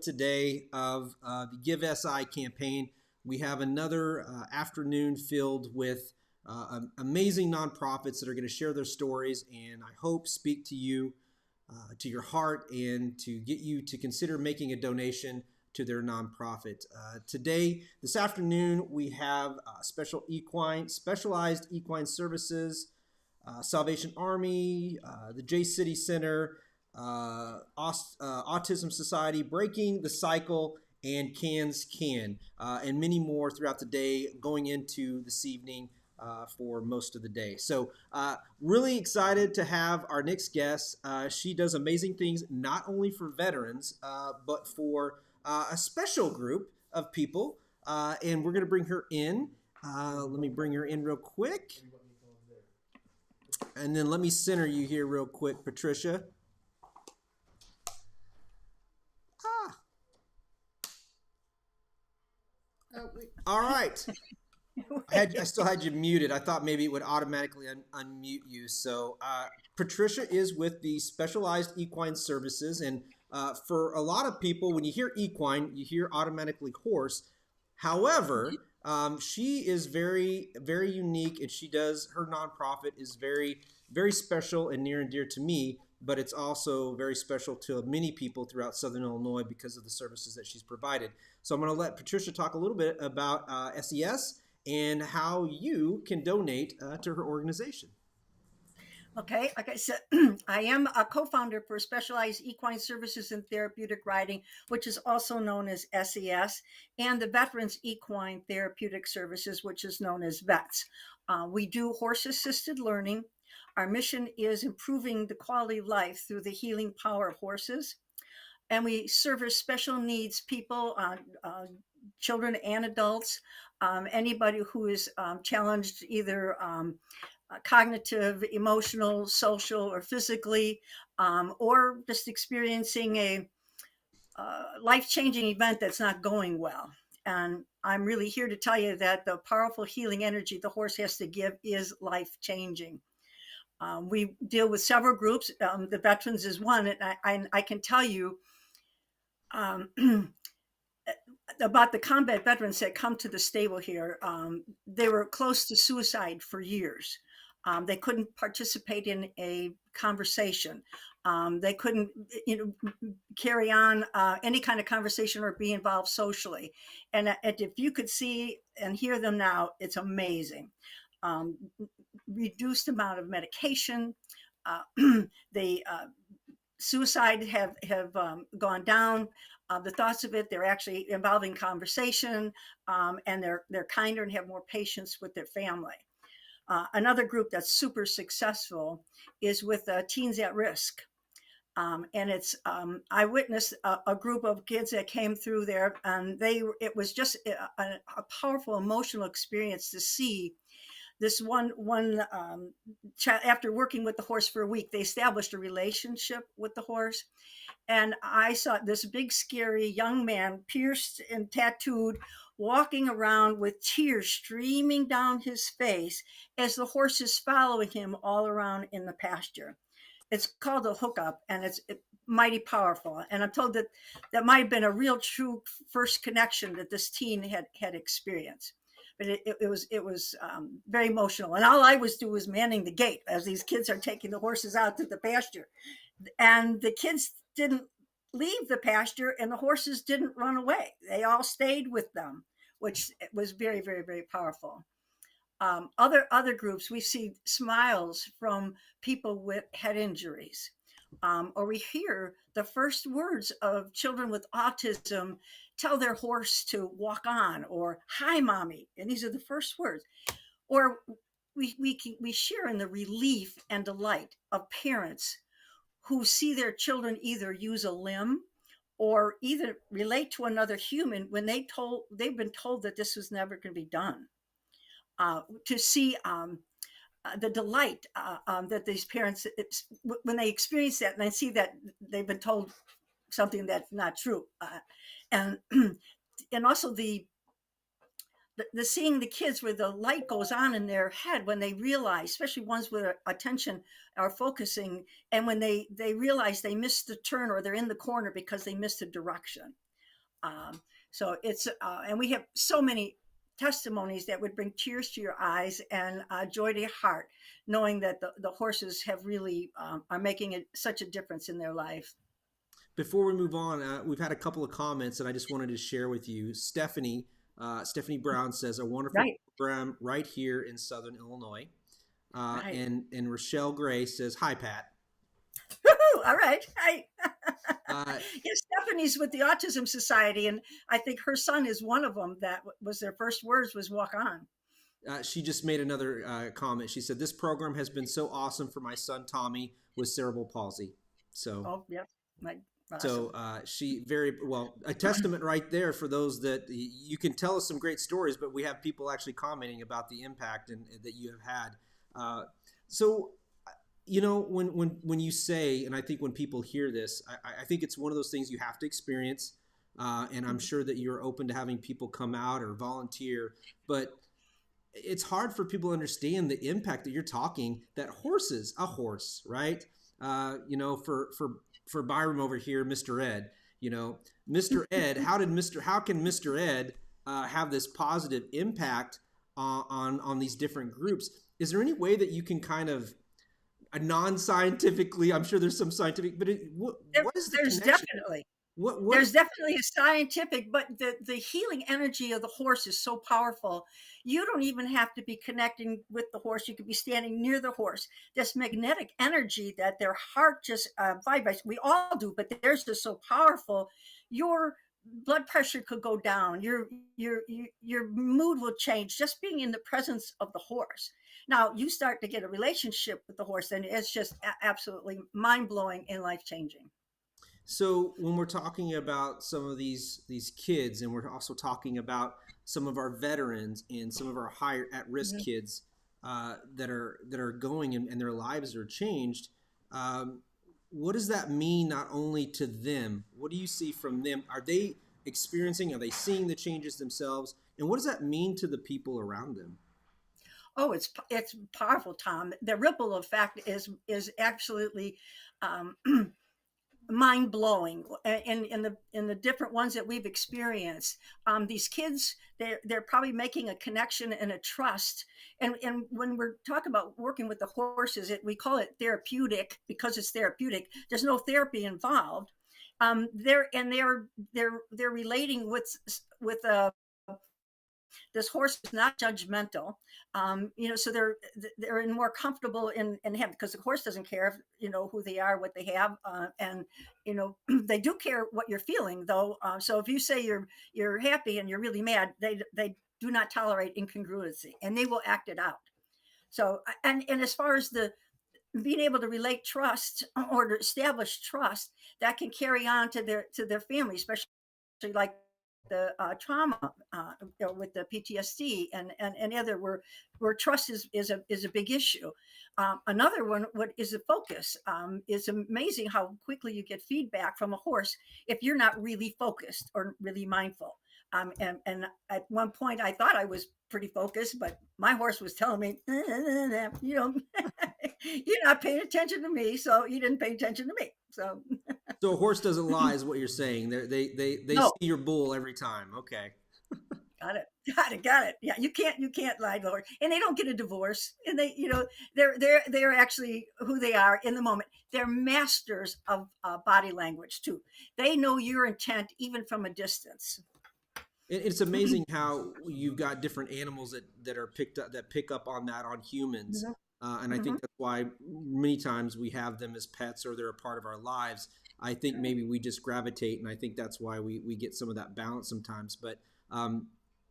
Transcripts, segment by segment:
Today of the Give SI campaign. We have another afternoon filled with amazing nonprofits that are going to share their stories and I hope speak to you, to your heart, and to get you to consider making a donation to their nonprofit. This afternoon, we have specialized equine services, Salvation Army, the J City Center, Autism Society, Breaking the Cycle, and Cans Can, and many more throughout the day going into this evening for most of the day. So really excited to have our next guest. She does amazing things not only for veterans, but for a special group of people, and we're going to bring her in. Let me bring her in real quick. And then let me center you here real quick, Patricia. All right. I still had you muted. I thought maybe it would automatically unmute you. So Patricia is with the Specialized Equine Services. And for a lot of people, when you hear equine, you hear automatically horse. However, she is very, very unique, and her nonprofit is very, very special and near and dear to me, but it's also very special to many people throughout Southern Illinois because of the services that she's provided. So I'm going to let Patricia talk a little bit about SES and how you can donate to her organization. Okay, like I said, I am a co-founder for Specialized Equine Services and Therapeutic Riding, which is also known as SES, and the Veterans Equine Therapeutic Services, which is known as VETS. We do horse-assisted learning. Our mission is improving the quality of life through the healing power of horses. And we service special needs people, children and adults, anybody who is challenged either cognitive, emotional, social, or physically, or just experiencing a life-changing event that's not going well. And I'm really here to tell you that the powerful healing energy the horse has to give is life-changing. We deal with several groups. The veterans is one, and I can tell you about the combat veterans that come to the stable here. They were close to suicide for years. They couldn't participate in a conversation. They couldn't, carry on any kind of conversation or be involved socially. And if you could see and hear them now, it's amazing. Reduced amount of medication. They suicide have gone down. The thoughts of it, they're actually involving conversation, and they're kinder and have more patience with their family. Another group that's super successful is with teens at risk. And it's I witnessed a group of kids that came through there, and it was just a powerful emotional experience to see this one after working with the horse for a week, they established a relationship with the horse. And I saw this big, scary young man, pierced and tattooed, walking around with tears streaming down his face as the horse is following him all around in the pasture. It's called a hookup, and it's mighty powerful. And I'm told that might have been a real, true first connection that this teen had experienced. But it was very emotional. And all I was doing was manning the gate as these kids are taking the horses out to the pasture. And the kids didn't leave the pasture, and the horses didn't run away. They all stayed with them, which was very, very, very powerful. Other groups, we see smiles from people with head injuries. Or we hear the first words of children with autism tell their horse to walk on, or hi, mommy. And these are the first words. Or we share in the relief and delight of parents who see their children either use a limb or either relate to another human when they've been told that this was never going to be done. To see the delight that these parents, when they experience that and they see that they've been told something that's not true, and also the the seeing the kids where the light goes on in their head when they realize, especially ones with attention are focusing, and when they realize they missed the turn or they're in the corner because they missed a direction. Um, so it's and we have so many testimonies that would bring tears to your eyes and joy to your heart, knowing that the horses have really are making such a difference in their life. Before we move on, we've had a couple of comments that I just wanted to share with you. Stephanie Brown says, a wonderful Right, program right here in Southern Illinois. right. And Rochelle Gray says, hi, Pat. Woo-hoo, all right. Hi. Uh, Yeah, Stephanie's with the Autism Society, and I think her son is one of them. That was their first words was "walk on." she just made another comment. She said, this program has been so awesome for my son, Tommy, with cerebral palsy. So Oh, yep, like So awesome. she very well, a testament right there for those that you can tell us some great stories, but we have people actually commenting about the impact that you have had. So, when you say, and I think when people hear this, I think it's one of those things you have to experience. And I'm sure that you're open to having people come out or volunteer, but it's hard for people to understand the impact that you're talking, that a horse, right? For Byram over here, Mr. Ed, Mr. Ed, how can Mr. Ed have this positive impact on these different groups? Is there any way that you can kind of non-scientifically, I'm sure there's some scientific, but what is the There's connection? definitely What there's definitely a scientific, but the healing energy of the horse is so powerful. You don't even have to be connecting with the horse. You could be standing near the horse. This magnetic energy that their heart just vibrates. We all do, but theirs is so powerful. Your blood pressure could go down. Your mood will change just being in the presence of the horse. Now you start to get a relationship with the horse, and it's just absolutely mind blowing and life changing. So when we're talking about some of these kids, and we're also talking about some of our veterans and some of our higher at risk Mhm. kids that are going and their lives are changed, um, what does that mean not only to them? What do you see from them? Are they experiencing? Are they seeing the changes themselves? And what does that mean to the people around them? Oh, it's powerful, Tom. The ripple effect is absolutely um, mind blowing. In the different ones that we've experienced, these kids they're probably making a connection and a trust. And when we're talking about working with the horses, we call it therapeutic because it's therapeutic. There's no therapy involved. They're relating with this horse is not judgmental. So they're in more comfortable in him because the horse doesn't care if, who they are, what they have, and they do care what you're feeling though. So if you say you're happy and you're really mad, they do not tolerate incongruency and they will act it out. So and as far as the being able to relate trust or to establish trust, that can carry on to their family, especially like the trauma with the PTSD and other where trust is a big issue. Another one, what is the focus? It's amazing how quickly you get feedback from a horse if you're not really focused or really mindful. And at one point I thought I was pretty focused, but my horse was telling me, you're not paying attention to me, so you didn't pay attention to me. So So a horse doesn't lie, is what you're saying. They see no, your bull every time. Okay. got it. Yeah, you can't lie to the horse, and they don't get a divorce, and they're actually who they are in the moment. They're masters of body language too. They know your intent even from a distance. It's amazing how you've got different animals that are picked up that pick up on that on humans, Mhm, and I mhm. think that's why many times we have them as pets or they're a part of our lives. I think maybe we just gravitate, and I think that's why we get some of that balance sometimes. But um,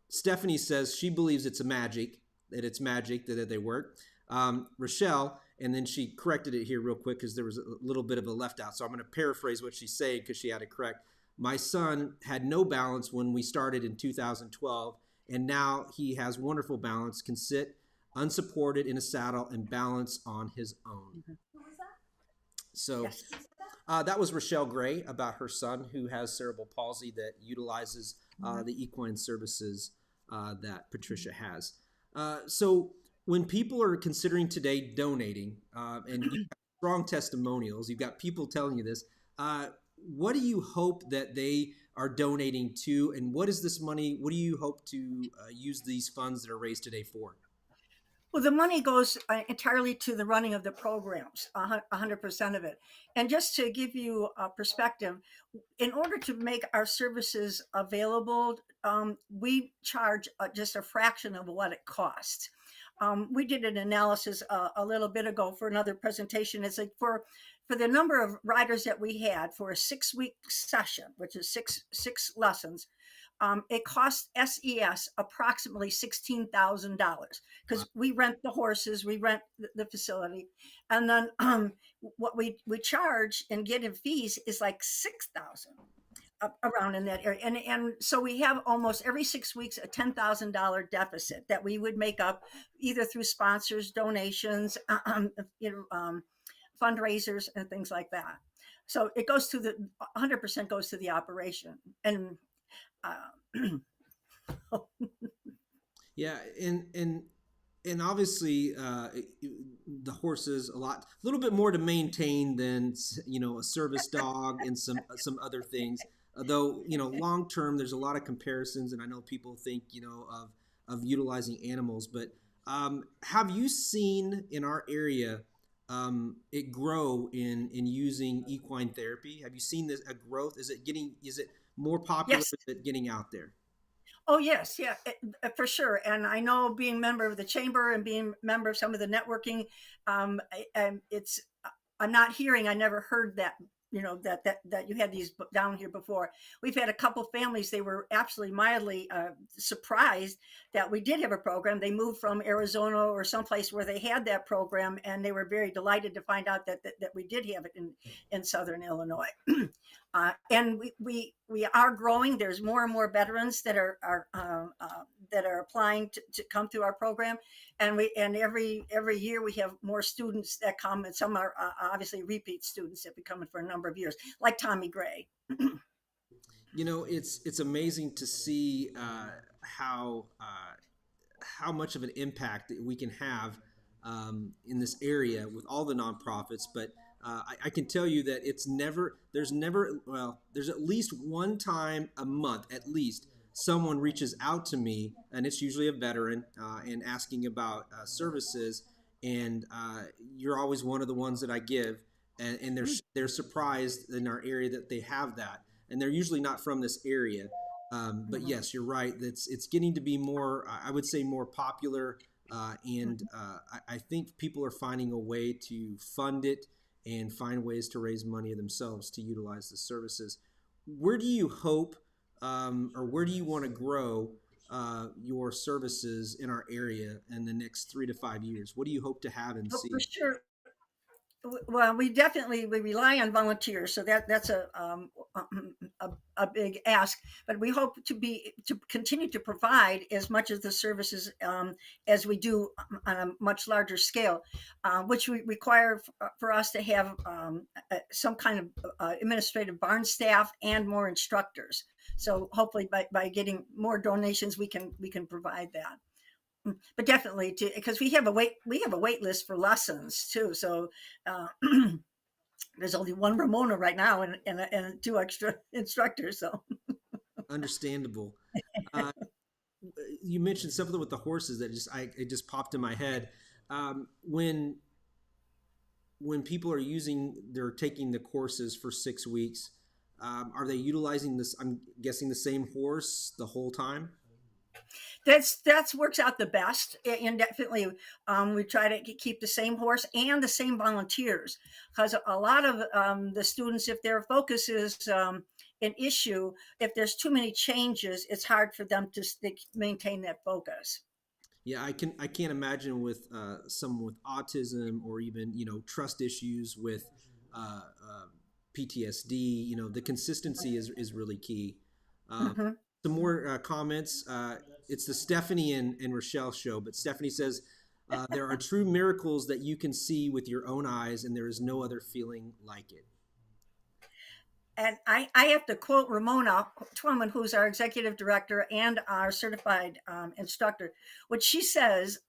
Stephanie says she believes it's magic that they work. Rochelle, and then she corrected it here real quick because there was a little bit of a left out. So I'm going to paraphrase what she's saying because she had it correct. My son had no balance when we started in 2012, and now he has wonderful balance, can sit unsupported in a saddle and balance on his own. So Yes. that was Rochelle Gray about her son who has cerebral palsy that utilizes Mhm. the equine services. that Patricia has. So when people are considering today donating, and you've got strong testimonials, you've got people telling you this, what do you hope that they are donating to, and what is this money? What do you hope to use these funds that are raised today for? Well, the money goes entirely to the running of the programs, 100% of it. And just to give you a perspective, in order to make our services available, we charge just a fraction of what it costs. We did an analysis a little bit ago for another presentation. It's like for the number of riders that we had for a 6-week session, which is six lessons, it cost SES approximately $16,000 because we rent the horses, we rent the facility, and then what we charge and get in fees is like 6,000 around in that area, and so we have almost every 6 weeks a $10,000 deficit that we would make up either through sponsors, donations, fundraisers, and things like that. So it goes to the 100% goes to the operation, and Yeah, and obviously the horses a little bit more to maintain than a service dog and some other things. Though long term, there's a lot of comparisons, and I know people think of utilizing animals, but have you seen in our area it grow in using equine therapy? Have you seen this a growth? Is it more popular? yes. Is it getting out there? Oh yes, yeah, for sure. And I know being member of the chamber and being member of some of the networking, and it's I'm not hearing. I never heard that that you had these down here before. We've had a couple families. They were absolutely mildly surprised that we did have a program. They moved from Arizona or someplace where they had that program, and they were very delighted to find out that we did have it in Southern Illinois. And we are growing. There's more and more veterans that are applying to come through our program, and every year we have more students that come, and some are obviously repeat students that have been coming for a number of years, like Tommy Gray. It's amazing to see how much of an impact that we can have in this area with all the nonprofits, but I can tell you that there's at least one time a month, at least, someone reaches out to me, and it's usually a veteran, and asking about services, and you're always one of the ones that I give, and they're surprised in our area that they have that, and they're usually not from this area. But yes, you're right. It's getting to be more, I would say, more popular, and I think people are finding a way to fund it and find ways to raise money themselves to utilize the services. Where do you hope, or where do you want to grow your services in our area in the next 3 to 5 years? What do you hope to have and see? For sure. Well, we rely on volunteers, so that's a big ask. But we hope to continue to provide as much of the services as we do on a much larger scale, which we require for us to have some kind of administrative barn staff and more instructors. So hopefully, by getting more donations, we can provide that. But definitely, because we have a wait list for lessons too. So there's only one Ramona right now, and 2 extra instructors. So Understandable. Uh, you mentioned something with the horses that it just popped in my head. When people they're taking the courses for 6 weeks, are they utilizing this? I'm guessing the same horse the whole time. That's works out the best, and definitely we try to keep the same horse and the same volunteers, because a lot of the students, if their focus is an issue, if there's too many changes, it's hard for them to maintain that focus. Yeah, I can't imagine with someone with autism or even trust issues with PTSD. The consistency is really key. Mm-hmm. Some more comments. It's the Stephanie and Rochelle show, but Stephanie says there are true miracles that you can see with your own eyes, and there is no other feeling like it. And I have to quote Ramona Twellman, who's our executive director and our certified instructor. What she says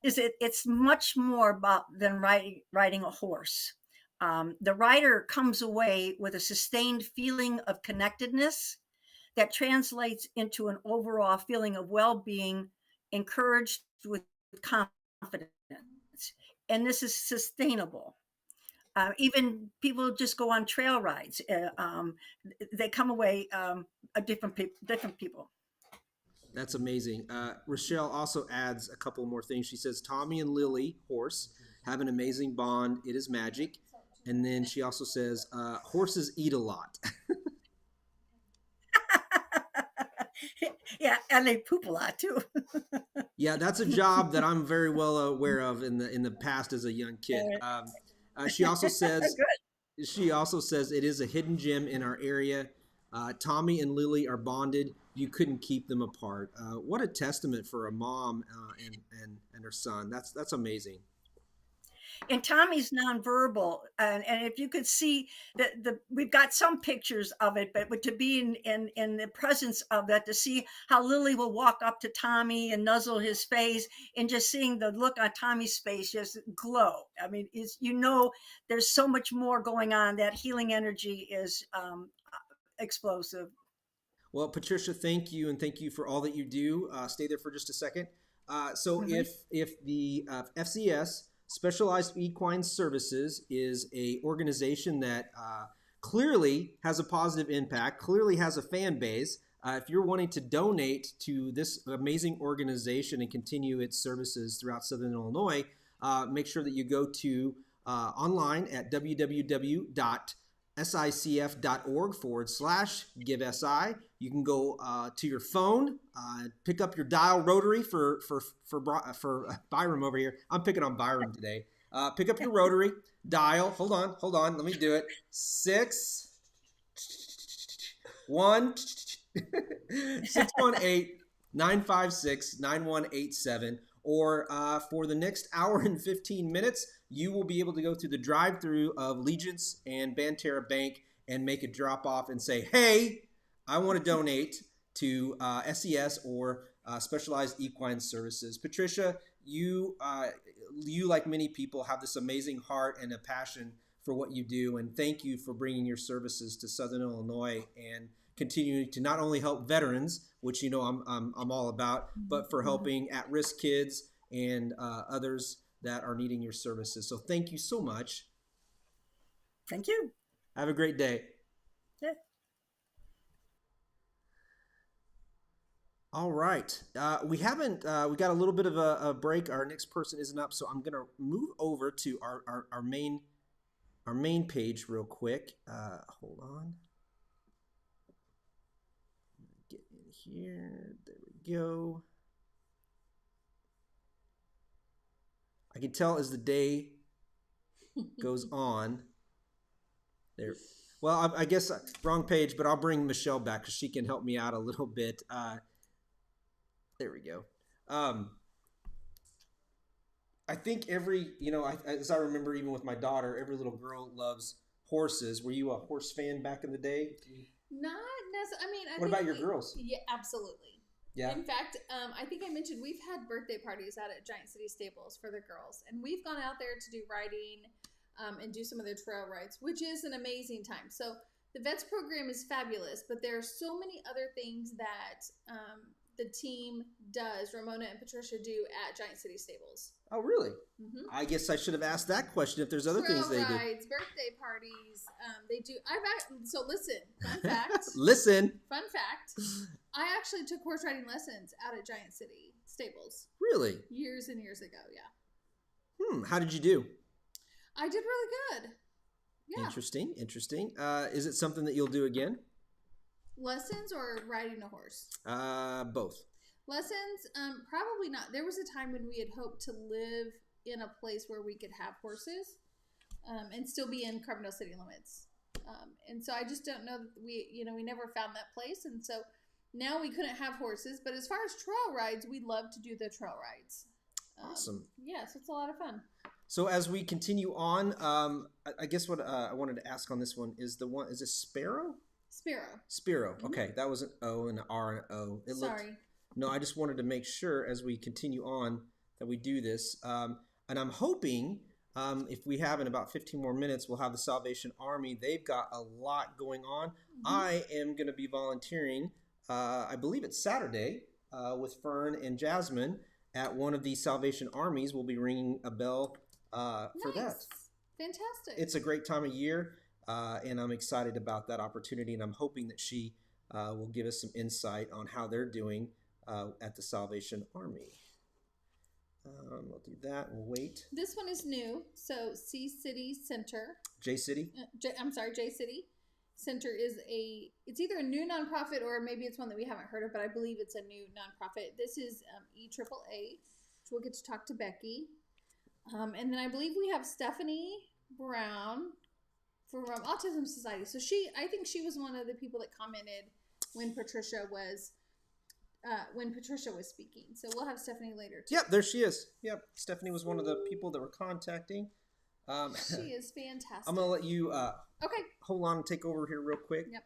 is it's much more about than riding a horse. The rider comes away with a sustained feeling of connectedness that translates into an overall feeling of well-being, encouraged with confidence. And this is sustainable. Even people just go on trail rides. They come away different people. That's amazing. Rochelle also adds a couple more things. She says Tommy and Lily, horse, have an amazing bond. It is magic. And then she also says horses eat a lot. Yeah, and they poop a lot too. Yeah, that's a job that I'm very well aware of in the past as a young kid. She also says it is a hidden gem in our area. Tommy and Lily are bonded. You couldn't keep them apart. What a testament for a mom and her son. That's amazing. And Tommy's nonverbal, and if you could see we've got some pictures of it, but to be in the presence of that, to see how Lily will walk up to Tommy and nuzzle his face, and just seeing the look on Tommy's face just glow. I mean, there's so much more going on. That healing energy is explosive. Well, Patricia, thank you, and thank you for all that you do. Stay there for just a second. So, Mm-hmm. if the FCS Specialized Equine Services is a organization that clearly has a positive impact, clearly has a fan base. If you're wanting to donate to this amazing organization and continue its services throughout Southern Illinois, make sure that you go to online at www.sicf.org/GiveSI. You can go to your phone, pick up your dial rotary for Byram over here. I'm picking on Byram today. Pick up your rotary dial. Hold on. Let me do it. 618-956-9187. Or for the next hour and 15 minutes, you will be able to go through the drive-through of Legence and Banterra Bank and make a drop-off and say, hey, I want to donate to SES or Specialized Equine Services. Patricia, you, like many people, have this amazing heart and a passion for what you do, and thank you for bringing your services to Southern Illinois and continuing to not only help veterans, which I'm all about, but for helping at-risk kids and others that are needing your services. So thank you so much. Thank you. Have a great day. Yeah. All right. We got a little bit of a break. Our next person isn't up, so I'm going to move over to our main page real quick. Hold on. Get in here. There we go. I can tell as the day goes on. There. Well, I guess wrong page, but I'll bring Michelle back because she can help me out a little bit. There we go. I think as I remember, even with my daughter, every little girl loves horses. Were you a horse fan back in the day? Not necessarily. I mean, what about your girls? Yeah, absolutely. Yeah. In fact, I think I mentioned we've had birthday parties out at Giant City Stables for the girls, and we've gone out there to do riding and do some of their trail rides, which is an amazing time. So the vets program is fabulous, but there are so many other things that the team does, Ramona and Patricia do at Giant City Stables. Oh, really? Mm-hmm. I guess I should have asked that question if there's other trail things they do. rides, birthday parties, they do. So listen, fun fact. Fun fact. I actually took horse riding lessons out at Giant City Stables. Really? Years and years ago, yeah. How did you do? I did really good. Yeah. Interesting. Is it something that you'll do again? Lessons or riding a horse? Both. Lessons, probably not. There was a time when we had hoped to live in a place where we could have horses and still be in Carbondale city limits. And so I just don't know that we never found that place. And so now we couldn't have horses. But as far as trail rides, we love to do the trail rides. Awesome. Yeah, so it's a lot of fun. So as we continue on, I guess what I wanted to ask on this one is is it Sparrow? Sparrow. Sparrow. Okay, that was an O and an R and an O. Sorry. No, I just wanted to make sure as we continue on that we do this. And I'm hoping if we have in about 15 more minutes, we'll have the Salvation Army. They've got a lot going on. I am going to be volunteering, I believe it's Saturday, with Fern and Jasmine at one of these Salvation Armies. We'll be ringing a bell for that. Fantastic. It's a great time of year, and I'm excited about that opportunity, and I'm hoping that she will give us some insight on how they're doing at the Salvation Army. We'll do that. We'll wait. This one is new. So C City Center. J City? J City Center is it's either a new nonprofit or maybe it's one that we haven't heard of, but I believe it's a new nonprofit. This is EAAA, which we'll get to talk to Becky. And then I believe we have Stephanie Brown from Autism Society. So I think she was one of the people that commented when Patricia was speaking. So we'll have Stephanie later too. Yep, there she is. Yep, Stephanie was one of the people that were contacting. She is fantastic. I'm going to let you okay. hold on and take over here real quick. Yep.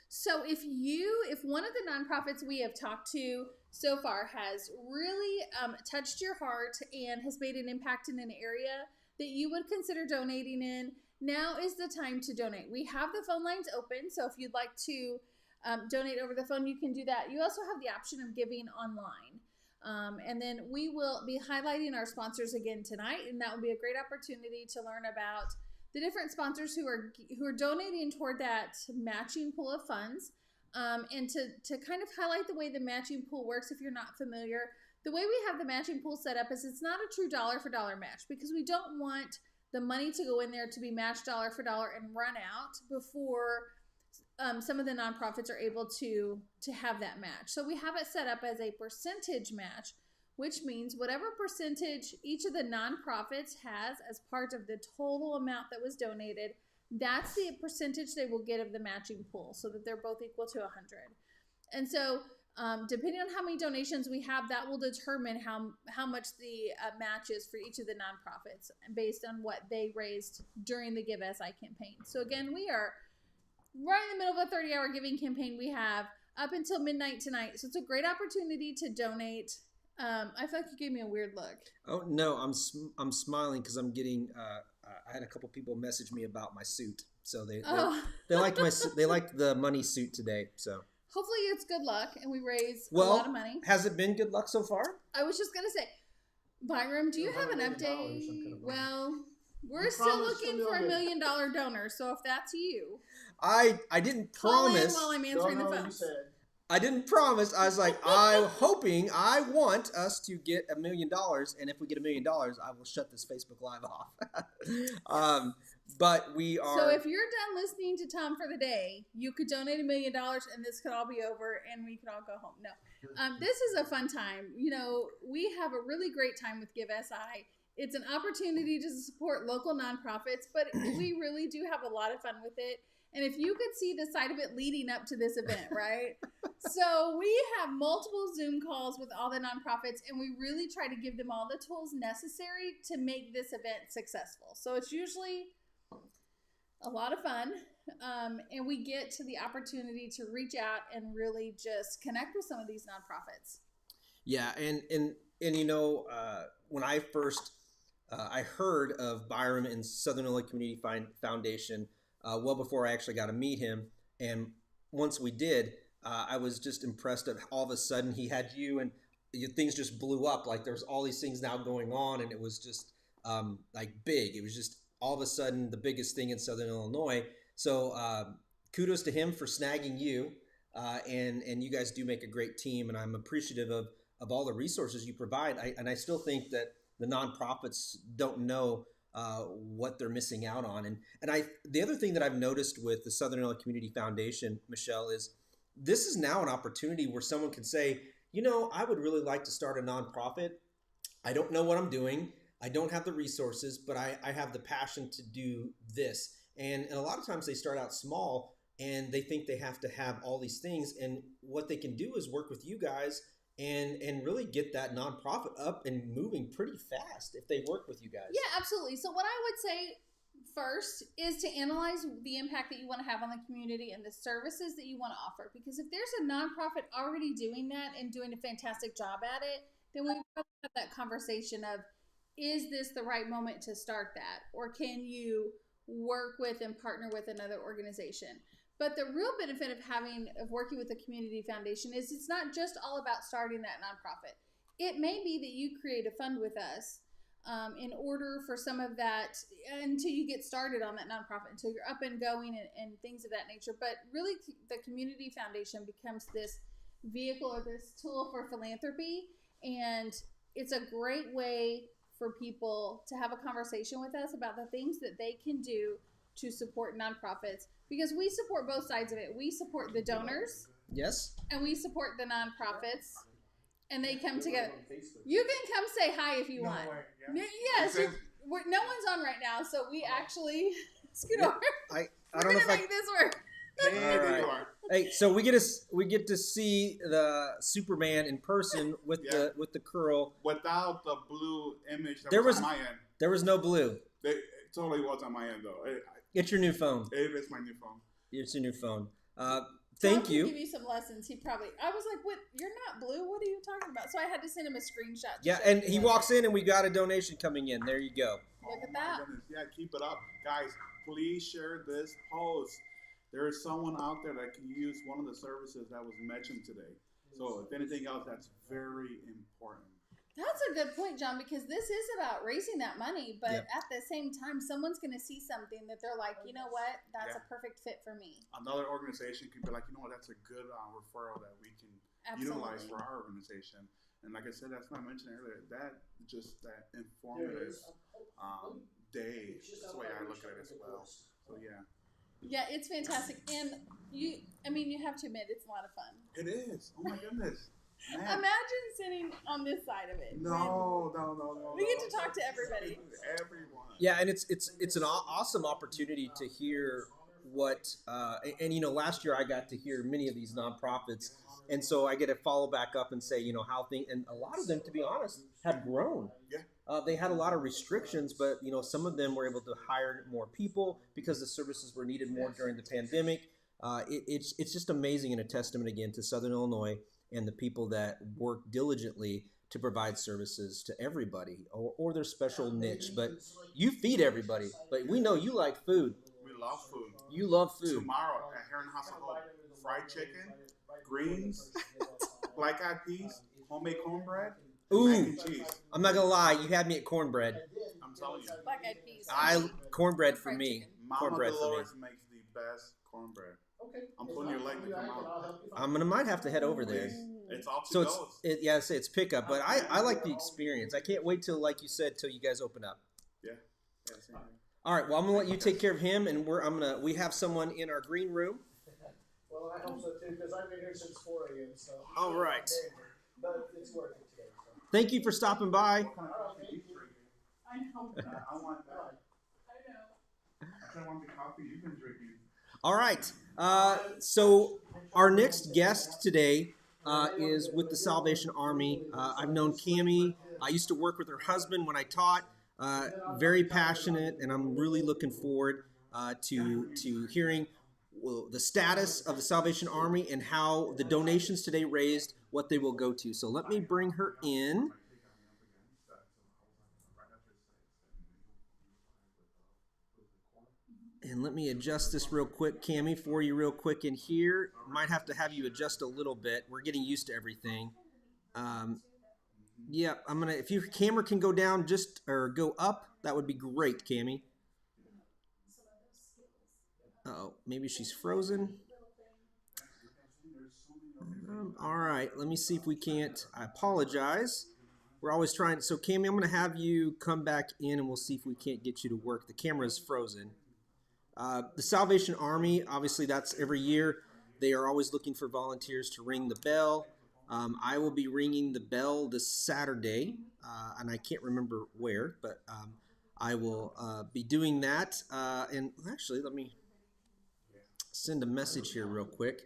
So if one of the nonprofits we have talked to so far has really touched your heart and has made an impact in an area that you would consider donating in, now is the time to donate. We have the phone lines open, so if you'd like to donate over the phone, you can do that. You also have the option of giving online. And then we will be highlighting our sponsors again tonight, and that will be a great opportunity to learn about the different sponsors who are donating toward that matching pool of funds, and to kind of highlight the way the matching pool works if you're not familiar. The way we have the matching pool set up is it's not a true dollar for dollar match, because we don't want the money to go in there to be matched dollar for dollar and run out before some of the nonprofits are able to have that match. So we have it set up as a percentage match, which means whatever percentage each of the nonprofits has as part of the total amount that was donated, that's the percentage they will get of the matching pool, so that they're both equal to 100. And so depending on how many donations we have, that will determine how much the match is for each of the nonprofits based on what they raised during the Give SI campaign. So again, we are right in the middle of a 30-hour giving campaign. We have up until midnight tonight. So it's a great opportunity to donate. I feel like you gave me a weird look. Oh, no, I'm smiling because I'm getting, I had a couple people message me about my suit. So they liked they liked the money suit today. So hopefully it's good luck and we raise a lot of money. Has it been good luck so far? I was just going to say, Byram, do you have an update? Well, we're still looking for $1 million donor. So if that's you. I didn't promise. Call in while I'm answering the phone. I didn't promise. I was like, I want us to get $1 million. And if we get $1 million, I will shut this Facebook Live off. But we are. So if you're done listening to Tom for the day, you could donate $1 million and this could all be over and we could all go home. No, this is a fun time. You know, we have a really great time with Give SI. It's an opportunity to support local nonprofits, but we really do have a lot of fun with it. And if you could see the side of it leading up to this event, right? So we have multiple Zoom calls with all the nonprofits, and we really try to give them all the tools necessary to make this event successful. So it's usually a lot of fun, and we get to the opportunity to reach out and really just connect with some of these nonprofits. Yeah, and you know, when I first I heard of Byram and Southern Illinois Community Foundation, well before I actually got to meet him. And once we did, I was just impressed at all of a sudden he had you and things just blew up. Like there's all these things now going on, and it was just like big. It was just all of a sudden the biggest thing in Southern Illinois. So kudos to him for snagging you. And you guys do make a great team, and I'm appreciative of all the resources you provide. I still think that the nonprofits don't know what they're missing out on. And the other thing that I've noticed with the Southern Illinois Community Foundation, Michelle, is this is now an opportunity where someone can say, you know, I would really like to start a nonprofit. I don't know what I'm doing. I don't have the resources, but I have the passion to do this. And a lot of times they start out small and they think they have to have all these things. And what they can do is work with you guys and really get that nonprofit up and moving pretty fast if they work with you guys. Yeah, absolutely. So what I would say first is to analyze the impact that you want to have on the community and the services that you want to offer. Because if there's a nonprofit already doing that and doing a fantastic job at it, then we probably have that conversation of, is this the right moment to start that? Or can you work with and partner with another organization? But the real benefit of working with a community foundation is it's not just all about starting that nonprofit. It may be that you create a fund with us in order for some of that until you get started on that nonprofit, until you're up and going and things of that nature. But really, the community foundation becomes this vehicle or this tool for philanthropy, and it's a great way for people to have a conversation with us about the things that they can do to support nonprofits, because we support both sides of it. We support the donors, Yes. and we support the nonprofits, and they come together. You can come say hi if you want. Yes, no one's on right now, so we actually scoot over. I We're don't know gonna if make this work. All right. Hey, so we get to see the Superman in person with the curl. Without the blue image that There was was- on my end. There was no blue. It totally was on my end though. It's your new phone. It is my new phone. It's your new phone. Tom Thank can you. give you some lessons. I was like, "What? You're not blue? What are you talking about?" So I had to send him a screenshot. Yeah, and he walks in and we got a donation coming in. There you go. Look at my that. goodness. Yeah, keep it up. Guys, please share this post. There is someone out there that can use one of the services that was mentioned today. So if anything else, that's very important. That's a good point, John, because this is about raising that money, but Yep. at the same time, someone's going to see something that they're like, you know what, that's a perfect fit for me. Another organization could be like, you know what, that's a good referral that we can utilize for our organization. And like I said, that's not mentioned earlier, that informative day, that's the way I look at it as well. So yeah. Yeah, it's fantastic. And you have to admit, it's a lot of fun. It is. Oh my goodness. Man. Imagine sitting on this side of it. No. We get to talk to everybody. Everyone. Yeah, and it's an awesome opportunity to hear what and last year I got to hear many of these nonprofits, and so I get to follow back up and say how things, and a lot of them, to be honest, have grown. Yeah. They had a lot of restrictions, but some of them were able to hire more people because the services were needed more during the pandemic. It's just amazing, and a testament again to Southern Illinois and the people that work diligently to provide services to everybody or their special niche. But you feed everybody. But we know you like food. We love food. You love food. Tomorrow at Heron House of Hope, fried chicken, greens, black eyed peas, homemade cornbread, mac Ooh, and cheese. I'm not gonna lie. You had me at cornbread. I'm telling you. Black eyed peas. Cornbread for Fried me. chicken. Mama Cornbread for me. Dolores makes the best cornbread. I'm pulling your leg to come out. Might have to head over there. It's all So to it's pickup, but I like the experience. I can't wait till, like you said, till you guys open up. Yeah. Same here. All right. Well, I'm gonna let you take care of him, and we have someone in our green room. Well, I hope so too, because I've been here since 4 a.m. So. All right. But it's working today. So. Thank you for stopping by. What kind of coffee are you drinking? I know. I want that. I know. I want the coffee you've been drinking. All right. So our next guest today is with the Salvation Army. I've known Cammie. I used to work with her husband when I taught. Very passionate, and I'm really looking forward to hearing the status of the Salvation Army and how the donations today raised, what they will go to. So let me bring her in. And let me adjust this real quick, Cammie, for you real quick in here. Might have to have you adjust a little bit. We're getting used to everything. Yeah, if your camera can go down or go up, that would be great, Cammie. Uh-oh, maybe she's frozen. All right, let me see if we can't. I apologize. We're always trying. So, Cammie, I'm going to have you come back in, and we'll see if we can't get you to work. The camera is frozen. The Salvation Army, obviously that's every year. They are always looking for volunteers to ring the bell. I will be ringing the bell this Saturday, and I can't remember where, but I will be doing that. And actually, let me send a message here real quick.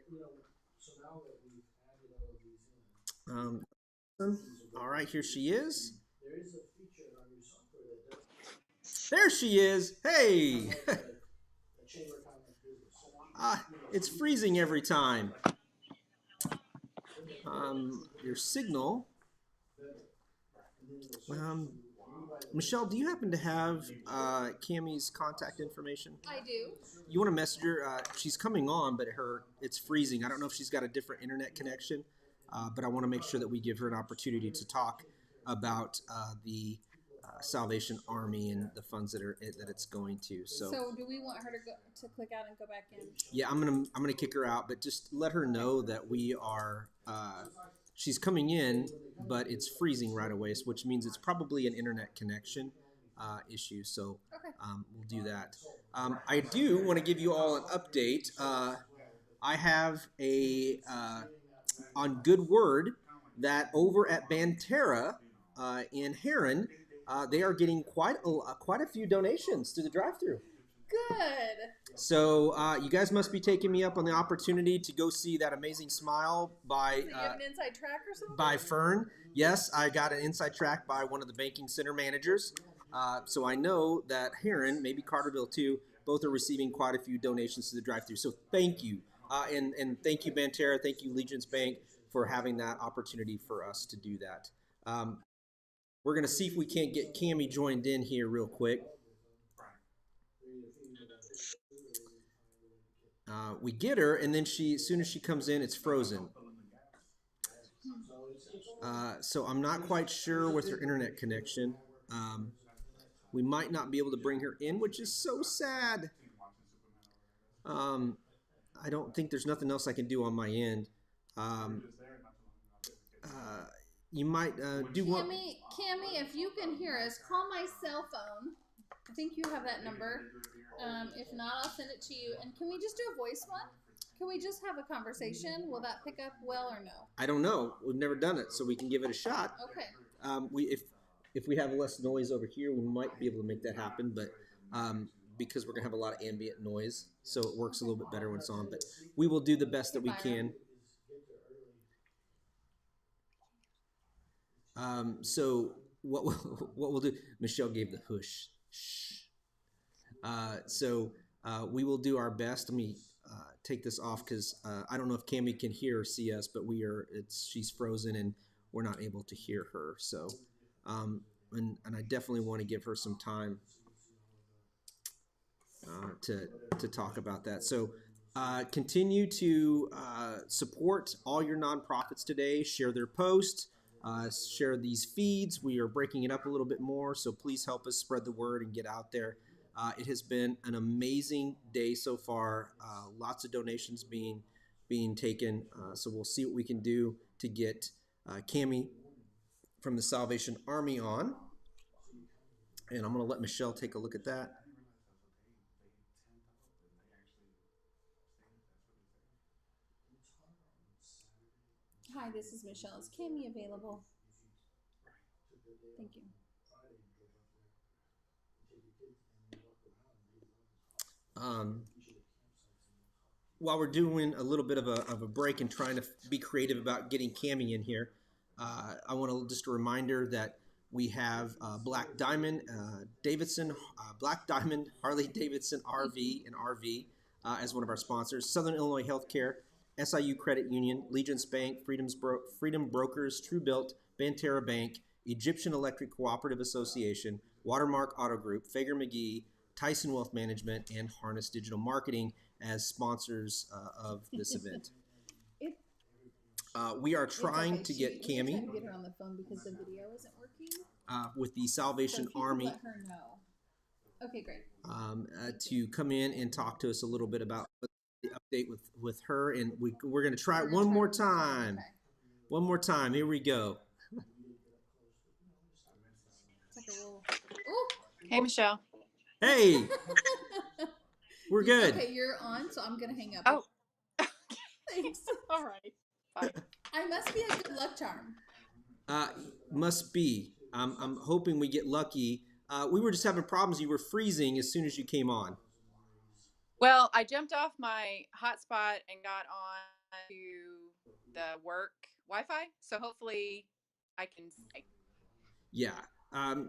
All right, here she is. There is a feature on your software that does There she is. Hey. the chamber of commerce business. So It's freezing every time. Your signal. Michelle, do you happen to have Cammie's contact information? I do. You want to message her? She's coming on, but it's freezing. I don't know if she's got a different internet connection, but I want to make sure that we give her an opportunity to talk about the Salvation Army and the funds that it's going to. So do we want her to click out and go back in? Yeah, I'm gonna kick her out, but just let her know that we are. She's coming in, but it's freezing right away, which means it's probably an internet connection issue. So we'll do that. I do want to give you all an update. I have on good word that over at Banterra in Heron, they are getting quite a few donations to the drive-thru. Good. So you guys must be taking me up on the opportunity to go see that amazing smile by So you have an inside track or something? by Fern. Yes, I got an inside track by one of the banking center managers. So I know that Heron, maybe Carterville too, both are receiving quite a few donations to the drive-thru. So thank you, and thank you Banterra, thank you Legence Bank for having that opportunity for us to do that. We're gonna see if we can't get Cammie joined in here real quick. We get her, and then as soon as she comes in, it's frozen. So I'm not quite sure with her internet connection. We might not be able to bring her in, which is so sad. I don't think there's nothing else I can do on my end. You might do one. Cammie, if you can hear us, call my cell phone. I think you have that number. If not, I'll send it to you. And can we just do a voice one? Can we just have a conversation? Will that pick up well or no? I don't know. We've never done it, so we can give it a shot. Okay. If we have less noise over here, we might be able to make that happen. But because we're gonna have a lot of ambient noise, so it works a little bit better when it's on. But we will do the best that we can. So what we'll do? Michelle gave the hush. Shh. So we will do our best. Let me take this off because I don't know if Cammie can hear or see us, but she's frozen and we're not able to hear her. So and I definitely want to give her some time to talk about that. So continue to support all your nonprofits today. Share their posts. Share these feeds. We are breaking it up a little bit more, so please help us spread the word and get out there. It has been an amazing day so far. Lots of donations being taken, so we'll see what we can do to get Cammie from the Salvation Army on. And I'm going to let Michelle take a look at that. Hi, this is Michelle. Is Cammie available? Thank you. While we're doing a little bit of a break and trying to be creative about getting Cammie in here, I want to just a reminder that we have Black Diamond Davidson, Black Diamond Harley Davidson RV and RV as one of our sponsors. Southern Illinois Healthcare, SIU Credit Union, Legence Bank, Freedom Brokers, Tru-Bilt, Banterra Bank, Egyptian Electric Cooperative Association, Watermark Auto Group, Fager-McGee, Tison Wealth Management, and Harness Digital Marketing as sponsors of this event. We are trying to get Cammie. Trying to get her on the phone because the video isn't working. With the Salvation Army. Let her know. Okay, great. To come in and talk to us a little bit about the update with her, and we're going to try it one more time. Okay. One more time. Here we go. It's like a little... Ooh. Hey, Michelle. Hey, we're good. Okay, you're on, so I'm going to hang up. Oh. Thanks. All right. Bye. I must be a good luck charm. Must be. I'm hoping we get lucky. We were just having problems. You were freezing as soon as you came on. Well, I jumped off my hotspot and got on to the work Wi-Fi. So hopefully I can say. Yeah.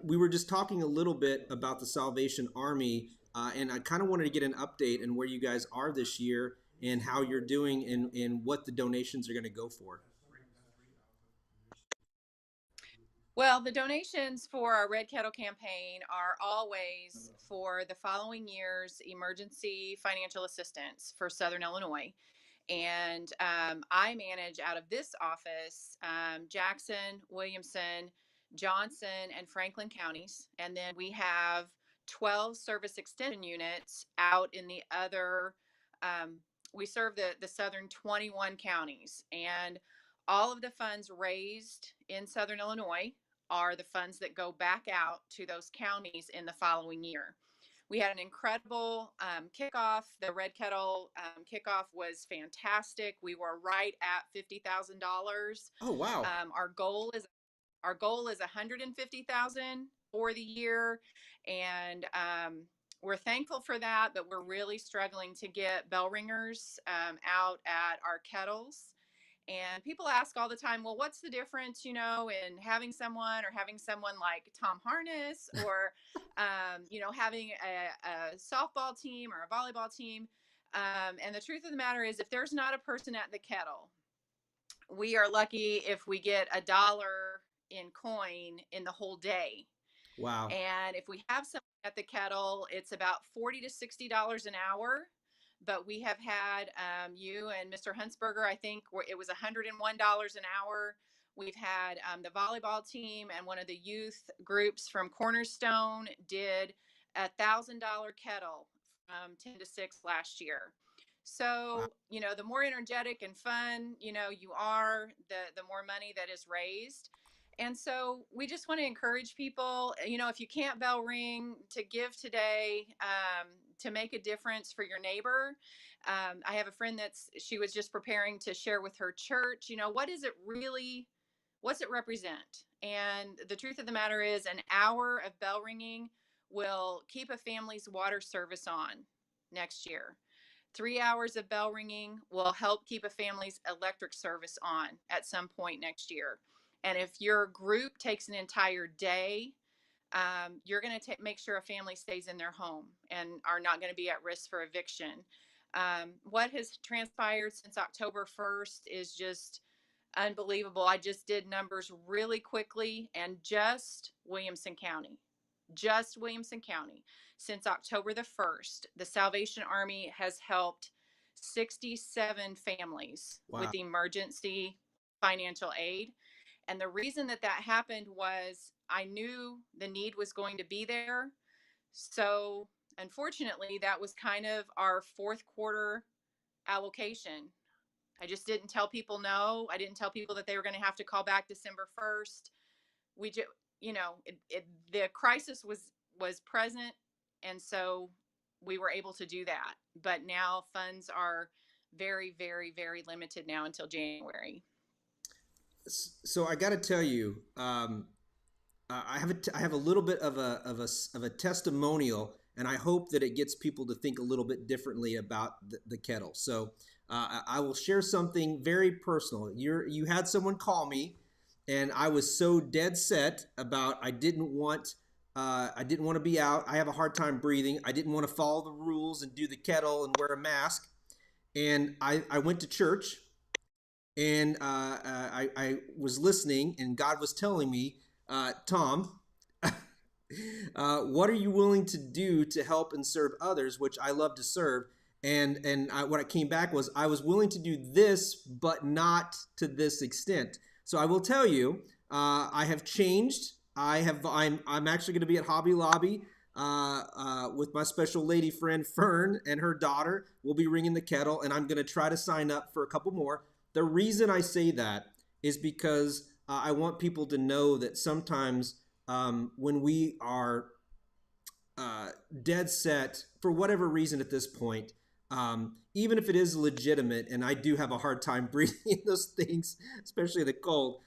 We were just talking a little bit about the Salvation Army, and I kind of wanted to get an update on where you guys are this year and how you're doing and what the donations are going to go for. Well, the donations for our Red Kettle campaign are always for the following year's emergency financial assistance for Southern Illinois. And I manage out of this office Jackson, Williamson, Johnson, and Franklin counties. And then we have 12 service extension units out in the other, we serve the southern 21 counties. And all of the funds raised in Southern Illinois are the funds that go back out to those counties in the following year. We had an incredible kickoff. The Red Kettle kickoff was fantastic. We were right at $50,000. Oh, wow. Our goal is $150,000 for the year, and we're thankful for that. But we're really struggling to get bell ringers out at our kettles. And people ask all the time, well, what's the difference, in having someone like Tom Harness or, having a softball team or a volleyball team. And the truth of the matter is, if there's not a person at the kettle, we are lucky if we get $1 in coin in the whole day. Wow. And if we have someone at the kettle, it's about $40 to $60 an hour. But we have had you and Mr. Huntsberger, I think it was $101 an hour. We've had the volleyball team and one of the youth groups from Cornerstone did $1,000 kettle from 10 to 6 last year. So, wow. The more energetic and fun, you are, the more money that is raised. And so we just want to encourage people, if you can't bell ring, to give today, to make a difference for your neighbor. I have a friend she was just preparing to share with her church, what's it represent? And the truth of the matter is, an hour of bell ringing will keep a family's water service on next year. 3 hours of bell ringing will help keep a family's electric service on at some point next year. And if your group takes an entire day, you're going to make sure a family stays in their home and are not going to be at risk for eviction. What has transpired since October 1st is just unbelievable. I just did numbers really quickly, and just Williamson County, since October the 1st, the Salvation Army has helped 67 families with emergency financial aid. And the reason that happened was I knew the need was going to be there. So unfortunately, that was kind of our fourth quarter allocation. I just didn't tell people no. I didn't tell people that they were going to have to call back December 1st. We just, the crisis was present. And so we were able to do that. But now funds are very, very, very limited now until January. So I got to tell you, I have a little bit of a testimonial, and I hope that it gets people to think a little bit differently about the kettle. So I will share something very personal. You had someone call me, and I was so dead set about I didn't want to be out. I have a hard time breathing. I didn't want to follow the rules and do the kettle and wear a mask. And I went to church. And I was listening, and God was telling me, Tom, what are you willing to do to help and serve others, which I love to serve? And what I came back was I was willing to do this, but not to this extent. So I will tell you, I have changed. I'm actually going to be at Hobby Lobby with my special lady friend Fern and her daughter. We'll be ringing the kettle, and I'm going to try to sign up for a couple more. The reason I say that is because I want people to know that sometimes when we are dead set for whatever reason at this point, even if it is legitimate, and I do have a hard time breathing in those things, especially the cold,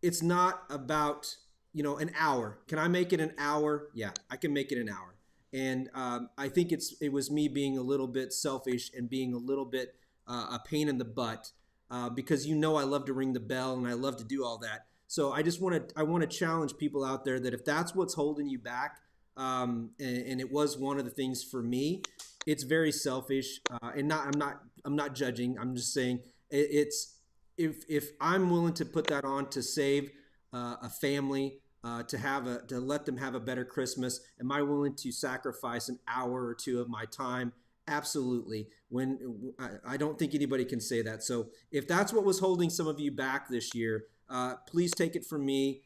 it's not about, an hour. Can I make it an hour? Yeah, I can make it an hour. And I think it was me being a little bit selfish and being a little bit a pain in the butt because you know I love to ring the bell and I love to do all that. So I want to challenge people out there that if that's what's holding you back, and it was one of the things for me, it's very selfish. And I'm not judging. I'm just saying it's if I'm willing to put that on to save a family, to let them have a better Christmas, am I willing to sacrifice an hour or two of my time? Absolutely. When I don't think anybody can say that. So if that's what was holding some of you back this year, please take it from me.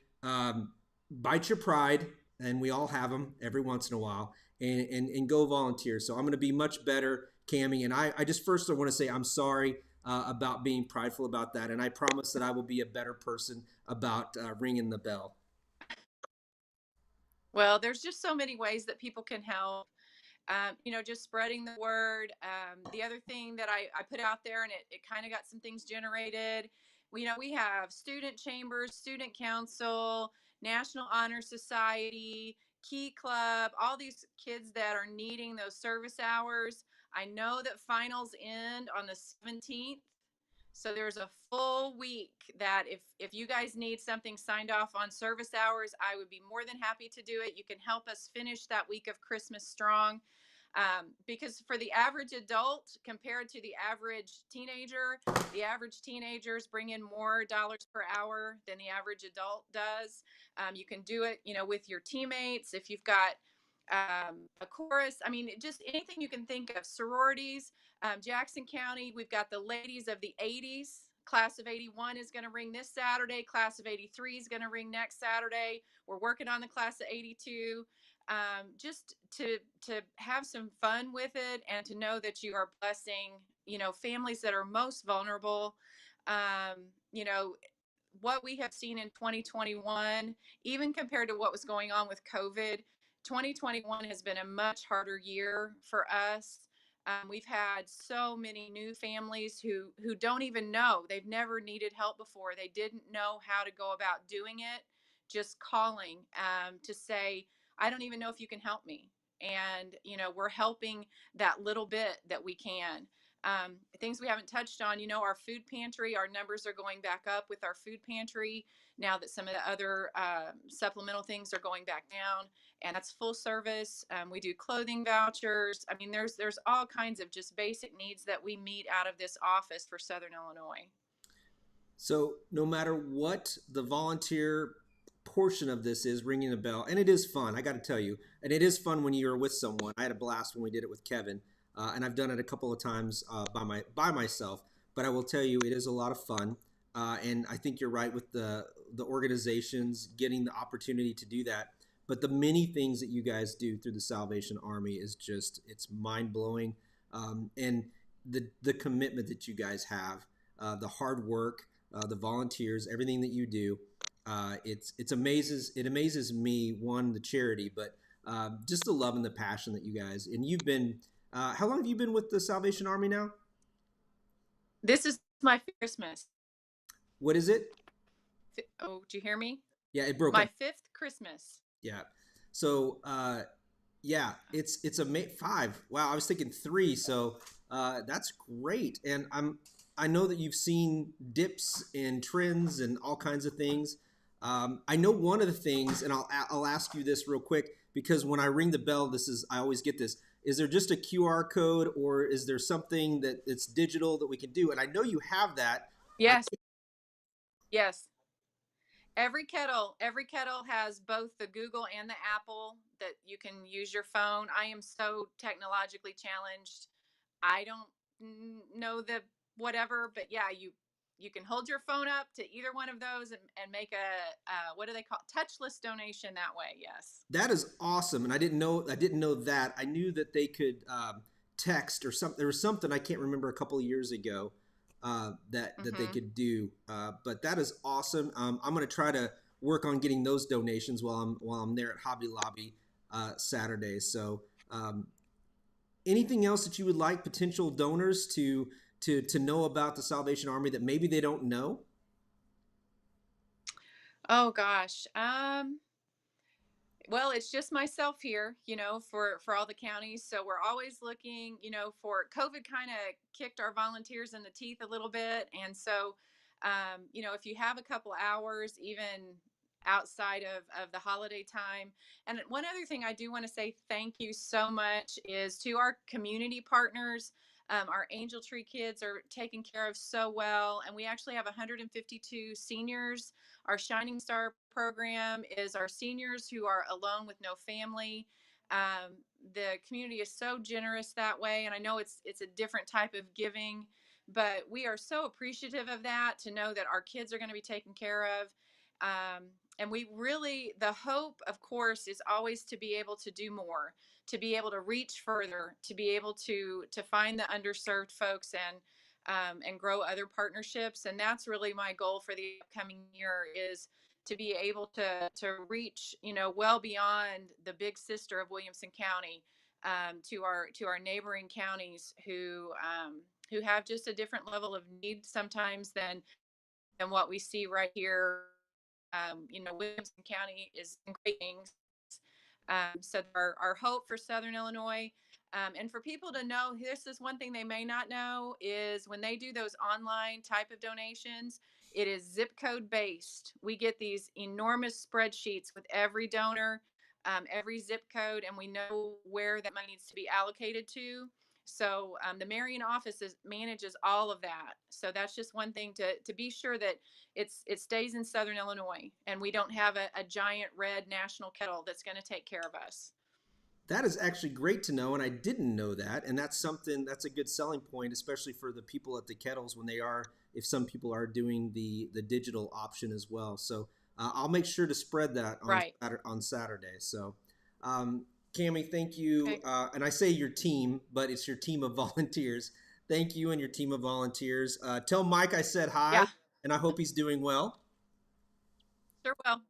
Bite your pride, and we all have them every once in a while, and go volunteer. So I'm going to be much better, Cammie. And I just first I want to say I'm sorry about being prideful about that, and I promise that I will be a better person about ringing the bell. Well, there's just so many ways that people can help. Just spreading the word. The other thing that I put out there, and it kind of got some things generated. We have student chambers, student council, National Honor Society, Key Club, all these kids that are needing those service hours. I know that finals end on the 17th. So there's a full week that if you guys need something signed off on service hours, I would be more than happy to do it. You can help us finish that week of Christmas strong. Because for the average adult compared to the average teenagers bring in more dollars per hour than the average adult does. You can do it, with your teammates. If you've got a chorus, just anything you can think of. Sororities, Jackson County, we've got the ladies of the 80s. Class of 81 is going to ring this Saturday. Class of 83 is going to ring next Saturday. We're working on the class of 82. Just to have some fun with it, and to know that you are blessing, families that are most vulnerable. What we have seen in 2021, even compared to what was going on with COVID, 2021 has been a much harder year for us. We've had so many new families who don't even know. They've never needed help before. They didn't know how to go about doing it. Just calling to say, I don't even know if you can help me. And, we're helping that little bit that we can. Things we haven't touched on, our food pantry, our numbers are going back up with our food pantry now that some of the other supplemental things are going back down, and that's full service. We do clothing vouchers. There's all kinds of just basic needs that we meet out of this office for Southern Illinois. So no matter what the volunteer portion of this is, ringing a bell, and it is fun, I got to tell you, and it is fun when you're with someone. I had a blast when we did it with Kevin, and I've done it a couple of times by myself, but I will tell you it is a lot of fun, and I think you're right with the organizations getting the opportunity to do that. But the many things that you guys do through the Salvation Army is just, it's mind-blowing, and the commitment that you guys have, the hard work, the volunteers, everything that you do. It amazes me, one, the charity, but just the love and the passion that you guys, and you've been, how long have you been with the Salvation Army now? This is my Christmas. What is it? Oh, do you hear me? Yeah, it broke my up. 5th Christmas. Yeah. So, yeah, it's a 5. Wow. I was thinking 3. So, that's great. And I know that you've seen dips and trends and all kinds of things. I know one of the things, and I'll ask you this real quick, because when I ring the bell, I always get this. Is there just a QR code, or is there something that it's digital that we can do? And I know you have that. Yes. Yes. Every kettle has both the Google and the Apple that you can use your phone. I am so technologically challenged. I don't know the whatever, but yeah, you can hold your phone up to either one of those and make a what do they call touchless donation that way. Yes. That is awesome. And I didn't know that. I knew that they could text or something. There was something I can't remember a couple of years ago that they could do. But that is awesome. I'm going to try to work on getting those donations while I'm there at Hobby Lobby Saturday. So anything else that you would like potential donors to know about the Salvation Army that maybe they don't know? Oh gosh. Well, it's just myself here, for all the counties. So we're always looking, for COVID kind of kicked our volunteers in the teeth a little bit. And so, if you have a couple hours, even outside of the holiday time. And one other thing I do want to say thank you so much is to our community partners. Our Angel Tree kids are taken care of so well. And we actually have 152 seniors. Our Shining Star program is our seniors who are alone with no family. The community is so generous that way. And I know it's a different type of giving, but we are so appreciative of that, to know that our kids are going to be taken care of. And we really, the hope, of course, is always to be able to do more, to be able to reach further, to be able to find the underserved folks and grow other partnerships. And that's really my goal for the upcoming year, is to be able to reach, well beyond the big sister of Williamson County, to our neighboring counties who have just a different level of need sometimes than what we see right here. Williamson County is in great things. So our hope for Southern Illinois, and for people to know, this is one thing they may not know, is when they do those online type of donations, it is zip code based. We get these enormous spreadsheets with every donor, every zip code, and we know where that money needs to be allocated to. So the Marion office manages all of that. So that's just one thing to be sure that it stays in Southern Illinois, and we don't have a giant red national kettle that's going to take care of us. That is actually great to know, and I didn't know that. And that's a good selling point, especially for the people at the kettles if some people are doing the digital option as well. So I'll make sure to spread that on Saturday. So, Cammie, thank you. Okay. And I say your team, but it's your team of volunteers. Thank you and your team of volunteers. Tell Mike I said hi, Yeah. and I hope he's doing well. Sure will.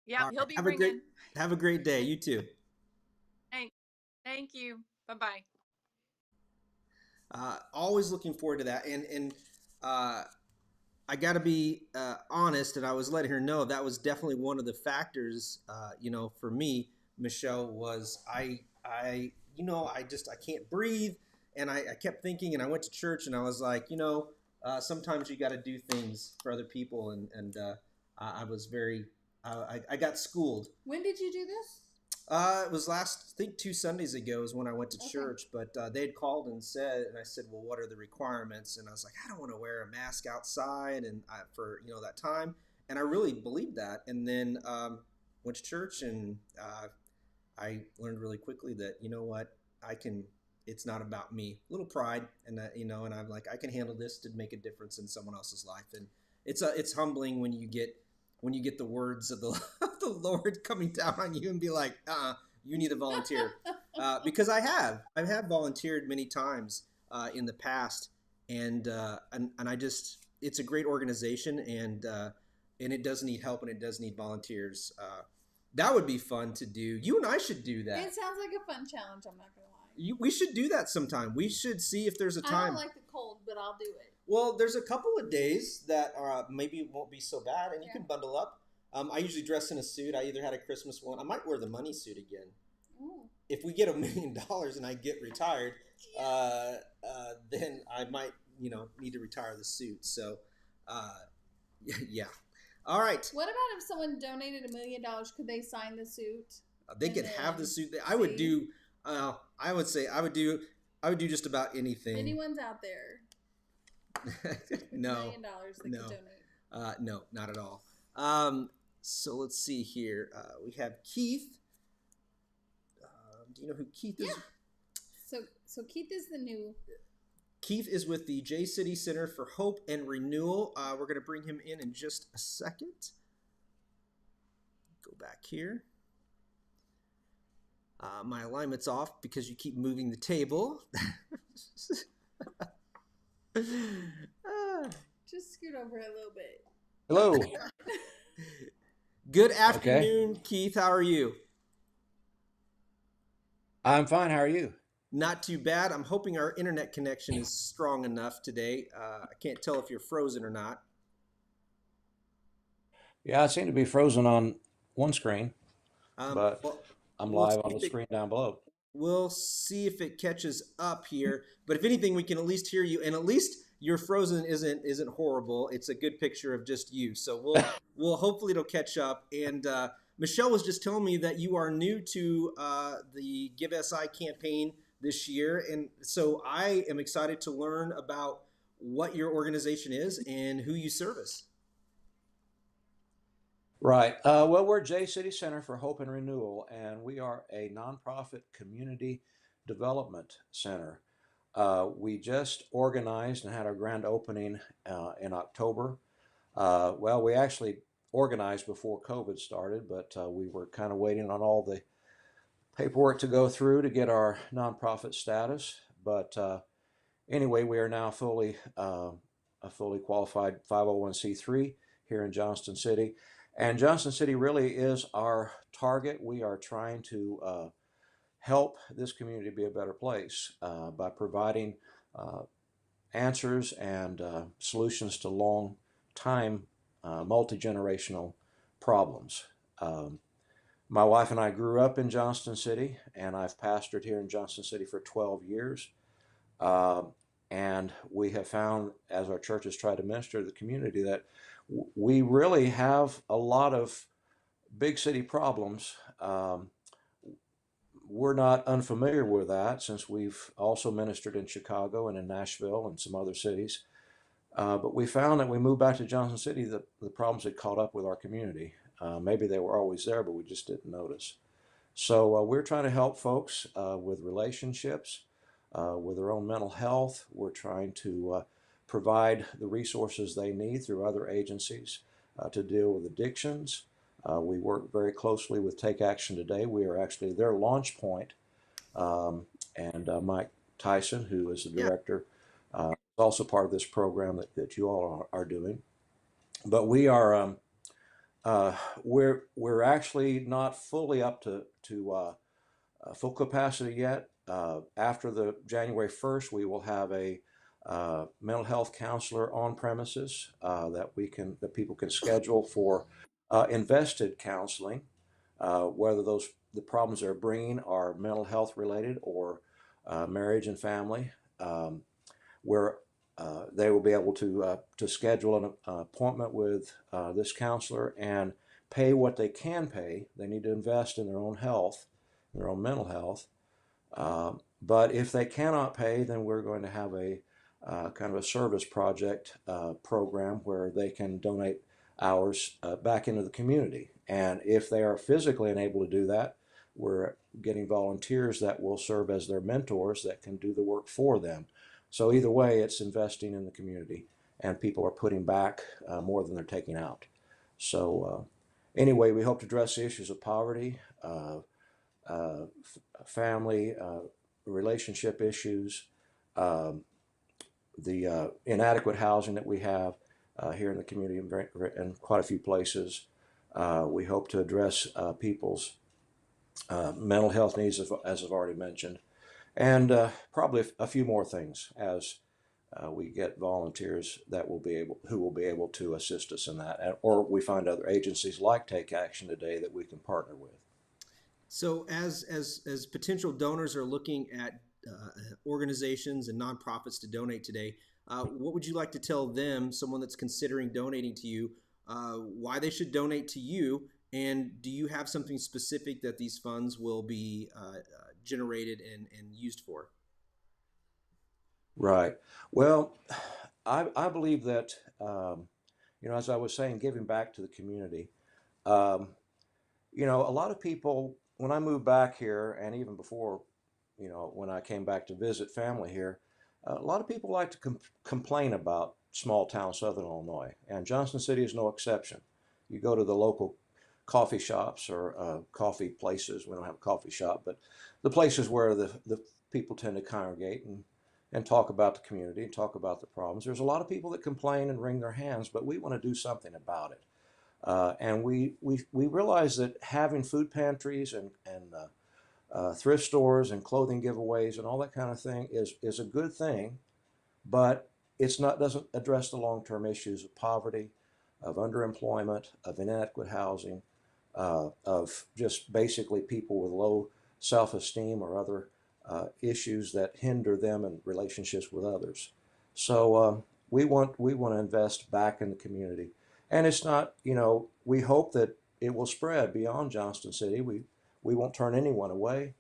Yeah, Right. he'll be ringing. Have a great day. You too. Thank you. Bye-bye. Always looking forward to that. And I got to be honest, and I was letting her know that was definitely one of the factors, for me, Michelle, was I can't breathe. And I kept thinking, and I went to church, and I was like, sometimes you got to do things for other people. And I was I got schooled. When did you do this? It was I think 2 Sundays ago is when I went to church, but they had called and I said, well, what are the requirements? And I was like, I don't want to wear a mask outside and for that time. And I really believed that. And then went to church, and I learned really quickly that, it's not about me. A little pride, and and I'm like, I can handle this to make a difference in someone else's life. And it's humbling when you get the words of the Lord coming down on you and be like, you need to volunteer. Because I have volunteered many times in the past, and I just, it's a great organization, and it does need help, and it does need volunteers. That would be fun to do. You and I should do that. It sounds like a fun challenge, I'm not going to lie. We should do that sometime. We should see if there's a time. I don't like the cold, but I'll do it. Well, there's a couple of days that maybe won't be so bad, and you can bundle up. I usually dress in a suit. I either had a Christmas one. I might wear the money suit again. Ooh. If we get $1 million and I get retired, then I might, need to retire the suit. So, yeah. All right. What about if someone donated $1 million? Could they sign the suit? They could have the suit. I would do. I would say I would do just about anything. Anyone's out there? No. $1 million that could donate. No, not at all. So let's see here. We have Keith. Do you know who Keith is? Yeah. So Keith is the new. Keith is with the J City Center for Hope and Renewal. We're going to bring him in just a second. Go back here. My alignment's off because you keep moving the table. Just scoot over a little bit. Hello. Good afternoon, Keith. How are you? I'm fine. How are you? Not too bad. I'm hoping our internet connection is strong enough today. I can't tell if you're frozen or not. Yeah, I seem to be frozen on one screen. but Well, I'm we'll live see on the if it, screen down below. we'll see if it catches up here. But if anything, we can at least hear you, and at least your frozen isn't horrible. It's a good picture of just you. So we'll hopefully it'll catch up. And Michelle was just telling me that you are new to the Give SI campaign this year, and so I am excited to learn about what your organization is and who you service. Right. Well, we're J City Center for Hope and Renewal, and we are a nonprofit community development center. We just organized and had our grand opening in October. Well, we actually organized before COVID started, but we were kind of waiting on all the paperwork to go through to get our nonprofit status. But anyway, we are now a fully qualified 501c3 here in Johnston City. And Johnston City really is our target. We are trying to help this community be a better place by providing answers and solutions to long time multi-generational problems. My wife and I grew up in Johnston City, and I've pastored here in Johnston City for 12 years. And we have found, as our church has tried to minister to the community, that we really have a lot of big city problems. We're not unfamiliar with that, since we've also ministered in Chicago and in Nashville and some other cities. But we found that when we moved back to Johnson City, the problems had caught up with our community. Maybe they were always there, but we just didn't notice. So we're trying to help folks with relationships, with their own mental health. We're trying to provide the resources they need through other agencies to deal with addictions. We work very closely with Take Action Today. We are actually their launch point. And Mike Tison, who is the director, is also part of this program that you all are doing. But we are we're actually not fully up to full capacity yet. After the January 1st, we will have a mental health counselor on premises that people can schedule for invested counseling, whether the problems they're bringing are mental health related or marriage and family, where they will be able to schedule an appointment with this counselor and pay what they can pay. They need to invest in their own health, their own mental health. But if they cannot pay, then we're going to have a kind of a service project program where they can donate hours back into the community. And if they are physically unable to do that, we're getting volunteers that will serve as their mentors that can do the work for them. So either way, it's investing in the community, and people are putting back more than they're taking out. So anyway, we hope to address the issues of poverty, family, relationship issues, the inadequate housing that we have here in the community in quite a few places. We hope to address people's mental health needs, as I've already mentioned, and probably a few more things as we get volunteers who will be able to assist us in that, or we find other agencies like Take Action Today that we can partner with. So as potential donors are looking at organizations and nonprofits to donate today, what would you like to tell them, someone that's considering donating to you, why they should donate to you? And do you have something specific that these funds will be generated and used for? Right. Well, I believe that, as I was saying, giving back to the community, a lot of people, when I moved back here, and even before, when I came back to visit family here, a lot of people like to complain about small town Southern Illinois, and Johnson City is no exception. You go to the local coffee shops or coffee places. We don't have a coffee shop, but the places where the people tend to congregate and talk about the community and talk about the problems. There's a lot of people that complain and wring their hands, but we want to do something about it. And we realize that having food pantries and thrift stores and clothing giveaways and all that kind of thing is a good thing, but doesn't address the long-term issues of poverty, of underemployment, of inadequate housing, of just basically people with low self-esteem or other issues that hinder them in relationships with others. So we want to invest back in the community, and it's not, we hope that it will spread beyond Johnston City. We won't turn anyone away,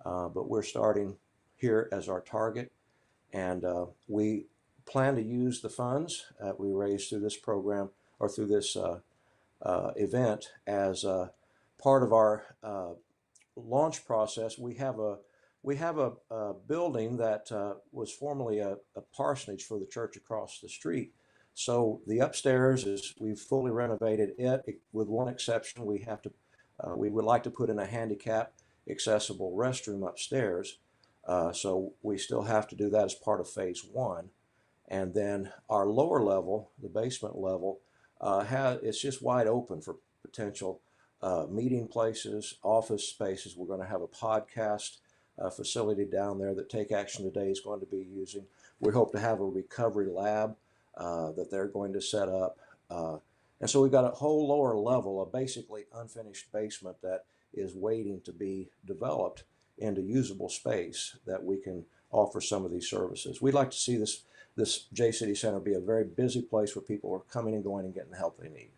but we're starting here as our target, and we plan to use the funds that we raise through this program or through this event as part of our launch process. We have a building that was formerly a parsonage for the church across the street. So the upstairs we've fully renovated it, with one exception. We would like to put in a handicap accessible restroom upstairs. So we still have to do that as part of phase one. And then our lower level, the basement level, it's just wide open for potential meeting places, office spaces. We're going to have a podcast facility down there that Take Action Today is going to be using. We hope to have a recovery lab that they're going to set up. And so we've got a whole lower level, a basically unfinished basement that is waiting to be developed into usable space that we can offer some of these services. We'd like to see this J City Center be a very busy place where people are coming and going and getting the help they need.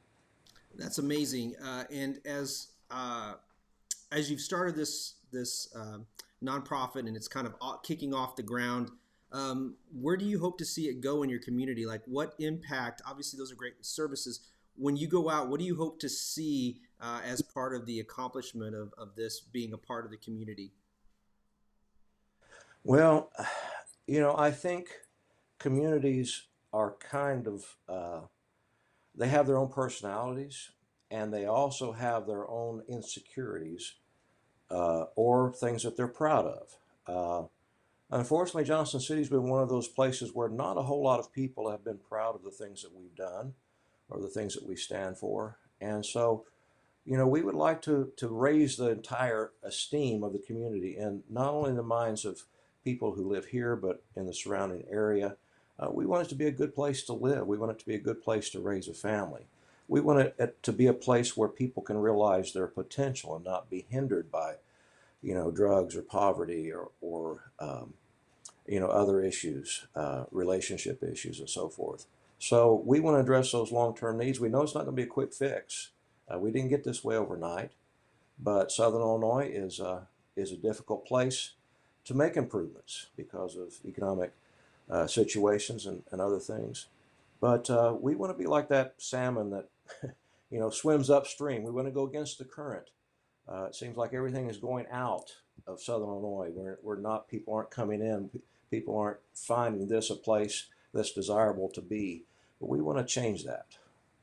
That's amazing. And as you've started this nonprofit and it's kind of kicking off the ground, where do you hope to see it go in your community? Like, what impact? Obviously, those are great services. When you go out, what do you hope to see as part of the accomplishment of this being a part of the community? Well, I think communities are kind of, they have their own personalities, and they also have their own insecurities or things that they're proud of. Unfortunately, Johnston City's been one of those places where not a whole lot of people have been proud of the things that we've done or the things that we stand for. And so, we would like to raise the entire esteem of the community, and not only in the minds of people who live here, but in the surrounding area. We want it to be a good place to live. We want it to be a good place to raise a family. We want it to be a place where people can realize their potential and not be hindered by, drugs or poverty or other issues, relationship issues and so forth. So we want to address those long-term needs. We know it's not going to be a quick fix. We didn't get this way overnight, but Southern Illinois is a difficult place to make improvements because of economic situations and other things. But we want to be like that salmon that swims upstream. We want to go against the current. It seems like everything is going out of Southern Illinois. People aren't coming in. People aren't finding this a place that's desirable to be. But we want to change that.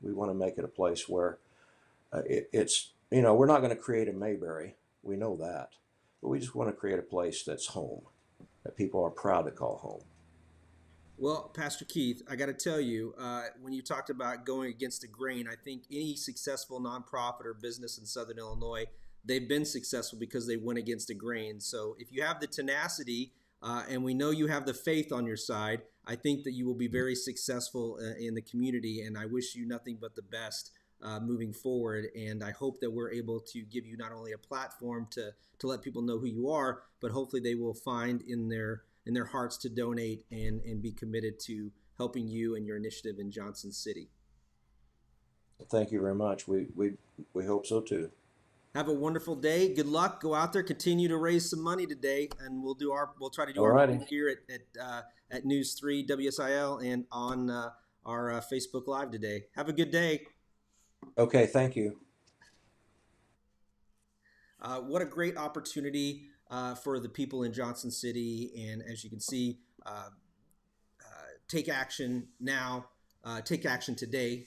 We want to make it a place where we're not going to create a Mayberry. We know that. But we just want to create a place that's home, that people are proud to call home. Well, Pastor Keith, I got to tell you, when you talked about going against the grain, I think any successful nonprofit or business in Southern Illinois, they've been successful because they went against the grain. So if you have the tenacity, and we know you have the faith on your side, I think that you will be very successful in the community, and I wish you nothing but the best moving forward. And I hope that we're able to give you not only a platform to let people know who you are, but hopefully they will find in their hearts to donate and be committed to helping you and your initiative in Johnston City. Thank you very much. We hope so too. Have a wonderful day. Good luck. Go out there, continue to raise some money today, and we'll try to do our work here at News 3 WSIL and on our Facebook Live today. Have a good day. Okay, thank you. What a great opportunity for the people in Johnston City, and as you can see, take action now. Take action today.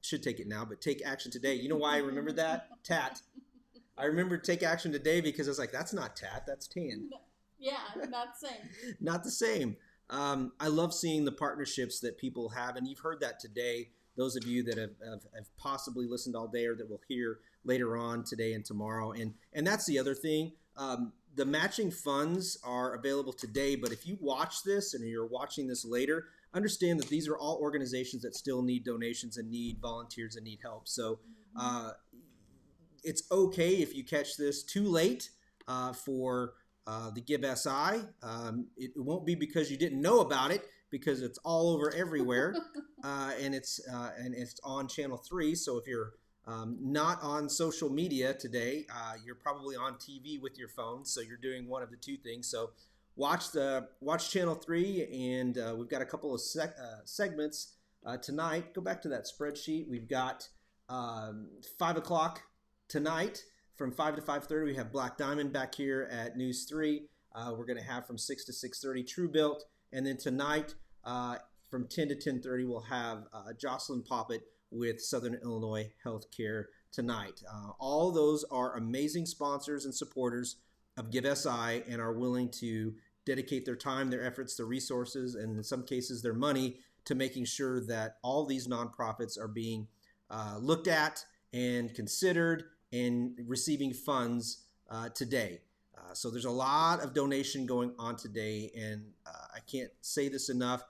Should take it now, but take action today. You know why I remember that? TAT. I remember take action today because I was like, that's not TAT, that's TAN. Yeah, not the same. Not the same. I love seeing the partnerships that people have, and you've heard that today. Those of you that have possibly listened all day or that will hear later on today and tomorrow. And that's the other thing. The matching funds are available today, but if you watch this and you're watching this later, understand that these are all organizations that still need donations and need volunteers and need help. So it's okay if you catch this too late for the Give SI. It won't be because you didn't know about it, because it's all over everywhere, and it's on Channel 3. So if you're not on social media today, you're probably on TV with your phone. So you're doing one of the two things. So watch Channel 3, and we've got a couple of segments tonight. Go back to that spreadsheet. We've got 5 o'clock tonight. From 5 to 5:30, we have Black Diamond back here at News 3. We're going to have from 6 to 6:30 Tru-Bilt. And then tonight, from 10 to 10:30, we'll have Jocelyn Poppet with Southern Illinois Healthcare tonight. All those are amazing sponsors and supporters of Give SI and are willing to dedicate their time, their efforts, their resources, and in some cases their money to making sure that all these nonprofits are being looked at and considered and receiving funds today. So there's a lot of donation going on today, and I can't say this enough.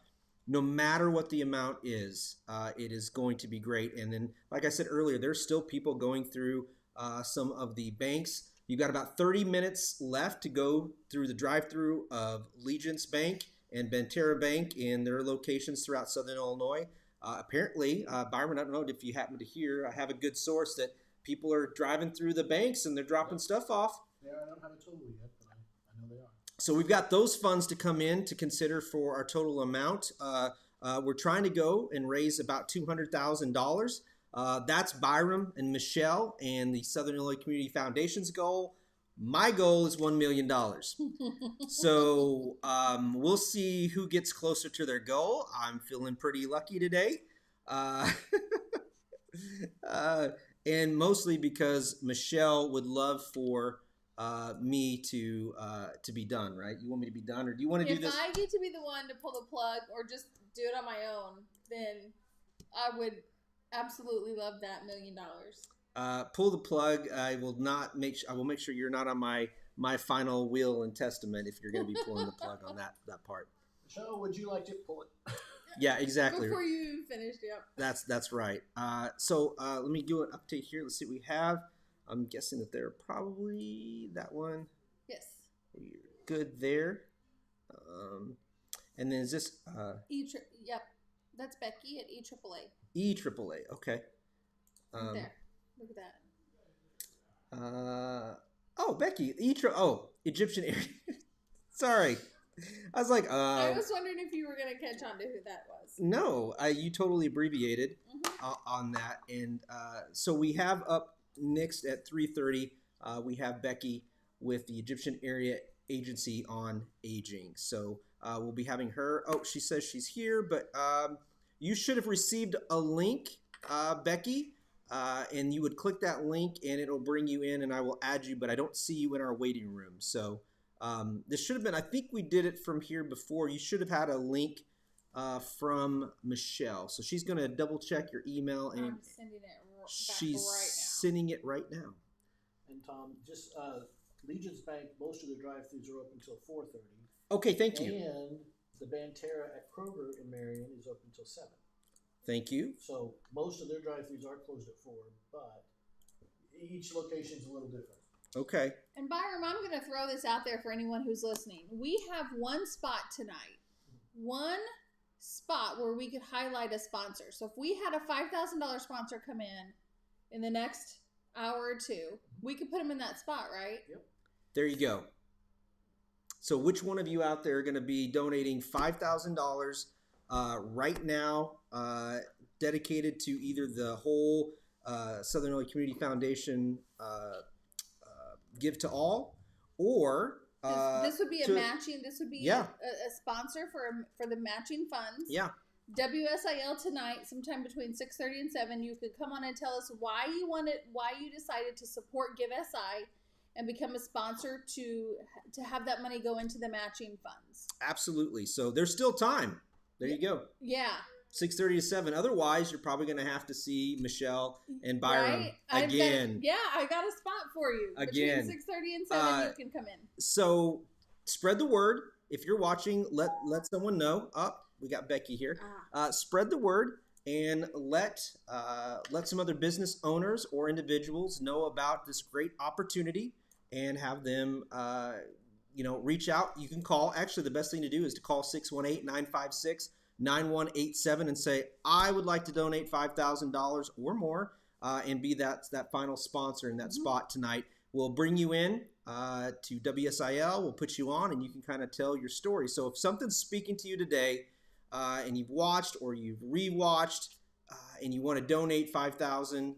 No matter what the amount is, it is going to be great. And then, like I said earlier, there's still people going through some of the banks. You've got about 30 minutes left to go through the drive-through of Legence Bank and Banterra Bank in their locations throughout Southern Illinois. Apparently, Byron, I don't know if you happen to hear, I have a good source that people are driving through the banks and they're dropping stuff off. Yeah, I don't have a total yet, but I know they are. So we've got those funds to come in to consider for our total amount. We're trying to go and raise about $200,000. That's Byram and Michelle and the Southern Illinois Community Foundation's goal. My goal is $1 million. So we'll see who gets closer to their goal. I'm feeling pretty lucky today. And mostly because Michelle would love for me to be done, right? You want me to be done, or do you want to do this? If I get to be the one to pull the plug or just do it on my own, then I would absolutely love that $1 million. Pull the plug. I will make sure you're not on my final will and testament if you're going to be pulling the plug on that part. Michelle, would you like to pull it? Yeah, exactly. Before you finished, yep. That's right. So let me do an update here. Let's see what we have. I'm guessing that they're probably that one. Yes. We're good there. And then is this? Yep. That's Becky at EAAA. EAAA. Okay. Right there. Look at that. Oh, Becky. Egyptian area. Sorry. I was like, I was wondering if you were going to catch on to who that was. No, you totally abbreviated on that. And so we have up next at 3:30, we have Becky with the Egyptian Area Agency on Aging. So we'll be having her. Oh, she says she's here, but you should have received a link, Becky, and you would click that link and it'll bring you in and I will add you, but I don't see you in our waiting room. So this should have been, I think we did it from here before. You should have had a link from Michelle. So she's going to double check your email and I'm sending it back she's right now. sending it right now. And Tom, just Legence Bank, most of their drive-thrus are open until 4:30. Okay, thank you. And the Banterra at Kroger in Marion is open until 7. Thank you. So most of their drive-thrus are closed at 4, but each location is a little different. Okay. And Byram, I'm going to throw this out there for anyone who's listening. We have one spot tonight. One spot where we could highlight a sponsor. So if we had a $5,000 sponsor come in the next hour or two, we could put them in that spot, right? Yep. There you go. So which one of you out there are going to be donating $5,000 right now, dedicated to either the whole Southern Illinois Community Foundation Give to All, or this would be a matching. This would be a sponsor for the matching funds. Yeah. WSIL tonight, sometime between 6:30 and 7. You could come on and tell us why you decided to support Give SI and become a sponsor to have that money go into the matching funds. Absolutely. So there's still time. There you go. Yeah. 6:30 to 7. Otherwise, you're probably going to have to see Michelle and Byram again. I got a spot for you. Again. Between 6:30 and 7, you can come in. So spread the word. If you're watching, let someone know. Oh, we got Becky here. Spread the word and let some other business owners or individuals know about this great opportunity and have them reach out. You can call. Actually, the best thing to do is to call 618-956-9187 and say, I would like to donate $5,000 or more and be that final sponsor in that spot tonight. We'll bring you in to WSIL. We'll put you on, and you can kind of tell your story. So if something's speaking to you today, and you've watched or you've rewatched, and you want to donate $5,000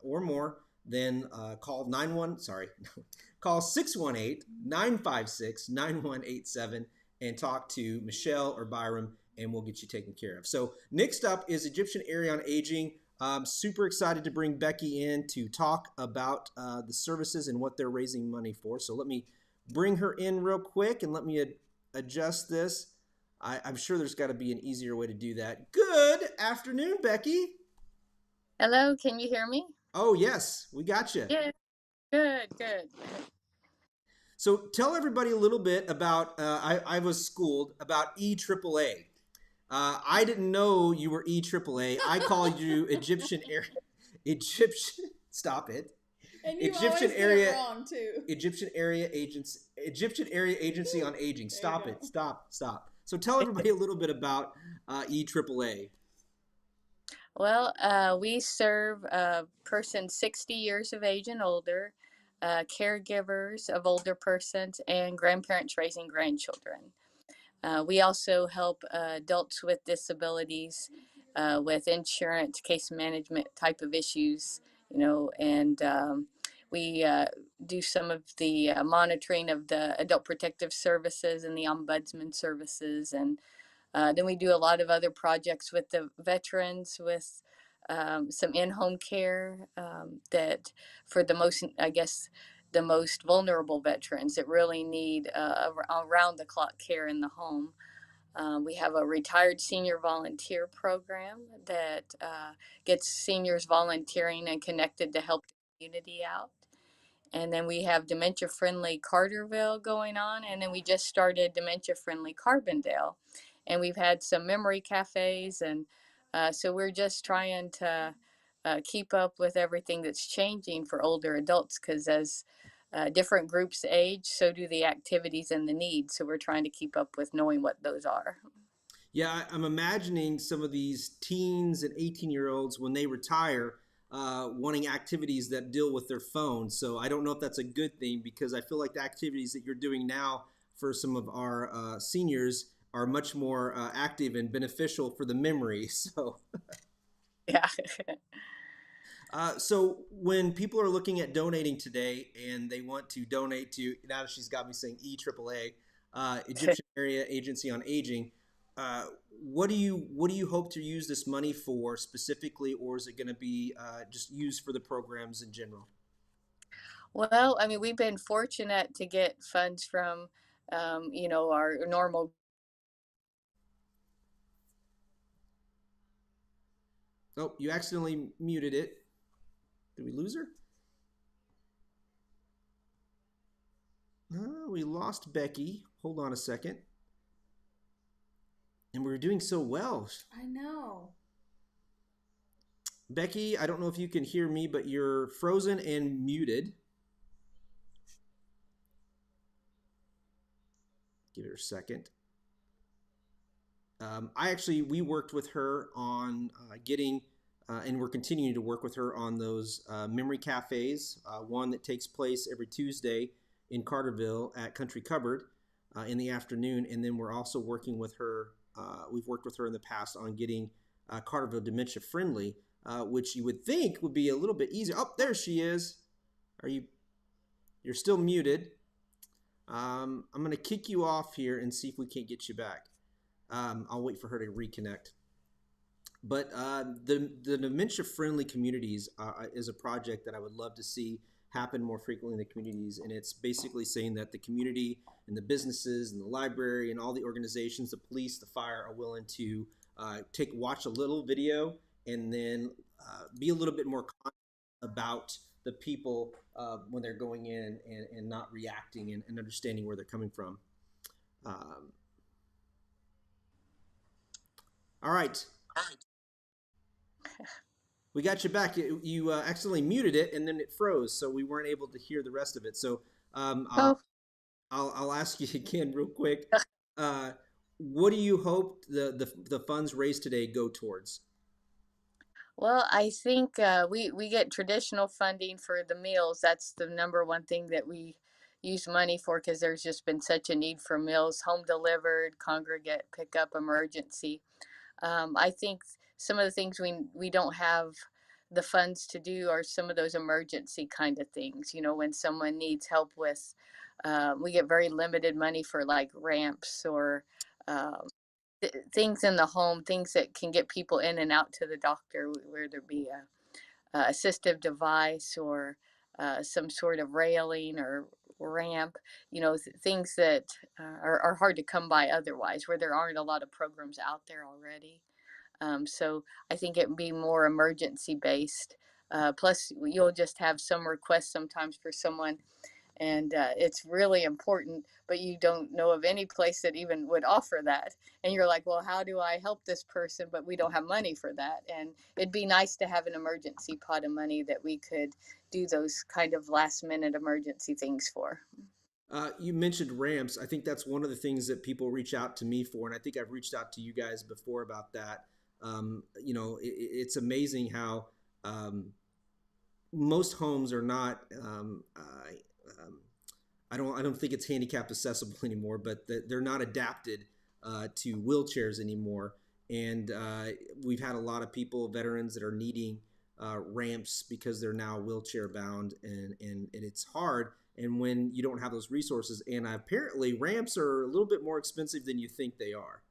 or more, then call 618-956-9187 and talk to Michelle or Byram, and we'll get you taken care of. So next up is Egyptian Area on Aging. I'm super excited to bring Becky in to talk about the services and what they're raising money for. So let me bring her in real quick and let me adjust this. I'm sure there's got to be an easier way to do that. Good afternoon, Becky. Hello, can you hear me? Oh, yes, we got you. Yeah, good. So tell everybody a little bit about, I was schooled about EAAA. I didn't know you were EAAA. I called you stop it. And you Egyptian always Area, get it wrong too. Egyptian Area Agency on Aging. Stop it. Stop. So tell everybody a little bit about EAAA. Well, we serve persons 60 years of age and older, caregivers of older persons, and grandparents raising grandchildren. We also help adults with disabilities with insurance, case management type of issues, and we do some of the monitoring of the adult protective services and the ombudsman services. And then we do a lot of other projects with the veterans, with some in-home care that for the most vulnerable veterans that really need around-the-clock care in the home. We have a retired senior volunteer program that gets seniors volunteering and connected to help the community out. And then we have Dementia Friendly Carterville going on. And then we just started Dementia Friendly Carbondale. And we've had some memory cafes. And so we're just trying to keep up with everything that's changing for older adults, because as different groups age, so do the activities and the needs. So we're trying to keep up with knowing what those are. Yeah, I'm imagining some of these teens and 18-year-olds when they retire wanting activities that deal with their phones. So I don't know if that's a good thing, because I feel like the activities that you're doing now for some of our seniors are much more active and beneficial for the memory. So Yeah. So when people are looking at donating today and they want to donate to, now she's got me saying EAAA, Egyptian Area Agency on Aging, what do you hope to use this money for specifically, or is it going to be just used for the programs in general? Well, I mean, we've been fortunate to get funds from, our normal. Oh, you accidentally muted it. Did we lose her? No, we lost Becky. Hold on a second. And we were doing so well. I know. Becky, I don't know if you can hear me, but you're frozen and muted. Give her a second. We worked with her on getting, and we're continuing to work with her on those memory cafes. One that takes place every Tuesday in Carterville at Country Cupboard in the afternoon. And then we're also working with her. We've worked with her in the past on getting Carterville Dementia Friendly, which you would think would be a little bit easier. Oh, there she is. You're still muted. I'm going to kick you off here and see if we can't get you back. I'll wait for her to reconnect. But the Dementia Friendly Communities is a project that I would love to see happen more frequently in the communities. And it's basically saying that the community and the businesses and the library and all the organizations, the police, the fire, are willing to watch a little video and then be a little bit more conscious about the people when they're going in and not reacting and understanding where they're coming from. All right. We got you back. You accidentally muted it, and then it froze, so we weren't able to hear the rest of it. So um, Oh, I'll, I'll ask you again real quick. What do you hope the funds raised today go towards? well, I think we get traditional funding for the meals. That's the number one thing that we use money for because there's just been such a need for meals, home delivered, congregate, pickup, emergency. I think some of the things we don't have the funds to do are some of those emergency kind of things. You know, when someone needs help with, we get very limited money for like ramps or um, things in the home, things that can get people in and out to the doctor, where there be a assistive device or some sort of railing or ramp, you know, things that are hard to come by otherwise, where there aren't a lot of programs out there already. So I think it would be more emergency based. Plus, you'll just have some requests sometimes for someone, and it's really important, but you don't know of any place that even would offer that. And you're like, well, how do I help this person? But we don't have money for that. And it'd be nice to have an emergency pot of money that we could do those kind of last minute emergency things for. You mentioned ramps. I think that's one of the things that people reach out to me for, and I think I've reached out to you guys before about that. It's amazing how most homes are not. I don't think it's handicap accessible anymore, but they're not adapted to wheelchairs anymore. And we've had a lot of people, veterans, that are needing ramps because they're now wheelchair bound, and it's hard. And when you don't have those resources, and apparently ramps are a little bit more expensive than you think they are.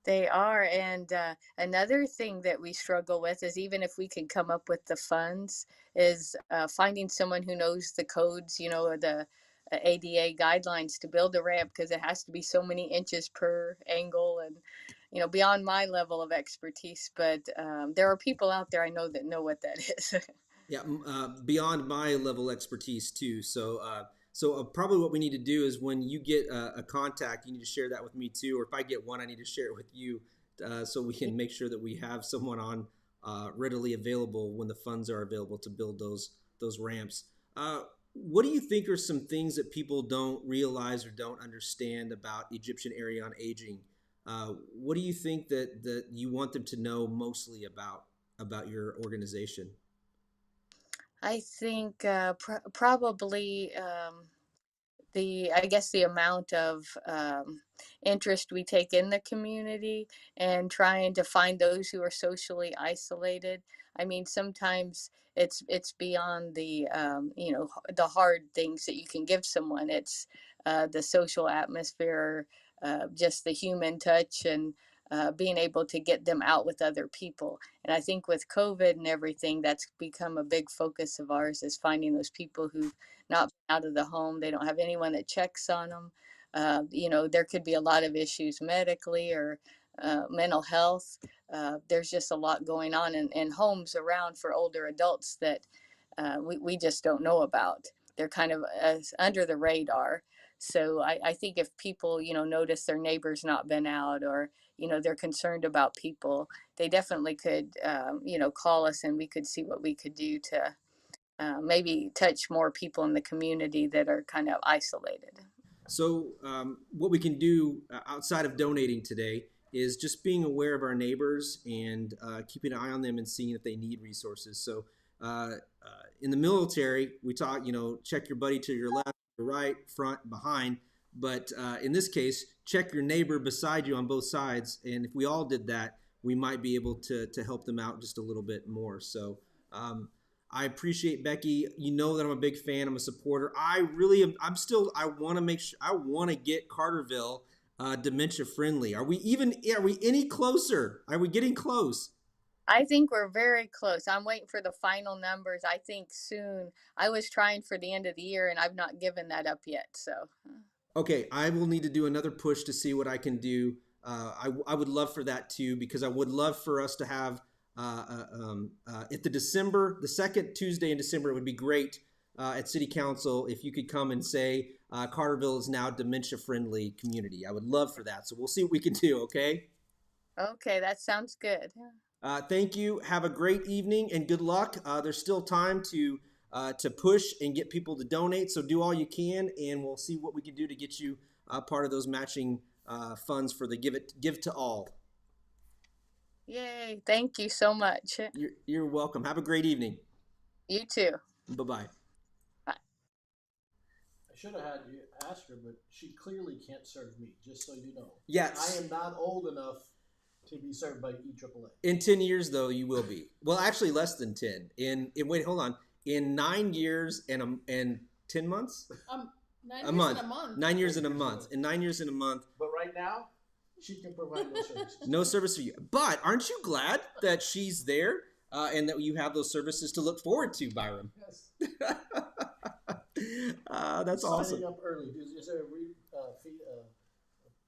They are. And another thing that we struggle with is even if we can come up with the funds, is finding someone who knows the codes, you know, the ADA guidelines to build a ramp because it has to be so many inches per angle and, you know, beyond my level of expertise. But there are people out there I know that know what that is. Yeah, beyond my level expertise too. So probably what we need to do is when you get a contact, you need to share that with me too. Or if I get one, I need to share it with you so we can make sure that we have someone on readily available when the funds are available to build those ramps. What do you think are some things that people don't realize or don't understand about Egyptian area on aging? What do you think that you want them to know mostly about your organization? I think probably I guess the amount of interest we take in the community and trying to find those who are socially isolated. I mean, sometimes it's beyond the you know, the hard things that you can give someone. It's the social atmosphere, just the human touch, and being able to get them out with other people. And I think with COVID and everything, that's become a big focus of ours, is finding those people who not out of the home. They don't have anyone that checks on them. You know, there could be a lot of issues medically or mental health. There's just a lot going on in homes around for older adults that we just don't know about. They're kind of under the radar. So I think if people, you know, notice their neighbor's not been out, or, you know, they're concerned about people, they definitely could, you know, call us and we could see what we could do to maybe touch more people in the community that are kind of isolated. So, what we can do outside of donating today is just being aware of our neighbors and keeping an eye on them and seeing if they need resources. So, in the military, we talk, you know, check your buddy to your left, your right, front, behind. But in this case, check your neighbor beside you on both sides. And if we all did that, we might be able to help them out just a little bit more. So, I appreciate Becky. You know that I'm a big fan. I'm a supporter. I really am. I want to make sure. I want to get Carterville dementia friendly. Are we any closer? Are we getting close? I think we're very close. I'm waiting for the final numbers. I think soon. I was trying for the end of the year and I've not given that up yet. So. Okay, I will need to do another push to see what I can do. I would love for that too, because I would love for us to have at the second Tuesday in December, it would be great at City Council if you could come and say Carterville is now dementia friendly community. I would love for that. So we'll see what we can do. Okay. Okay, that sounds good. Thank you. Have a great evening and good luck. There's still time to push and get people to donate. So do all you can, and we'll see what we can do to get you part of those matching funds for the Give to All. Yay. Thank you so much. You're welcome. Have a great evening. You too. Bye-bye. I should have had you ask her, but she clearly can't serve me, just so you know. Yes. I am not old enough to be served by EAAA. In 10 years, though, you will be. Well, actually, less than 10. Wait, hold on. In 9 years and 10 months? 9 a years month. and a month. 9 years and a month. In 9 years and a month. But right now, she can provide no services. No service for you. But aren't you glad that she's there and that you have those services to look forward to, Byram? Yes. That's awesome. Signing up early. Is there a fee,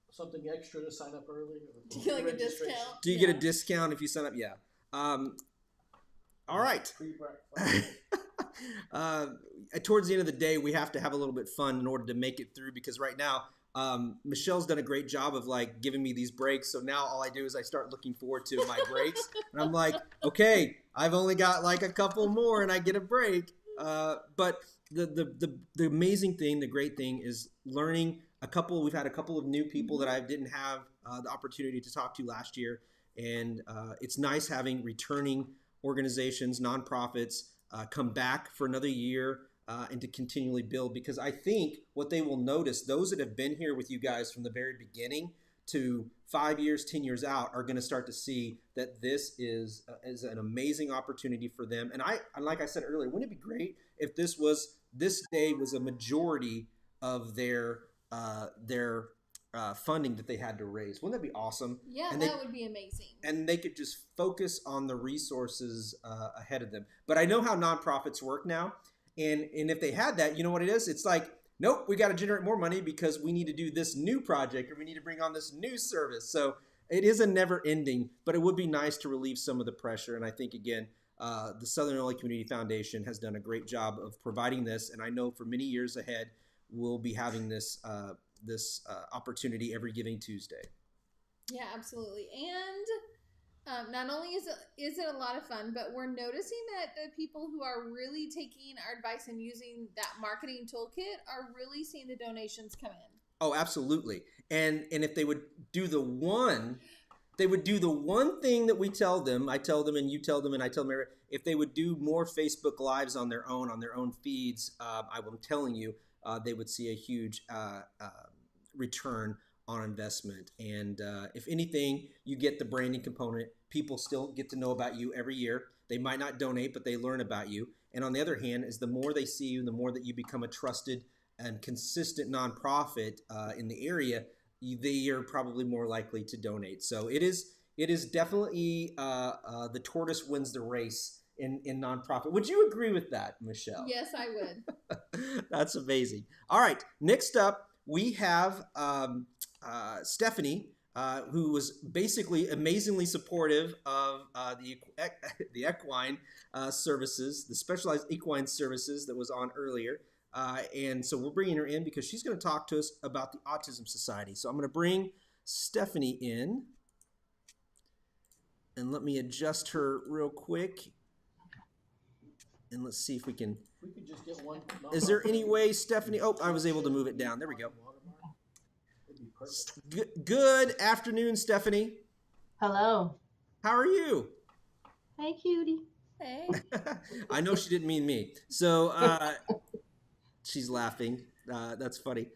something extra to sign up early? Do you get like a discount? Do you get a discount if you sign up? Yeah. All right. Free breakfast. Towards the end of the day, we have to have a little bit fun in order to make it through, because right now, Michelle's done a great job of like giving me these breaks. So now all I do is I start looking forward to my breaks, and I'm like, okay, I've only got like a couple more and I get a break. But the amazing thing, the great thing is learning we've had a couple of new people that I didn't have the opportunity to talk to last year. And it's nice having returning organizations, nonprofits, come back for another year and to continually build, because I think what they will notice, those that have been here with you guys from the very beginning to 5 years, 10 years out, are going to start to see that this is an amazing opportunity for them. And like I said earlier, wouldn't it be great if this day was a majority of their funding that they had to raise? Wouldn't that be awesome? Yeah, and that would be amazing. And they could just focus on the resources ahead of them. But I know how nonprofits work now. And if they had that, you know what it is? It's like, nope, we got to generate more money because we need to do this new project, or we need to bring on this new service. So it is a never ending, but it would be nice to relieve some of the pressure. And I think, again, the Southern Illinois Community Foundation has done a great job of providing this. And I know for many years ahead, we'll be having this opportunity every Giving Tuesday. Yeah, absolutely. And not only is it a lot of fun, but we're noticing that the people who are really taking our advice and using that marketing toolkit are really seeing the donations come in. Oh, absolutely. And if they would do the one thing that we tell them, I tell them and you tell them and I tell them, if they would do more Facebook Lives on their own feeds, I'm telling you, they would see a huge return on investment. And if anything, you get the branding component. People still get to know about you every year. They might not donate, but they learn about you. And on the other hand, is the more they see you, the more that you become a trusted and consistent nonprofit in the area, they are probably more likely to donate. So it is definitely the tortoise wins the race in nonprofit. Would you agree with that, Michelle? Yes, I would. That's amazing. All right, next up we have Stephanie, who was basically amazingly supportive of the equine services, the specialized equine services that was on earlier. And so we're bringing her in because she's going to talk to us about the Autism Society. So I'm going to bring Stephanie in. And let me adjust her real quick. And let's see if we can. We could just get one. Is there any way, Stephanie? Oh, I was able to move it down. There we go. Good afternoon, Stephanie. Hello. How are you? Hey, cutie. Hey. I know she didn't mean me. So she's laughing. That's funny.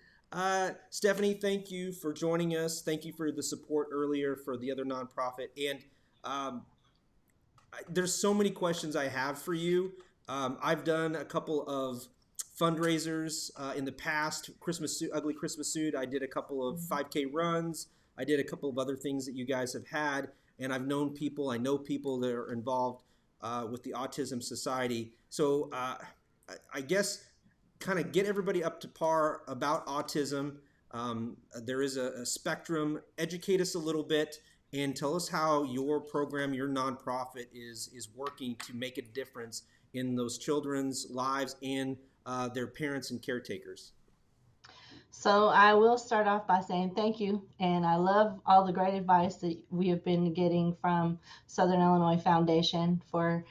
Stephanie, thank you for joining us. Thank you for the support earlier for the other nonprofit. And there's so many questions I have for you. I've done a couple of fundraisers in the past, Ugly Christmas Suit. I did a couple of 5K runs. I did a couple of other things that you guys have had. And I've known people, I know people that are involved with the Autism Society. So I guess kind of get everybody up to par about autism. There is a spectrum. Educate us a little bit and tell us how your program, your nonprofit is working to make a difference in those children's lives and their parents and caretakers. So I will start off by saying thank you, and I love all the great advice that we have been getting from Southern Illinois Foundation for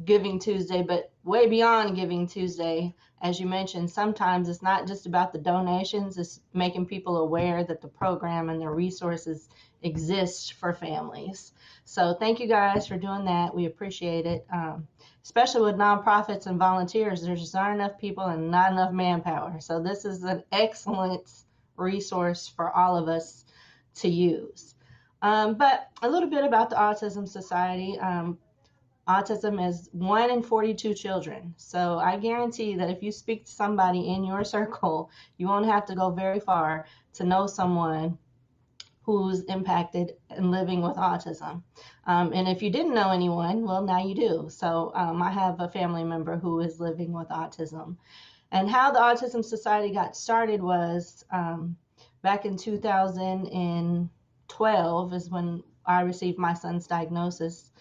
Giving Tuesday, but way beyond Giving Tuesday. As you mentioned, sometimes it's not just about the donations, it's making people aware that the program and the resources exist for families. So thank you guys for doing that. We appreciate it. Especially with nonprofits and volunteers, there just aren't enough people and not enough manpower. So this is an excellent resource for all of us to use. But a little bit about the Autism Society. Autism is 1 in 42 children. So I guarantee that if you speak to somebody in your circle, you won't have to go very far to know someone who's impacted and living with autism. And if you didn't know anyone, well, now you do. So I have a family member who is living with autism. And how the Autism Society got started was back in 2012 is when I received my son's diagnosis.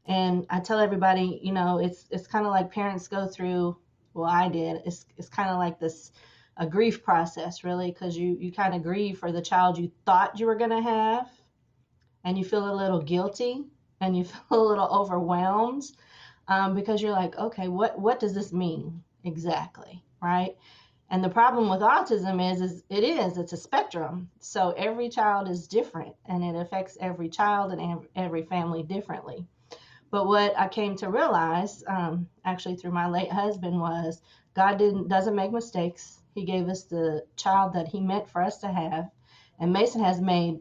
And I tell everybody, you know, it's kind of like parents go through, well, I did. It's kind of like this a grief process, really, because you kind of grieve for the child you thought you were going to have, and you feel a little guilty and you feel a little overwhelmed because you're like, okay, what does this mean exactly, right? And the problem with autism is it's a spectrum. So every child is different, and it affects every child and every family differently. But what I came to realize, actually through my late husband, was God doesn't make mistakes. He gave us the child that he meant for us to have. And Mason has made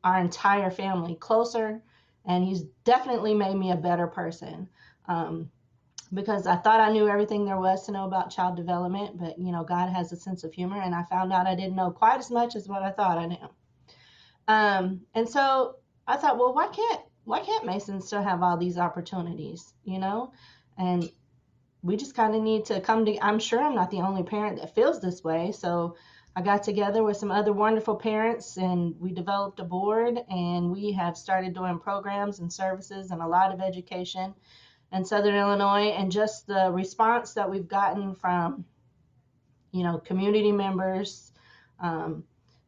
our entire family closer, and he's definitely made me a better person. Because I thought I knew everything there was to know about child development, but you know, God has a sense of humor, and I found out I didn't know quite as much as what I thought I knew. And so I thought, well, why can't Mason still have all these opportunities, you know? And we just kind of need to come to, I'm sure I'm not the only parent that feels this way. So I got together with some other wonderful parents, and we developed a board, and we have started doing programs and services and a lot of education in Southern Illinois. And just the response that we've gotten from, you know, community members,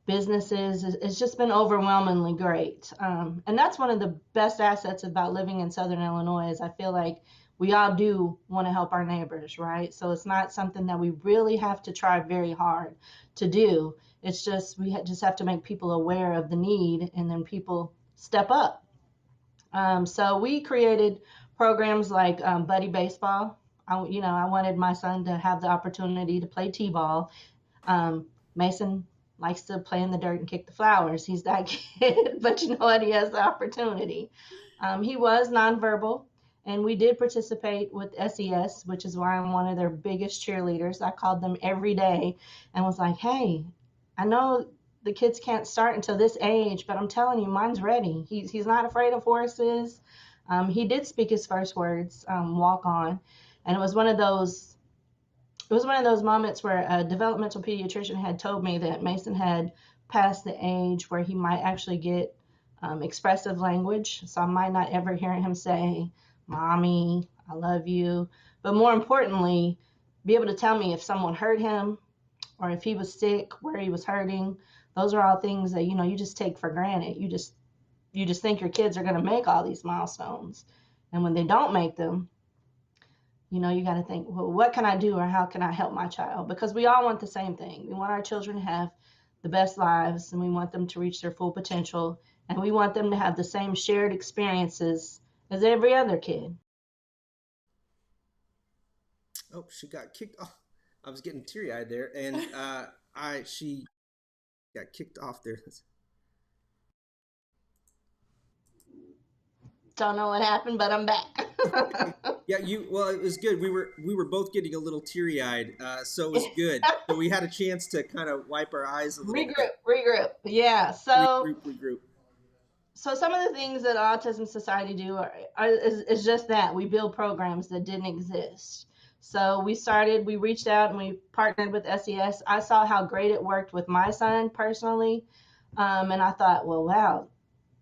businesses, it's just been overwhelmingly great. And that's one of the best assets about living in Southern Illinois is I feel like we all do want to help our neighbors, right? So it's not something that we really have to try very hard to do. It's just just have to make people aware of the need, and then people step up. So we created programs like Buddy Baseball. I wanted my son to have the opportunity to play t-ball. Mason likes to play in the dirt and kick the flowers. He's that kid, but you know what? He has the opportunity. He was nonverbal, and we did participate with SES, which is why I'm one of their biggest cheerleaders. I called them every day and was like, hey, I know the kids can't start until this age, but I'm telling you, mine's ready. He's not afraid of horses. He did speak his first words, walk on, and it was one of those moments where a developmental pediatrician had told me that Mason had passed the age where he might actually get expressive language. So I might not ever hear him say, Mommy, I love you. But more importantly, be able to tell me if someone hurt him or if he was sick, where he was hurting. Those are all things that, you know, you just take for granted. You just think your kids are going to make all these milestones. And when they don't make them, you know, you got to think, well, what can I do, or how can I help my child? Because we all want the same thing. We want our children to have the best lives, and we want them to reach their full potential, and we want them to have the same shared experiences as every other kid. Oh, she got kicked off. I was getting teary-eyed there, and she got kicked off there. Don't know what happened, but I'm back. Yeah, well, it was good. We were both getting a little teary-eyed, so it was good. So we had a chance to kind of wipe our eyes a little bit. Regroup. Yeah. So Regroup. So some of the things that Autism Society do is just that. We build programs that didn't exist. So we reached out and we partnered with SES. I saw how great it worked with my son personally. And I thought, well, wow,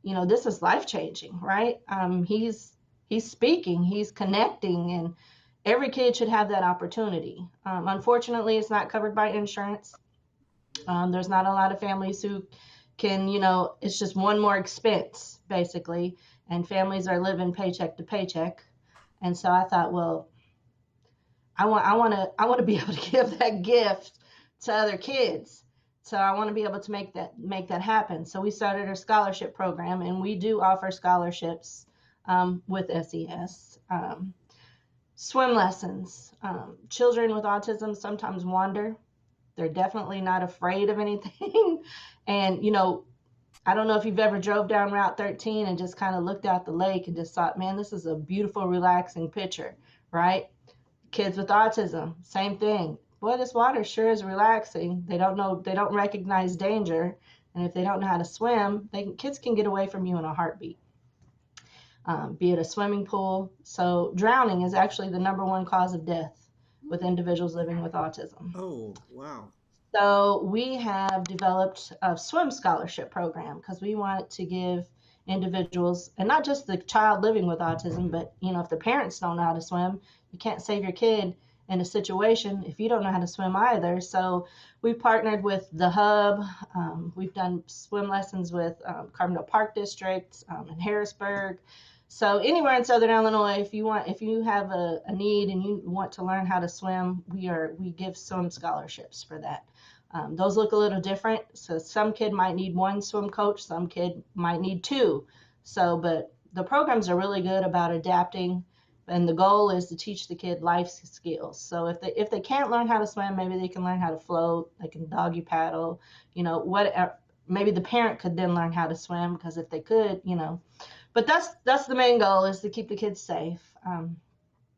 you know, this is life-changing, right? He's speaking, he's connecting, and every kid should have that opportunity. Unfortunately, it's not covered by insurance. There's not a lot of families who can, you know, it's just one more expense basically, and families are living paycheck to paycheck. And so I thought, well, I want to be able to give that gift to other kids. So I want to be able to make that happen. So we started a scholarship program, and we do offer scholarships with SES. Swim lessons. Children with autism sometimes wander. They're definitely not afraid of anything. And, you know, I don't know if you've ever drove down Route 13 and just kind of looked out the lake and just thought, man, this is a beautiful, relaxing picture, right? Kids with autism, same thing. Boy, this water sure is relaxing. They don't recognize danger. And if they don't know how to swim, kids can get away from you in a heartbeat. Be it a swimming pool. So drowning is actually the #1 cause of death with individuals living with autism. Oh, wow. So we have developed a swim scholarship program because we want to give individuals, and not just the child living with autism, but, you know, if the parents don't know how to swim, you can't save your kid in a situation if you don't know how to swim either. So we've partnered with the Hub. We've done swim lessons with Carbondale Park District in Harrisburg. So anywhere in Southern Illinois, if you have a need and you want to learn how to swim, we give swim scholarships for that. Those look a little different. So some kid might need 1 swim coach, some kid might need 2. So, but the programs are really good about adapting, and the goal is to teach the kid life skills. So if they can't learn how to swim, maybe they can learn how to float, they can doggy paddle, you know, whatever. Maybe the parent could then learn how to swim, because if they could, you know. But that's the main goal, is to keep the kids safe.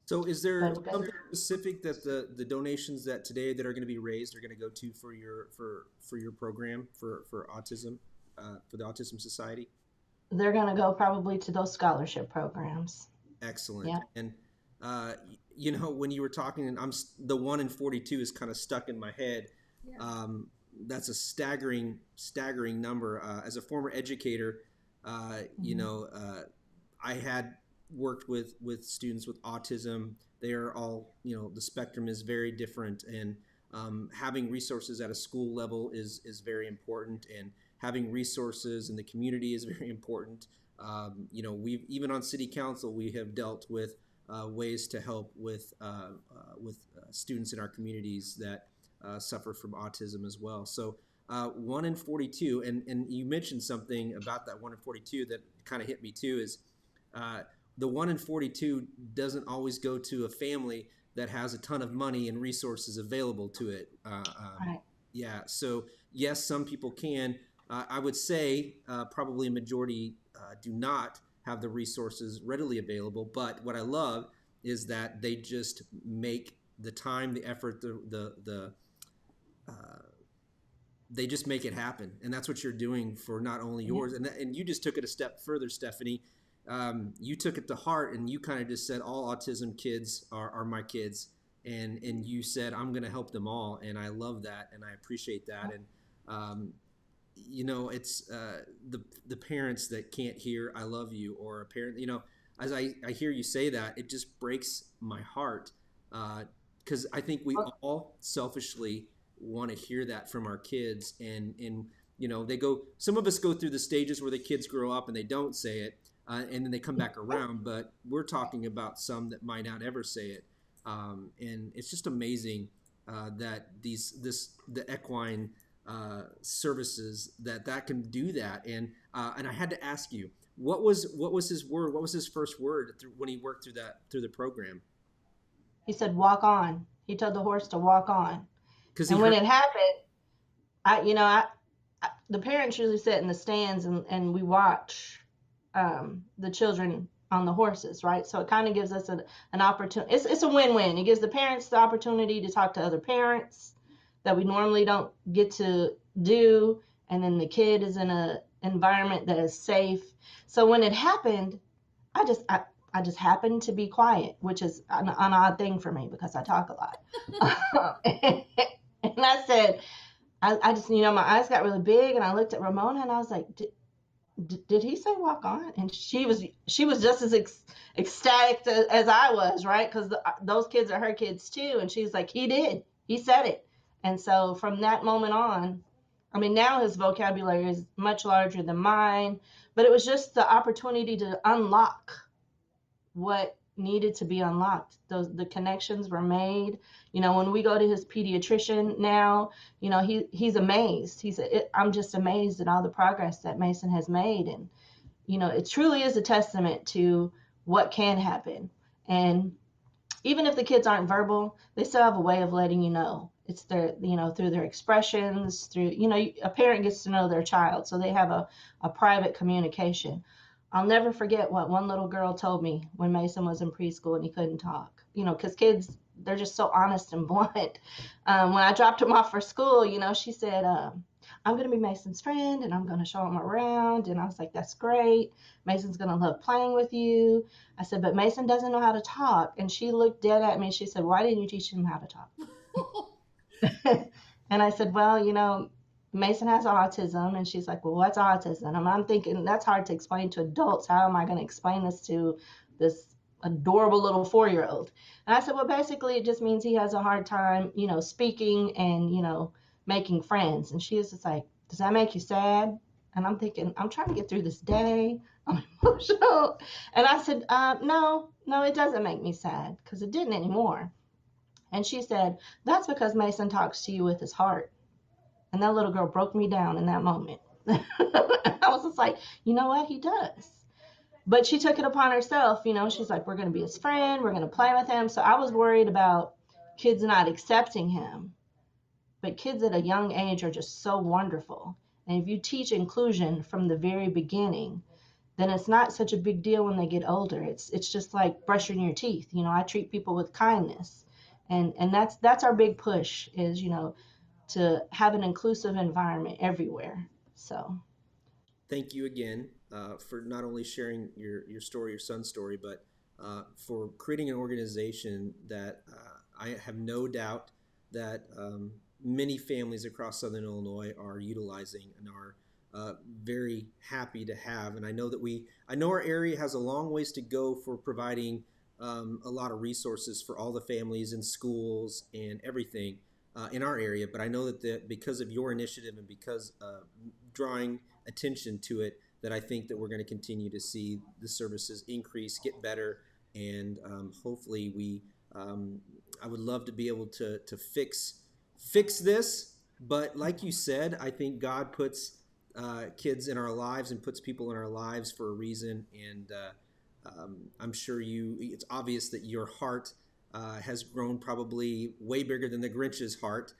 So is there something specific that the donations that today that are going to be raised are going to go to for your program for autism, for the Autism Society? They're going to go probably to those scholarship programs. Excellent. Yeah. And you know, when you were talking, and the 1 in 42 is kind of stuck in my head. Yeah. That's a staggering number. As a former educator, you know, I had worked with students with autism. They are all, you know, the spectrum is very different, and having resources at a school level is very important, and having resources in the community is very important. You know, even on city council, we have dealt with ways to help with students in our communities that suffer from autism as well. So 1 in 42, and you mentioned something about that 1 in 42 that kind of hit me too, is the 1 in 42 doesn't always go to a family that has a ton of money and resources available to it. Right. Yeah. So yes, some people can. I would say probably a majority do not have the resources readily available. But what I love is that they just make the time, the effort, they just make it happen. And that's what you're doing for not only yours, and you just took it a step further, Stephanie. You took it to heart, and you kind of just said all autism kids are my kids, and you said I'm going to help them all, and I love that, and I appreciate that. And you know, it's the parents that can't hear "I love you," or a parent, you know, as I hear you say that, it just breaks my heart, because I think we all selfishly want to hear that from our kids, and you know, some of us go through the stages where the kids grow up and they don't say it. And then they come back around, but we're talking about some that might not ever say it, and it's just amazing that the equine services that can do that. And I had to ask you, what was his word? What was his first word when he worked through the program? He said, "Walk on." He told the horse to walk on. And when it happened, the parents usually sit in the stands and we watch the children on the horses, right? So it kind of gives us an opportunity. It's a win-win. It gives the parents the opportunity to talk to other parents that we normally don't get to do, and then the kid is in an environment that is safe. So when it happened, I just happened to be quiet, which is an odd thing for me because I talk a lot. And I said, I just, you know, my eyes got really big, and I looked at Ramona and I was like, did he say walk on? And she was just as ecstatic as I was, right? Because those kids are her kids too. And she's like, he did. He said it. And so from that moment on, I mean, now his vocabulary is much larger than mine, but it was just the opportunity to unlock what needed to be unlocked. The connections were made. You know, when we go to his pediatrician now, you know, he's amazed. I'm just amazed at all the progress that Mason has made. And, you know, it truly is a testament to what can happen. And even if the kids aren't verbal, they still have a way of letting you know. It's their, you know, through their expressions, through, you know, a parent gets to know their child, so they have a private communication. I'll never forget what one little girl told me when Mason was in preschool and he couldn't talk, you know, because kids, they're just so honest and blunt. When I dropped him off for school, you know, she said, I'm going to be Mason's friend and I'm going to show him around. And I was like, that's great. Mason's going to love playing with you. I said, but Mason doesn't know how to talk. And she looked dead at me and she said, why didn't you teach him how to talk? And I said, well, you know, Mason has autism. And she's like, well, what's autism? And I'm thinking, that's hard to explain to adults. How am I going to explain this to this adorable little 4-year-old? And I said, well, basically, it just means he has a hard time, you know, speaking and, you know, making friends. And she is just like, does that make you sad? And I'm thinking, I'm trying to get through this day. I'm emotional. And I said, no, it doesn't make me sad, because it didn't anymore. And she said, that's because Mason talks to you with his heart. And that little girl broke me down in that moment. I was just like, you know what? He does. But she took it upon herself. You know, she's like, we're going to be his friend. We're going to play with him. So I was worried about kids not accepting him. But kids at a young age are just so wonderful. And if you teach inclusion from the very beginning, then it's not such a big deal when they get older. It's just like brushing your teeth. You know, I treat people with kindness. And that's our big push is, you know, to have an inclusive environment everywhere. So Thank you again for not only sharing your story, your son's story, but for creating an organization that I have no doubt that many families across Southern Illinois are utilizing and are very happy to have. And I know our area has a long ways to go for providing a lot of resources for all the families and schools and everything in our area. But I know that because of your initiative and because drawing attention to it, that I think that we're going to continue to see the services increase, get better, and hopefully I would love to be able to fix this. But like you said, I think God puts kids in our lives and puts people in our lives for a reason. And I'm sure it's obvious that your heart has grown probably way bigger than the Grinch's heart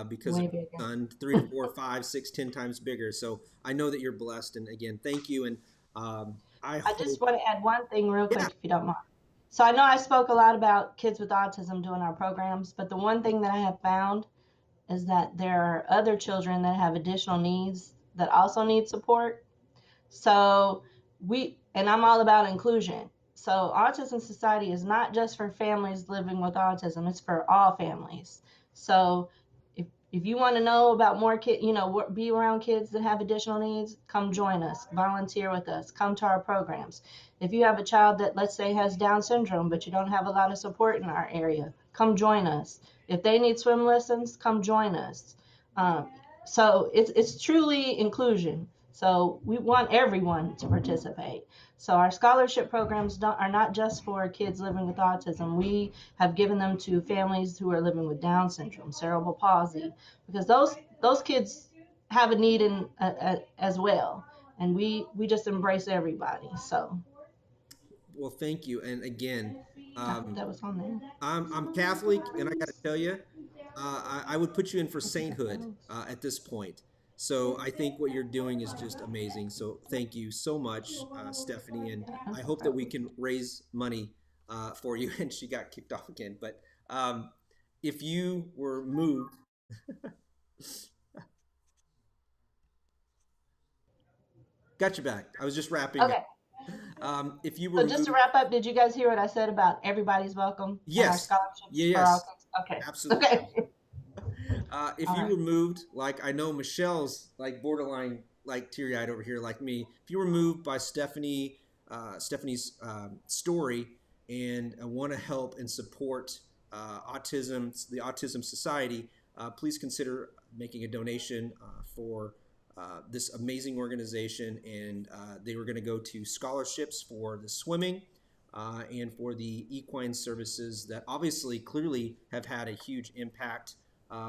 because of your son, 3 to 4, 5, 6, 10 times bigger. So I know that you're blessed. And again, thank you. And I just want to add one thing real quick, if you don't mind. So I know I spoke a lot about kids with autism doing our programs, but the one thing that I have found is that there are other children that have additional needs that also need support. So and I'm all about inclusion. So Autism Society is not just for families living with autism, it's for all families. So if you want to know about more kids, you know, be around kids that have additional needs, come join us, volunteer with us, come to our programs. If you have a child that, let's say, has Down syndrome, but you don't have a lot of support in our area, come join us. If they need swim lessons, come join us. So it's truly inclusion. So we want everyone to participate. So our scholarship programs are not just for kids living with autism. We have given them to families who are living with Down syndrome, cerebral palsy, because those kids have a need as well. And we just embrace everybody. So. Well, thank you. And again, that was on there. I'm Catholic, and I got to tell you, I would put you in for sainthood at this point. So I think what you're doing is just amazing. So thank you so much, Stephanie. And I hope that we can raise money for you. And she got kicked off again. But if you were moved. Got you back. I was just wrapping up. If you were just to wrap up, did you guys hear what I said about everybody's welcome? Yes. Yes. Okay. Absolutely. Okay. If you were moved, like I know Michelle's like borderline like teary-eyed over here like me. If you were moved by Stephanie's story and want to help and support the Autism Society, please consider making a donation for this amazing organization. And they were going to go to scholarships for the swimming and for the equine services that obviously clearly have had a huge impact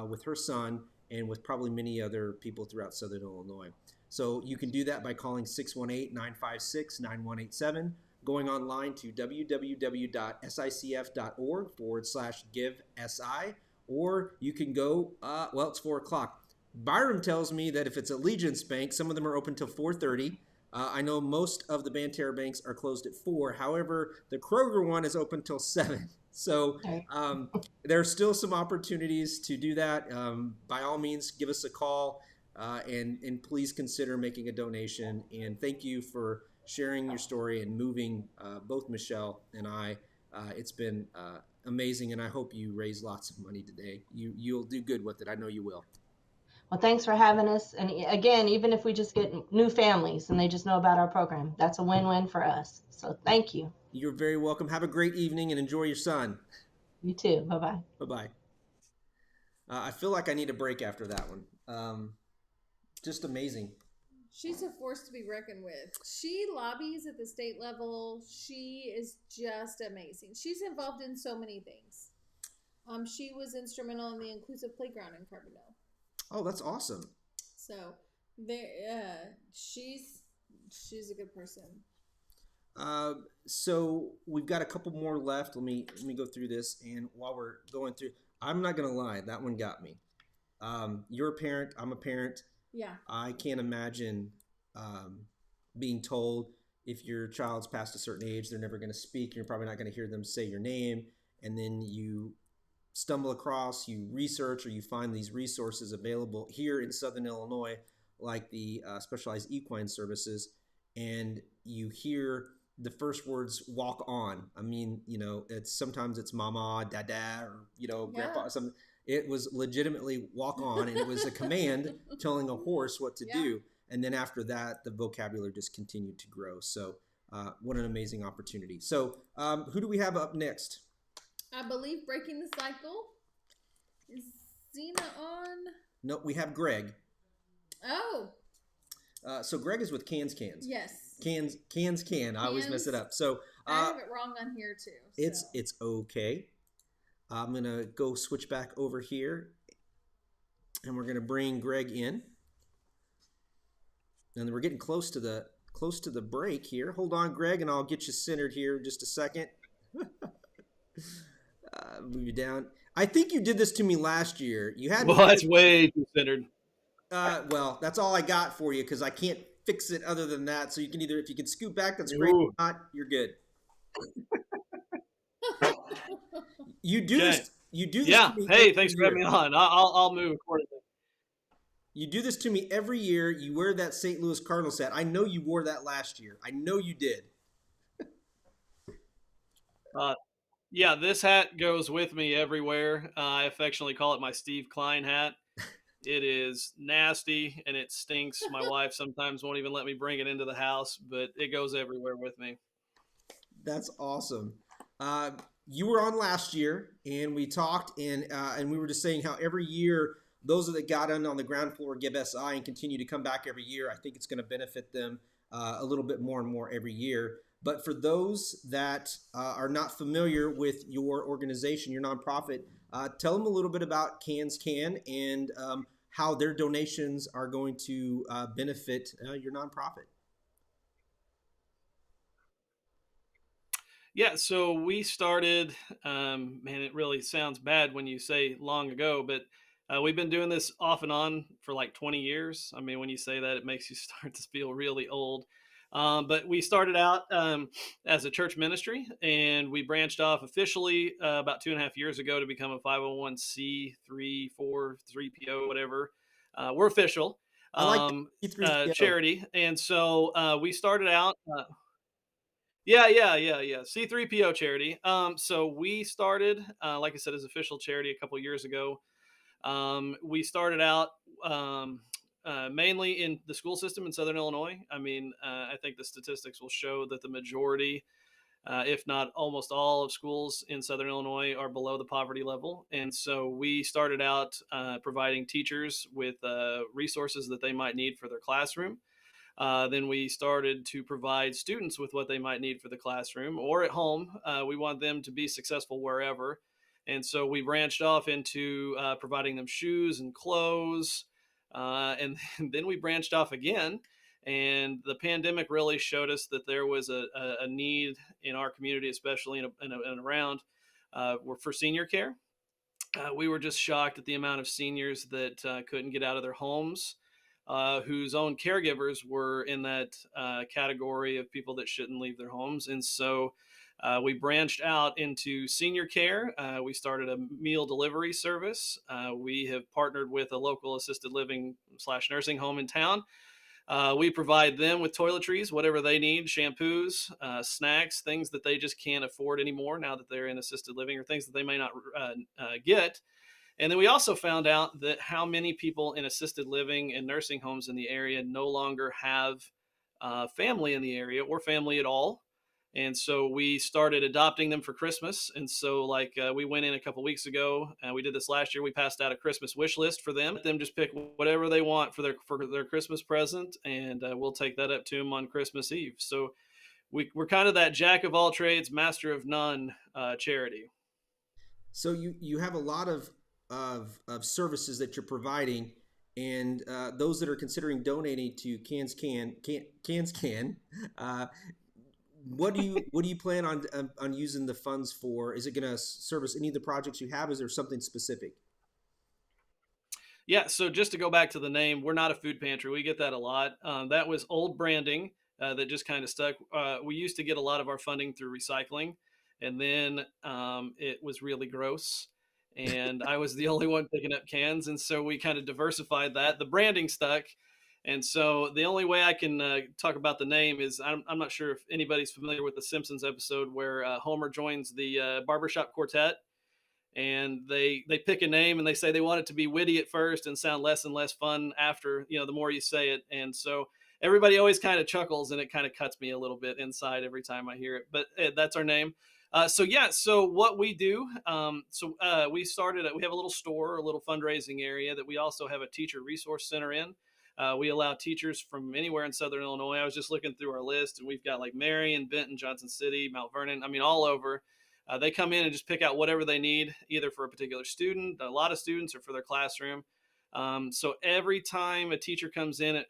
with her son and with probably many other people throughout Southern Illinois. So you can do that by calling 618-956-9187, going online to www.sicf.org/givesi, or you can go, well, it's 4 o'clock. Byram tells me that if it's a Legence Bank, some of them are open till 4:30. I know most of the Banterra banks are closed at 4. However, the Kroger one is open till 7. So there are still some opportunities to do that. By all means, give us a call and please consider making a donation. And thank you for sharing your story and moving both Michelle and I. It's been amazing, and I hope you raise lots of money today. You'll do good with it. I know you will. Well, thanks for having us. And again, even if we just get new families and they just know about our program, that's a win-win for us. So thank you. You're very welcome. Have a great evening and enjoy your son. You too. Bye-bye. Bye-bye. I feel like I need a break after that one. Just amazing. She's a force to be reckoned with. She lobbies at the state level. She is just amazing. She's involved in so many things. She was instrumental in the inclusive playground in Carbondale. Oh, that's awesome. So she's a good person. So we've got a couple more left. Let me go through this. And while we're going through, I'm not going to lie. That one got me. You're a parent. I'm a parent. Yeah. I can't imagine being told if your child's past a certain age, they're never going to speak. You're probably not going to hear them say your name. And then you stumble across, you research, or you find these resources available here in Southern Illinois, like the specialized equine services, and you hear the first words "walk on." I mean, sometimes it's mama, dada, or grandpa. Something. It was legitimately "walk on," and it was a command telling a horse what to do. And then after that, the vocabulary just continued to grow. So, what an amazing opportunity! So, who do we have up next? I believe Breaking the Cycle. Is Zena on? No, we have Greg. Oh. So Greg is with Cans. Yes. Can. I always mess it up. So I have it wrong on here too. So. It's okay. I'm gonna go switch back over here, and we're gonna bring Greg in. And we're getting close to the break here. Hold on, Greg, and I'll get you centered here in just a second. Move you down. I think you did this to me last year. You had that's way too centered. Well, that's all I got for you because I can't fix it other than that. So you can if you can scoot back, that's great. If not, you're good. You do this. You do this. Yeah. To me hey, thanks for having me on. I'll move accordingly. You do this to me every year. You wear that St. Louis Cardinals hat. I know you wore that last year. I know you did. Yeah, this hat goes with me everywhere. I affectionately call it my Steve Klein hat. It is nasty and it stinks. My wife sometimes won't even let me bring it into the house, but it goes everywhere with me. That's awesome. You were on last year, and we talked, and we were just saying how every year those that got on the ground floor give SI and continue to come back every year. I think it's going to benefit them a little bit more and more every year. But for those that are not familiar with your organization, your nonprofit, tell them a little bit about Cans and how their donations are going to benefit your nonprofit. Yeah, so we started, man, it really sounds bad when you say long ago, but we've been doing this off and on for like 20 years. I mean, when you say that, it makes you start to feel really old. But we started out as a church ministry, and we branched off officially about 2.5 years ago to become a 501c3, 3PO, whatever. We're official charity, and so we started out. Yeah. C3PO charity. So we started, like I said, as official charity a couple of years ago. We started out mainly in the school system in Southern Illinois. I mean, I think the statistics will show that the majority if not almost all of schools in Southern Illinois are below the poverty level. And so we started out providing teachers with resources that they might need for their classroom. Then we started to provide students with what they might need for the classroom or at home. We want them to be successful wherever. And so we branched off into providing them shoes and clothes. And then we branched off again. And the pandemic really showed us that there was a need in our community, especially and around, for senior care. We were just shocked at the amount of seniors that couldn't get out of their homes, whose own caregivers were in that category of people that shouldn't leave their homes. And so we branched out into senior care. We started a meal delivery service. We have partnered with a local assisted living / nursing home in town. We provide them with toiletries, whatever they need, shampoos, snacks, things that they just can't afford anymore now that they're in assisted living, or things that they may not get. And then we also found out that how many people in assisted living and nursing homes in the area no longer have family in the area or family at all. And so we started adopting them for Christmas. And so we went in a couple weeks ago, we did this last year. We passed out a Christmas wish list for them. Let them just pick whatever they want for their Christmas present. And we'll take that up to them on Christmas Eve. So we're kind of that jack of all trades, master of none charity. So you have a lot of services that you're providing, and those that are considering donating to Cans Can, what do you plan on using the funds for? Is it going to service any of the projects you have? Is there something specific? Yeah, so just to go back to the name, we're not a food pantry. We get that a lot. That was old branding that just kind of stuck. We used to get a lot of our funding through recycling, and then it was really gross. And I was the only one picking up cans. And so we kind of diversified that. The branding stuck. And so the only way I can talk about the name is I'm not sure if anybody's familiar with the Simpsons episode where Homer joins the barbershop quartet, and they pick a name and they say they want it to be witty at first and sound less and less fun after, the more you say it. And so everybody always kind of chuckles, and it kind of cuts me a little bit inside every time I hear it. But that's our name. So what we do, we have a little store, a little fundraising area that we also have a teacher resource center in. We allow teachers from anywhere in Southern Illinois. I was just looking through our list, and we've got like Marion, Benton, Johnson City, Mount Vernon. I mean, all over. They come in and just pick out whatever they need, either for a particular student, a lot of students, or for their classroom. So every time a teacher comes in,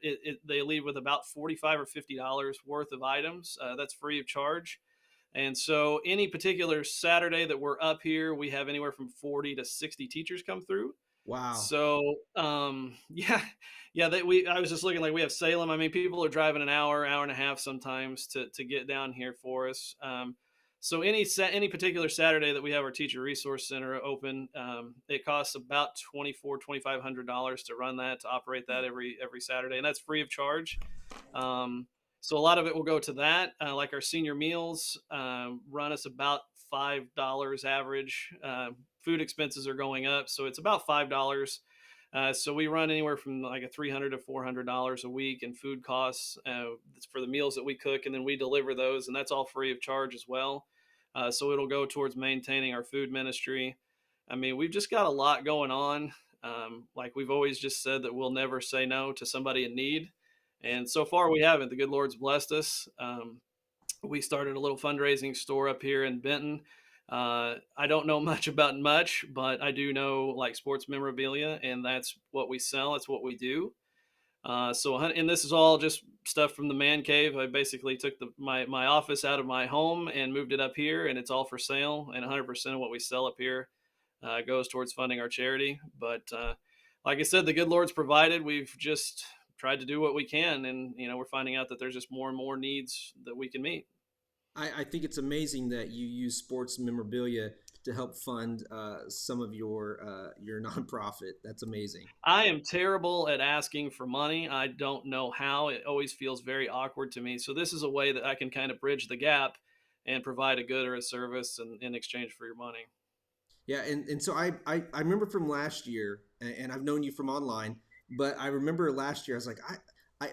they leave with about $45 or $50 worth of items. That's free of charge. And so any particular Saturday that we're up here, we have anywhere from 40 to 60 teachers come through. Wow. So, I was just looking, like, we have Salem. I mean, people are driving an hour and a half sometimes to get down here for us. So any particular Saturday that we have our teacher resource center open, it costs about $2,500 to run that, to operate that every Saturday. And that's free of charge. So a lot of it will go to that. Like our senior meals run us about $5 average. Food expenses are going up, so it's about $5. So we run anywhere from like $300 to $400 a week in food costs for the meals that we cook, and then we deliver those, and that's all free of charge as well. So it'll go towards maintaining our food ministry. I mean, we've just got a lot going on. Like we've always just said that we'll never say no to somebody in need. And so far we haven't. The good Lord's blessed us. We started a little fundraising store up here in Benton. I don't know much about much, but I do know like sports memorabilia, and that's what we sell. It's what we do. And this is all just stuff from the man cave. I basically took my office out of my home and moved it up here, and it's all for sale. And 100% of what we sell up here goes towards funding our charity. But like I said, the good Lord's provided. We've just tried to do what we can, and we're finding out that there's just more and more needs that we can meet. I think it's amazing that you use sports memorabilia to help fund some of your nonprofit. That's amazing. I am terrible at asking for money. I don't know how. It always feels very awkward to me. So this is a way that I can kind of bridge the gap and provide a good or a service in exchange for your money. Yeah, and so I remember from last year, and I've known you from online, but I remember last year I was like,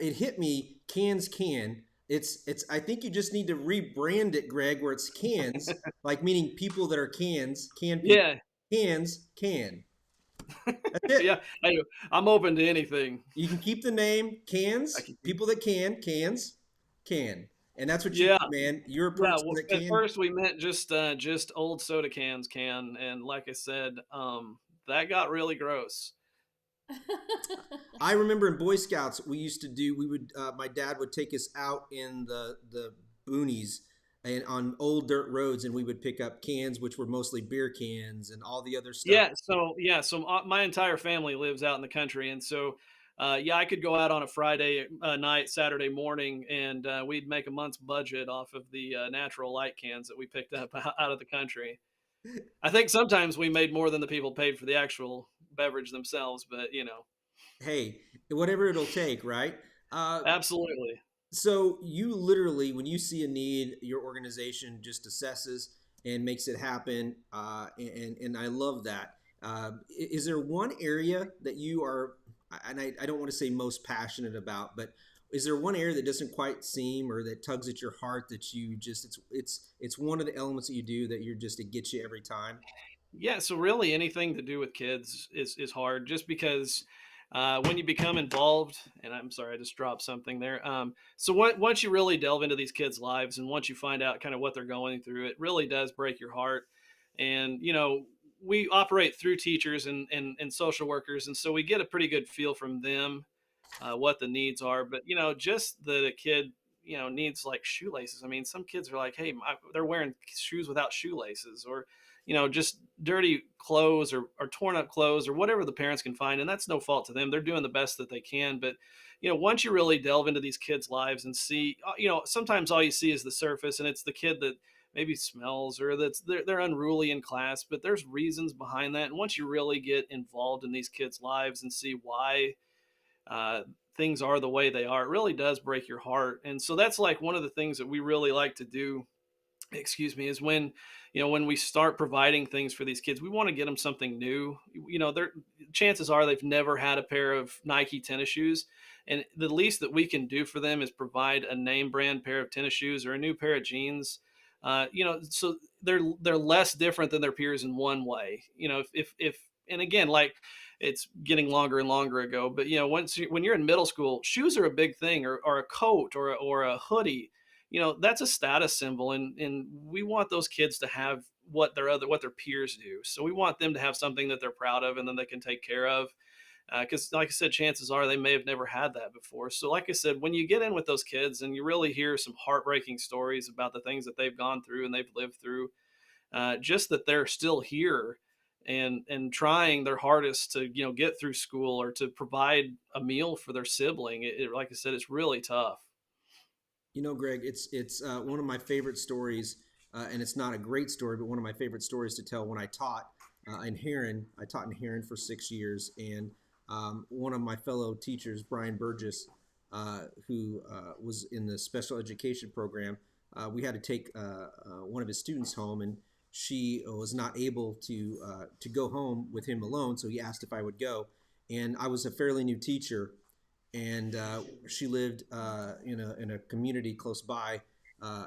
it hit me, Cans Can. It's I think you just need to rebrand it, Greg, where it's cans, like meaning people that are cans, can people, Yeah. cans, can. That's it. Yeah. Hey, I'm open to anything. You can keep the name I cans, can, people that can, cans, can. And that's what you yeah. do, man. You're a Yeah. person Well, that at can. first we meant just old soda cans can. And like I said, that got really gross. I remember in Boy Scouts, my dad would take us out in the boonies and on old dirt roads, and we would pick up cans, which were mostly beer cans and all the other stuff. So my entire family lives out in the country, and so yeah, I could go out on a Friday night, Saturday morning, and we'd make a month's budget off of the natural light cans that we picked up out of the country. I think sometimes we made more than the people paid for the actual beverage themselves, but Hey, whatever it'll take, right? absolutely. So you literally, when you see a need, your organization just assesses and makes it happen, and I love that. Is there one area that you are, and I don't want to say most passionate about, but is there one area that doesn't quite seem or that tugs at your heart that you just it's one of the elements that you do that you're just it gets you every time? Yeah, so really anything to do with kids is hard just because when you become involved, and I'm sorry, I just dropped something there. Once you really delve into these kids' lives and once you find out kind of what they're going through, it really does break your heart. And, we operate through teachers and social workers. And so we get a pretty good feel from them what the needs are. But just that a kid needs like shoelaces. I mean, some kids are like, hey, they're wearing shoes without shoelaces, or just dirty clothes or torn up clothes or whatever the parents can find, and that's no fault to them. They're doing the best that they can. But once you really delve into these kids' lives and see, sometimes all you see is the surface, and it's the kid that maybe smells or they're unruly in class, but there's reasons behind that. And once you really get involved in these kids' lives and see why uh, things are the way they are, it really does break your heart. And so that's like one of the things that we really like to do, excuse me, is when we start providing things for these kids, we want to get them something new. Their chances are they've never had a pair of Nike tennis shoes, and the least that we can do for them is provide a name brand pair of tennis shoes or a new pair of jeans. So they're less different than their peers in one way. If and again, like, it's getting longer and longer ago, but when you're in middle school, shoes are a big thing, or a coat or a hoodie. That's a status symbol, and we want those kids to have what their peers do. So we want them to have something that they're proud of and then they can take care of, because like I said, chances are they may have never had that before. So like I said, when you get in with those kids and you really hear some heartbreaking stories about the things that they've gone through and they've lived through, just that they're still here and trying their hardest to get through school or to provide a meal for their sibling, like I said, it's really tough. Greg, it's one of my favorite stories, and it's not a great story, but one of my favorite stories to tell. When I taught in Heron, I taught in Heron for 6 years, and one of my fellow teachers, Brian Burgess, who was in the special education program, we had to take one of his students home, and she was not able to go home with him alone, so he asked if I would go, and I was a fairly new teacher. And she lived in a community close by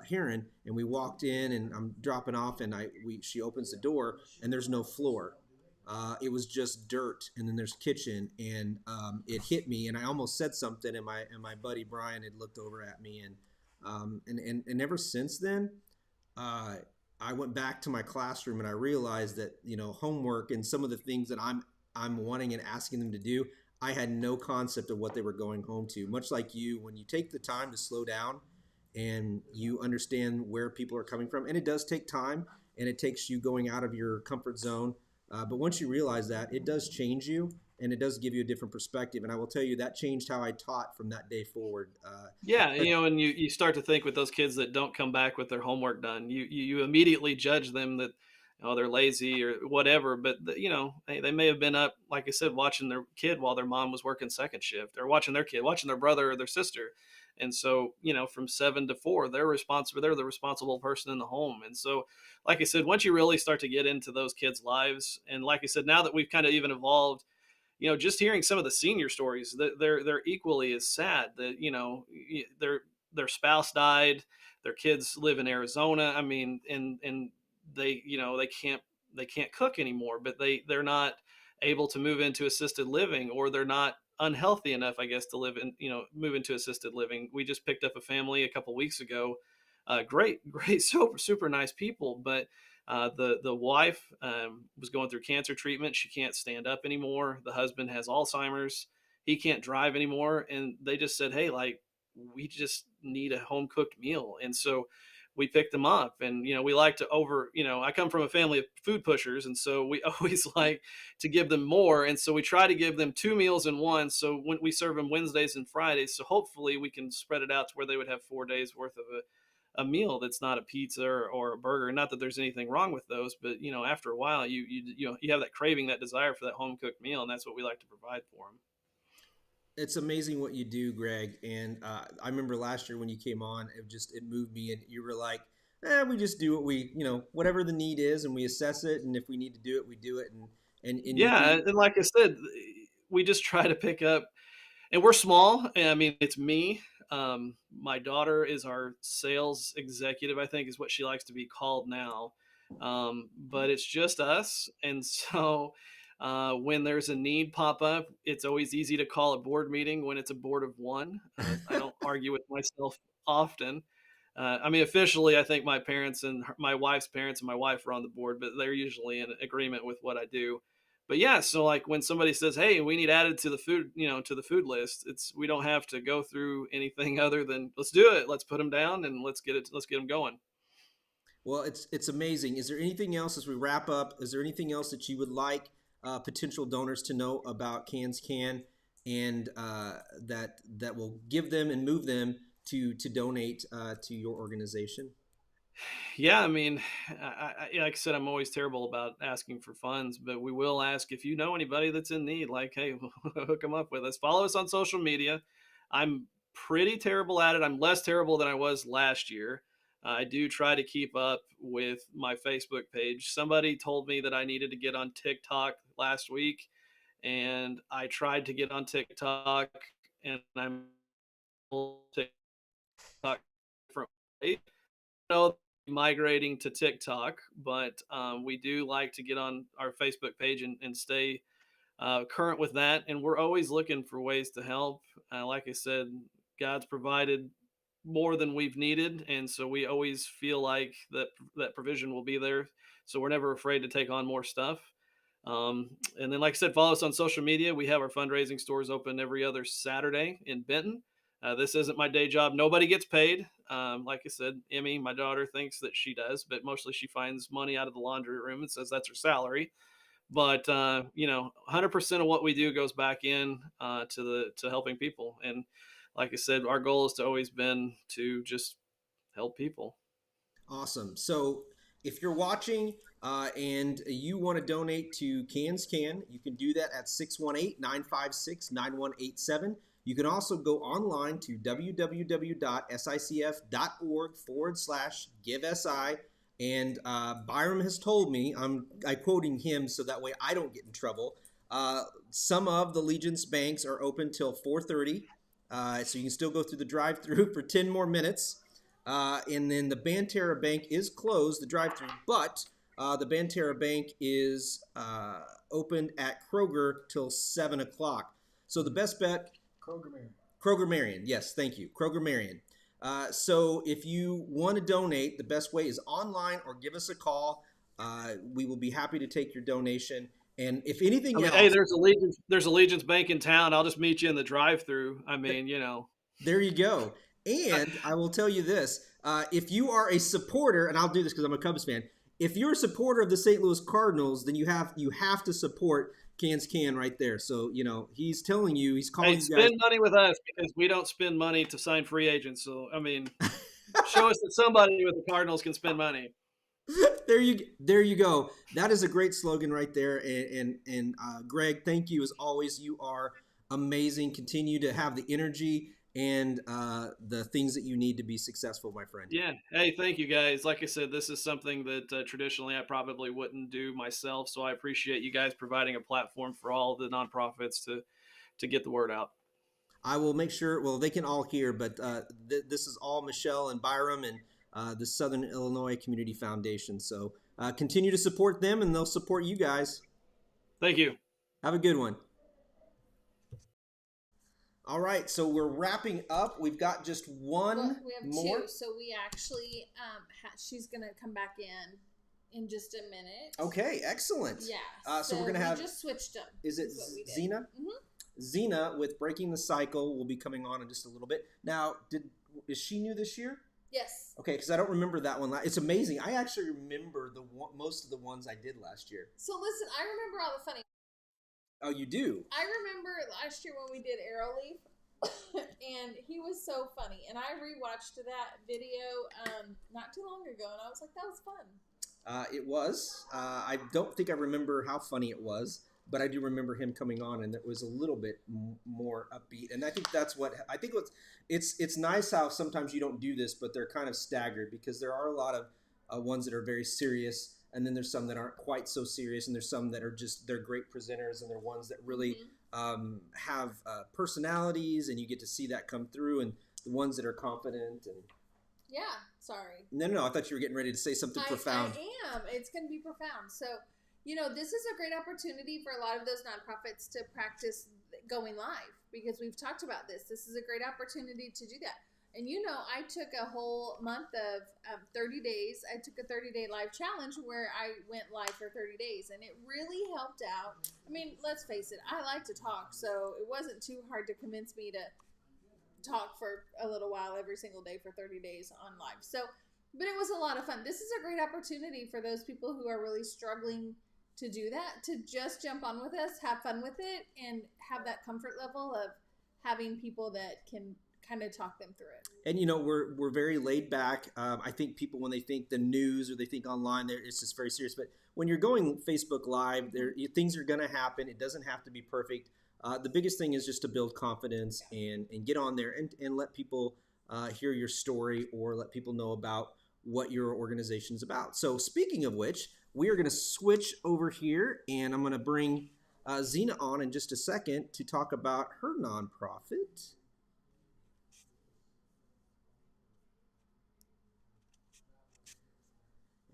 Heron, and we walked in, and I'm dropping off, and she opens the door, and there's no floor. It was just dirt, and then there's kitchen, and it hit me, and I almost said something, and my buddy Brian had looked over at me, and ever since then, I went back to my classroom, and I realized that homework and some of the things that I'm wanting and asking them to do, I had no concept of what they were going home to. Much like you, when you take the time to slow down and you understand where people are coming from, and it does take time, and it takes you going out of your comfort zone. But once you realize that, it does change you, and it does give you a different perspective. And I will tell you that changed how I taught from that day forward. Yeah, and you start to think with those kids that don't come back with their homework done, you immediately judge them that they're lazy or whatever. But they may have been up, like I said, watching their kid while their mom was working second shift, or watching their brother or their sister. And so from 7 to 4, they're responsible. They're the responsible person in the home. And so, like I said, once you really start to get into those kids' lives, and like I said, now that we've kind of even evolved, just hearing some of the senior stories, they're equally as sad. That they're their spouse died, their kids live in Arizona. I mean, and they, they can't cook anymore, but they're not able to move into assisted living, or they're not unhealthy enough, I guess, to move into assisted living. We just picked up a family a couple weeks ago. Great, super nice people, but the wife was going through cancer treatment. She can't stand up anymore. The husband has Alzheimer's. He can't drive anymore. And they just said, hey, like, we just need a home cooked meal. And so we picked them up. And, we like to I come from a family of food pushers. And so we always like to give them more. And so we try to give them 2 meals in one. So when we serve them Wednesdays and Fridays, so hopefully we can spread it out to where they would have 4 days worth of a meal that's not a pizza or a burger. Not that there's anything wrong with those, but after a while you have that craving, that desire for that home cooked meal, and that's what we like to provide for them. It's amazing what you do, Greg. And I remember last year when you came on, it moved me, and you were like, we just do what whatever the need is, and we assess it, and if we need to do it, we do it. And yeah, and like I said, we just try to pick up. And we're small. I mean, it's me. My daughter is our sales executive, I think is what she likes to be called now. But it's just us. And so when there's a need pop up, it's always easy to call a board meeting when it's a board of one. I don't argue with myself often. I mean, officially, I think my parents and my wife's parents and my wife are on the board, but they're usually in agreement with what I do. But yeah, so like when somebody says, "Hey, we need added to the food, to the food list," we don't have to go through anything other than let's do it. Let's put them down and let's get them going. Well, it's amazing. Is there anything else as we wrap up? Is there anything else that you would like potential donors to know about Cans Can, and that will give them and move them to donate to your organization? Yeah, I mean, like I said, I'm always terrible about asking for funds, but we will ask if you know anybody that's in need. Like, hey, hook them up with us. Follow us on social media. I'm pretty terrible at it. I'm less terrible than I was last year. I do try to keep up with my Facebook page. Somebody told me that I needed to get on TikTok last week, and I tried to get on TikTok, and I'm TikTok from migrating to TikTok, but we do like to get on our Facebook page and stay current with that. And we're always looking for ways to help. Like I said, God's provided more than we've needed, and so we always feel like that provision will be there. So we're never afraid to take on more stuff. And then, like I said, follow us on social media. We have our fundraising stores open every other Saturday in Benton. This isn't my day job. Nobody gets paid. Like I said, Emmy, my daughter, thinks that she does, but mostly she finds money out of the laundry room and says that's her salary. But 100% of what we do goes back in to helping people. And like I said, our goal has to always been to just help people. Awesome. So if you're watching and you want to donate to Cans Can, you can do that at 618-956-9187. You can also go online to www.sicf.org/GiveSI. And Byram has told me, I'm quoting him so that way I don't get in trouble. Some of the Legence banks are open till 4:30. So you can still go through the drive-through for 10 more minutes. And then the Banterra Bank is closed, the drive-through, but the Banterra Bank is open at Kroger till 7 o'clock. So the best bet, Kroger Marion. Yes, thank you. Kroger Marion. So if you want to donate, the best way is online or give us a call. We will be happy to take your donation. And if anything else, hey, there's a Legence Bank in town. I'll just meet you in the drive-through. I mean, There you go. And I will tell you this: if you are a supporter, and I'll do this because I'm a Cubs fan. If you're a supporter of the St. Louis Cardinals, then you have to support Cans Can right there. So he's telling you, he's calling you guys. Spend money with us because we don't spend money to sign free agents. So I mean, show us that somebody with the Cardinals can spend money. There you go. That is a great slogan right there. And Greg, thank you as always. You are amazing. Continue to have the energy and the things that you need to be successful, my friend. Yeah. Hey, thank you guys. Like I said, this is something that traditionally I probably wouldn't do myself. So I appreciate you guys providing a platform for all the nonprofits to get the word out. I will make sure, well, they can all hear, but this is all Michelle and Byram and the Southern Illinois Community Foundation. So continue to support them, and they'll support you guys. Thank you. Have a good one. All right, so we're wrapping up. We've got just one we have more. two, so we actually she's gonna come back in just a minute. Okay, excellent. Yeah. So we're gonna have. We just switched them. Is it Zena? Mm-hmm. Zena with Breaking the Cycle will be coming on in just a little bit. Now, is she new this year? Yes. Okay, because I don't remember that one. It's amazing. I actually remember most of the ones I did last year. So listen, I remember all the funny. Oh, you do? I remember last year when we did Arrowleaf, and he was so funny. And I rewatched that video not too long ago, and I was like, that was fun. It was. I don't think I remember how funny it was, but I do remember him coming on, and it was a little bit more upbeat. And I think that's what I think. It's nice how sometimes you don't do this, but they're kind of staggered because there are a lot of ones that are very serious. And then there's some that aren't quite so serious, and there's some that are they're great presenters, and they're ones that really have personalities, and you get to see that come through, and the ones that are confident. And yeah, sorry. No, I thought you were getting ready to say something profound. I am. It's going to be profound. So, this is a great opportunity for a lot of those nonprofits to practice going live, because we've talked about this. This is a great opportunity to do that. And I took a whole month of 30 days. I took a 30-day live challenge where I went live for 30 days. And it really helped out. I mean, let's face it, I like to talk. So it wasn't too hard to convince me to talk for a little while every single day for 30 days on live. So, but it was a lot of fun. This is a great opportunity for those people who are really struggling to do that, to just jump on with us, have fun with it, and have that comfort level of having people that can kind of talk them through it. And we're very laid back. I think people, when they think the news or they think online, it's just very serious. But when you're going Facebook Live, things are going to happen. It doesn't have to be perfect. The biggest thing is just to build confidence and get on there and let people hear your story, or let people know about what your organization is about. So speaking of which, we are going to switch over here, and I'm going to bring Zena on in just a second to talk about her nonprofit.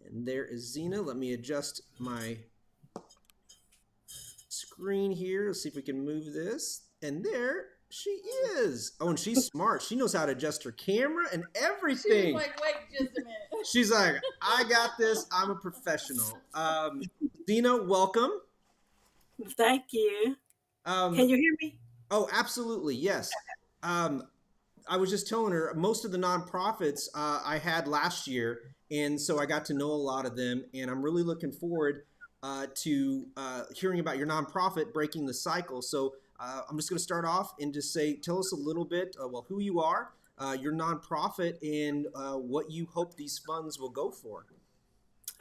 And there is Zena. Let me adjust my screen here. Let's see if we can move this. And there she is. Oh, and she's smart. She knows how to adjust her camera and everything. She was like, wait just a minute. She's like, I got this. I'm a professional. Zena, welcome. Thank you. Can you hear me? Oh, absolutely. Yes. I was just telling her, most of the nonprofits I had last year, and so I got to know a lot of them, and I'm really looking forward to hearing about your nonprofit, Breaking the Cycle. So I'm just going to start off and just say, tell us a little bit, who you are, your nonprofit, and what you hope these funds will go for.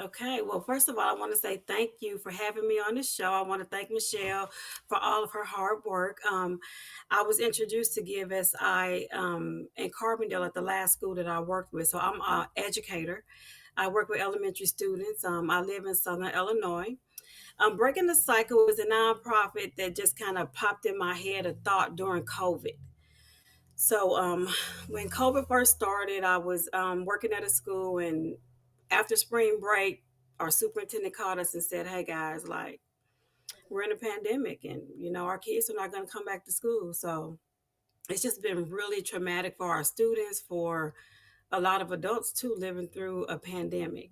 Okay. Well, first of all, I want to say thank you for having me on the show. I want to thank Michelle for all of her hard work. I was introduced to Give SI in Carbondale at the last school that I worked with. So I'm an educator. I work with elementary students. I live in Southern Illinois. Breaking the Cycle is a nonprofit that just kind of popped in my head a thought during COVID. So when COVID first started, I was working at a school, and after spring break, our superintendent called us and said, hey guys, like, we're in a pandemic, and our kids are not going to come back to school. So it's just been really traumatic for our students, for a lot of adults too, living through a pandemic.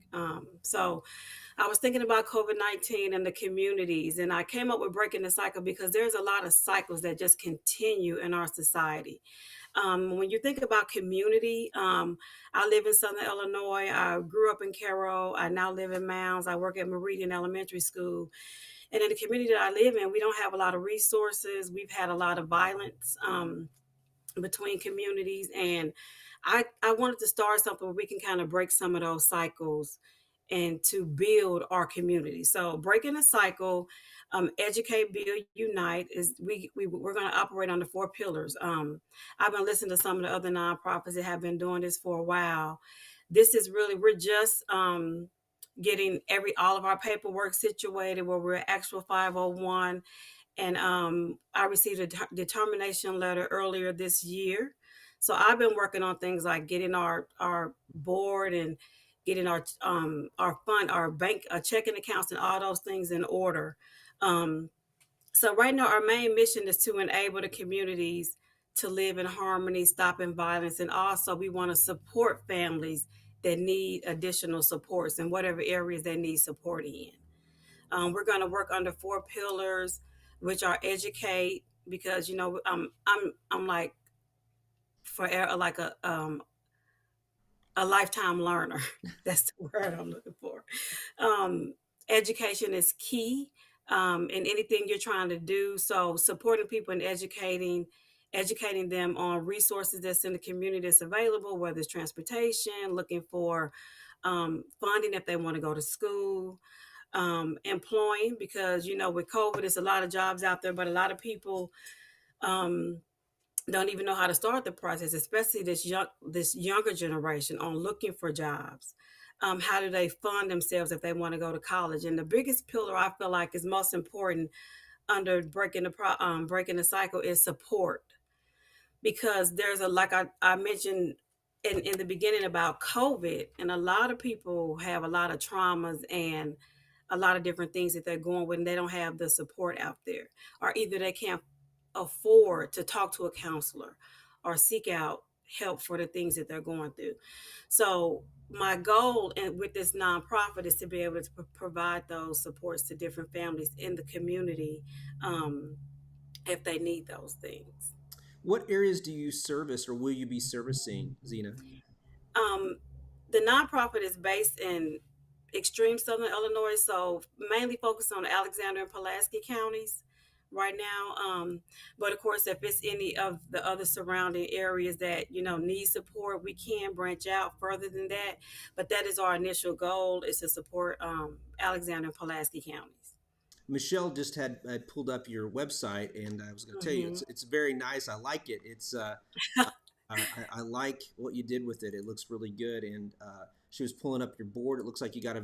So I was thinking about COVID-19 and the communities, and I came up with Breaking the Cycle because there's a lot of cycles that just continue in our society. When you think about community, I live in Southern Illinois. I grew up in Carroll. I now live in Mounds. I work at Meridian Elementary School. And in the community that I live in, we don't have a lot of resources. We've had a lot of violence between communities. And I wanted to start something where we can kind of break some of those cycles and to build our community. So Breaking the Cycle, educate, build, unite is we're going to operate on the 4 pillars. I've been listening to some of the other nonprofits that have been doing this for a while. This is really, we're just getting all of our paperwork situated where we're actual 501, And I received a determination letter earlier this year. So I've been working on things like getting our board and getting our fund, our bank, checking accounts, and all those things in order. Um, so right now, our main mission is to enable the communities to live in harmony, stopping violence, and also we want to support families that need additional supports in whatever areas they need support in. We're going to work under 4 pillars, which are educate, because I'm like forever like a lifetime learner. That's the word I'm looking for. Um, Education is key in anything you're trying to do. So supporting people and educating them on resources that's in the community that's available, whether it's transportation, looking for funding if they want to go to school, employing, because with COVID, there's a lot of jobs out there, but a lot of people um, don't even know how to start the process, especially this younger generation on looking for jobs. How do they fund themselves if they want to go to college? And the biggest pillar I feel like is most important under breaking the cycle is support, because there's like I mentioned in the beginning about COVID, and a lot of people have a lot of traumas and a lot of different things that they're going with, and they don't have the support out there, or either they can't afford to talk to a counselor or seek out help for the things that they're going through. So my goal with this nonprofit is to be able to provide those supports to different families in the community if they need those things. What areas do you service or will you be servicing, Zena? Um, the nonprofit is based in extreme southern Illinois, so mainly focused on Alexander and Pulaski counties right now. But of course, if it's any of the other surrounding areas that need support, we can branch out further than that. But that is our initial goal: is to support Alexander and Pulaski counties. Michelle just had pulled up your website, and I was going to tell you it's very nice. I like it. It's I like what you did with it. It looks really good. And she was pulling up your board. It looks like you got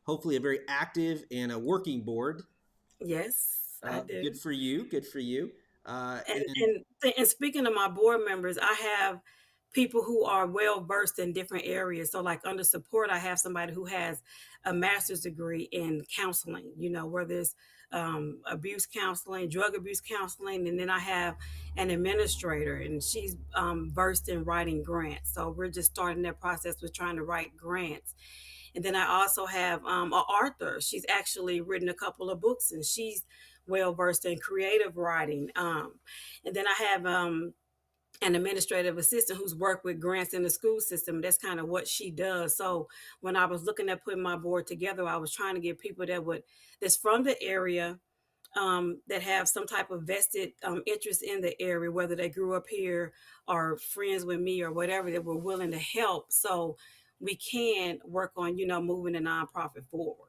hopefully a very active and a working board. Yes, I do. Good for you. Good for you. And speaking of my board members, I have people who are well versed in different areas. So like under support, I have somebody who has a master's degree in counseling, whether it's abuse counseling, drug abuse counseling. And then I have an administrator, and she's versed in writing grants. So we're just starting that process with trying to write grants. And then I also have an author. She's actually written a couple of books, and she's well versed in creative writing. And then I have an administrative assistant who's worked with grants in the school system. That's kind of what she does. So when I was looking at putting my board together, I was trying to get people that's from the area, that have some type of vested interest in the area, whether they grew up here or friends with me or whatever, that were willing to help. So we can work on, moving the nonprofit forward.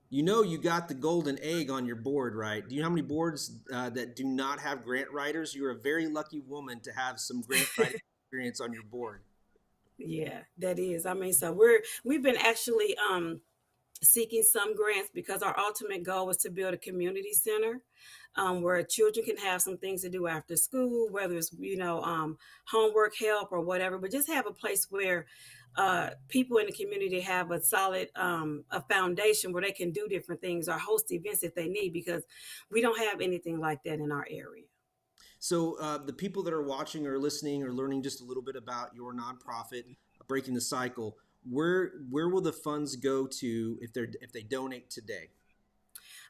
You got the golden egg on your board, right? Do you know how many boards that do not have grant writers? You're a very lucky woman to have some grant writing experience on your board. Yeah, that is. I mean, so we've been actually seeking some grants, because our ultimate goal was to build a community center where children can have some things to do after school, whether it's homework help or whatever, but just have a place where people in the community have a solid a foundation where they can do different things or host events if they need, because we don't have anything like that in our area. So the people that are watching or listening or learning just a little bit about your nonprofit, Breaking the Cycle, where will the funds go to if they donate today?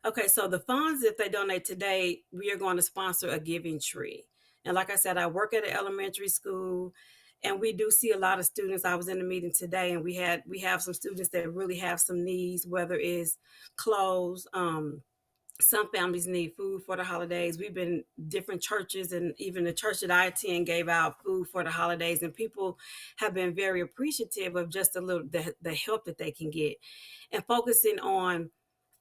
Okay, so the funds, if they donate today, we are going to sponsor a giving tree. And like I said, I work at an elementary school, and we do see a lot of students. I was in a meeting today, and we have some students that really have some needs, whether it's clothes. Some families need food for the holidays. We've been different churches, and even the church that I attend gave out food for the holidays, and people have been very appreciative of just the help that they can get, and focusing on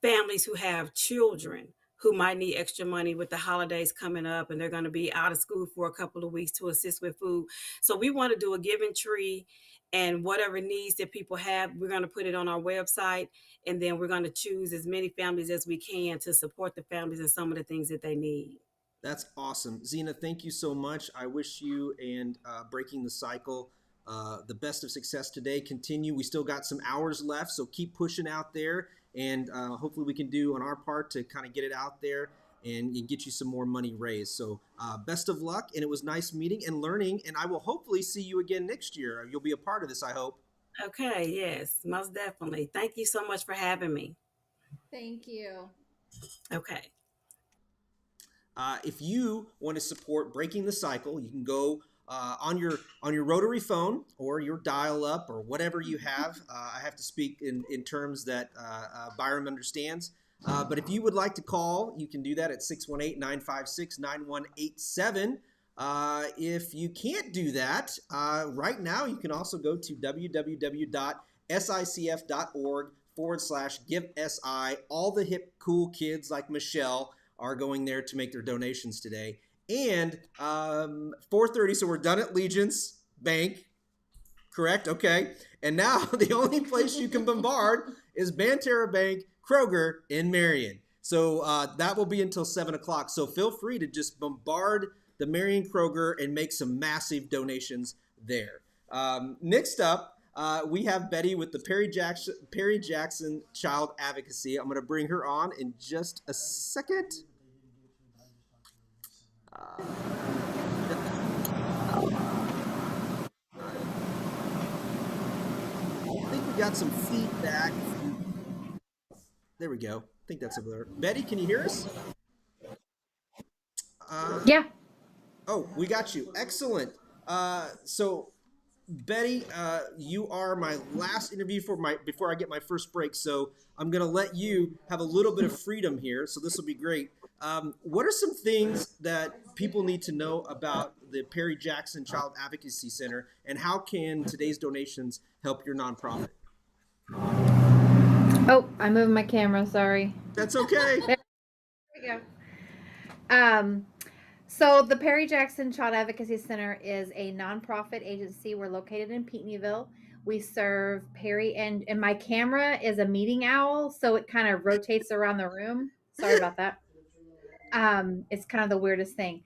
families who have children who might need extra money with the holidays coming up, and they're going to be out of school for a couple of weeks to assist with food. So we want to do a giving tree And whatever needs that people have, we're going to put it on our website, and then we're going to choose as many families as we can to support the families in some of the things that they need. That's awesome. Zena, thank you so much. I wish you and Breaking the Cycle the best of success today. Continue. We still got some hours left, so keep pushing out there, and hopefully we can do on our part to kind of get it out there and get you some more money raised. So best of luck, and it was nice meeting and learning, and I will hopefully see you again next year. You'll be a part of this, I hope. Okay, yes, most definitely. Thank you so much for having me. Thank you. Okay. If you want to support Breaking the Cycle, you can go on your rotary phone or your dial-up or whatever you have. I have to speak in terms that Byram understands. But if you would like to call, you can do that at 618-956-9187. If you can't do that, right now you can also go to www.sicf.org/GiveSI. All the hip, cool kids like Michelle are going there to make their donations today. And 4:30, so we're done at Legence Bank, correct? Okay. And now the only place you can bombard is Banterra Bank, Kroger in Marion. So that will be until 7 o'clock. So feel free to just bombard the Marion Kroger and make some massive donations there. Next up, we have Betty with the Perry Jackson Child Advocacy. I'm going to bring her on in just a second. I think we got some feedback. There we go. I think that's a blur. Betty, can you hear us? Yeah. Oh, we got you. Excellent. So Betty, you are my last interview before I get my first break. So I'm going to let you have a little bit of freedom here. So this will be great. What are some things that people need to know about the Perry Jackson Child Advocacy Center, and how can today's donations help your nonprofit? Oh, I moved my camera. Sorry. That's okay. There we go. So the Perry Jackson Child Advocacy Center is a nonprofit agency. We're located in Peatneyville. We serve Perry, and my camera is a meeting owl, so it kind of rotates around the room. Sorry about that. It's kind of the weirdest thing.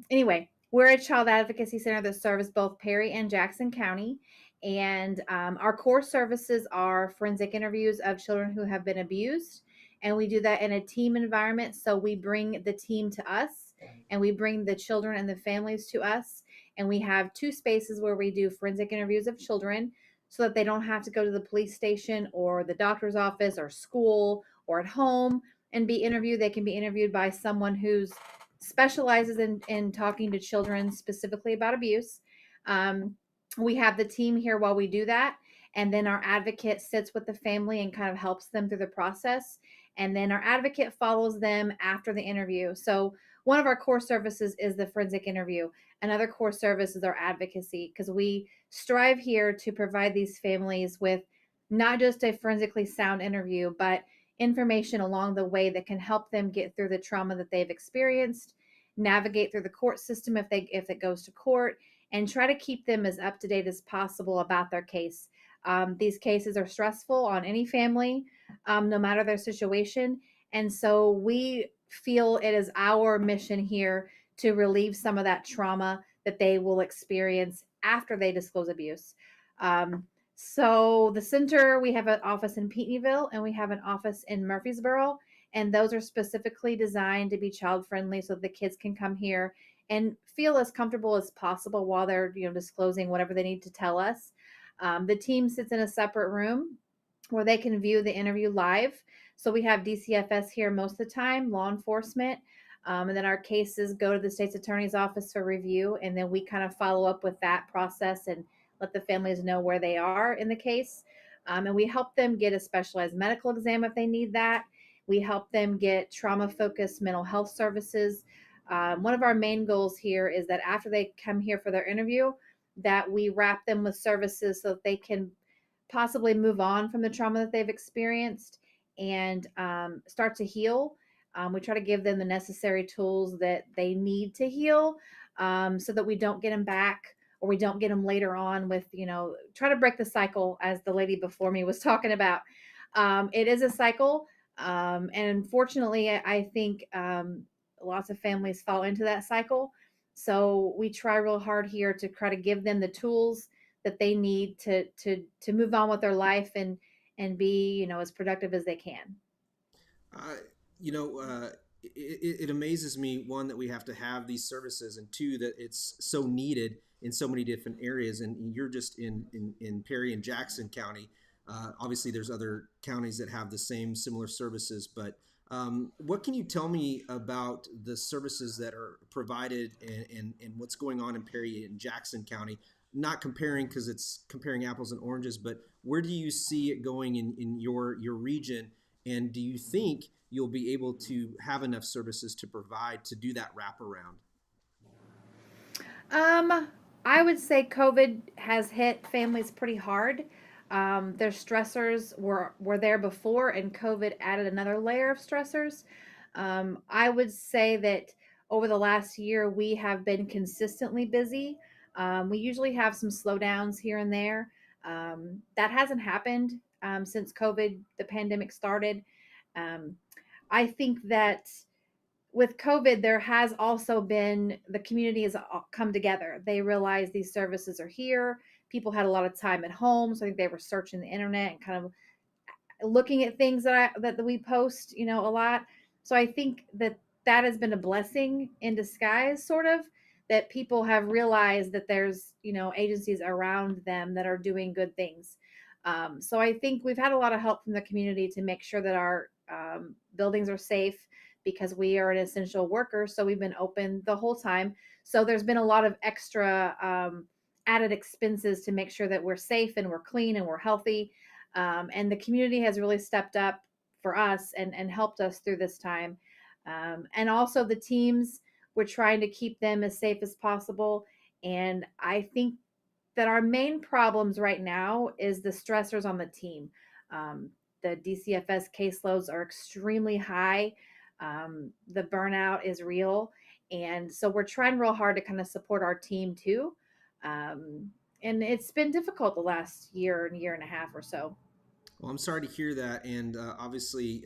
Anyway, we're a child advocacy center that serves both Perry and Jackson County. And our core services are forensic interviews of children who have been abused. And we do that in a team environment. So we bring the team to us, and we bring the children and the families to us. And we have 2 spaces where we do forensic interviews of children so that they don't have to go to the police station or the doctor's office or school or at home and be interviewed. They can be interviewed by someone who's specializes in talking to children specifically about abuse. We have the team here while we do that. And then our advocate sits with the family and kind of helps them through the process. And then our advocate follows them after the interview. So one of our core services is the forensic interview. Another core service is our advocacy, because we strive here to provide these families with not just a forensically sound interview, but information along the way that can help them get through the trauma that they've experienced, navigate through the court system if it goes to court, and try to keep them as up to date as possible about their case. These cases are stressful on any family, no matter their situation. And so we feel it is our mission here to relieve some of that trauma that they will experience after they disclose abuse. So the center, we have an office in Peatneyville and we have an office in Murfreesboro, and those are specifically designed to be child friendly so the kids can come here and feel as comfortable as possible while they're disclosing whatever they need to tell us. The team sits in a separate room where they can view the interview live. So we have DCFS here most of the time, law enforcement, and then our cases go to the state's attorney's office for review, and then we kind of follow up with that process and let the families know where they are in the case. And we help them get a specialized medical exam if they need that. We help them get trauma-focused mental health services. One of our main goals here is that after they come here for their interview, that we wrap them with services so that they can possibly move on from the trauma that they've experienced and start to heal. We try to give them the necessary tools that they need to heal so that we don't get them back or we don't get them later on with, try to break the cycle, as the lady before me was talking about. It is a cycle. And unfortunately, I think lots of families fall into that cycle. So we try real hard here to try to give them the tools that they need to move on with their life and be, as productive as they can. Uh, you know, it amazes me, one, that we have to have these services, and two, that it's so needed in so many different areas. And you're just in Perry and Jackson County. Obviously, there's other counties that have the same similar services, but what can you tell me about the services that are provided and what's going on in Perry and Jackson County? Not comparing, because it's comparing apples and oranges, but where do you see it going in your region? And do you think you'll be able to have enough services to provide to do that wraparound? I would say COVID has hit families pretty hard. Their stressors were there before, and COVID added another layer of stressors. I would say that over the last year, we have been consistently busy. We usually have some slowdowns here and there. That hasn't happened since COVID, the pandemic started. Um, I think that with COVID, there has also been the community has come together. They realize these services are here. People had a lot of time at home, so I think they were searching the internet and kind of looking at things that we post, a lot. So I think that has been a blessing in disguise, sort of, that people have realized that there's, agencies around them that are doing good things. So I think we've had a lot of help from the community to make sure that our buildings are safe, because we are an essential worker. So we've been open the whole time. So there's been a lot of extra added expenses to make sure that we're safe and we're clean and we're healthy. And the community has really stepped up for us and helped us through this time. And also the teams, we're trying to keep them as safe as possible. And I think that our main problems right now is the stressors on the team. The DCFS caseloads are extremely high. The burnout is real. And so we're trying real hard to kind of support our team too. And it's been difficult the last year and a half or so. Well, I'm sorry to hear that, and obviously,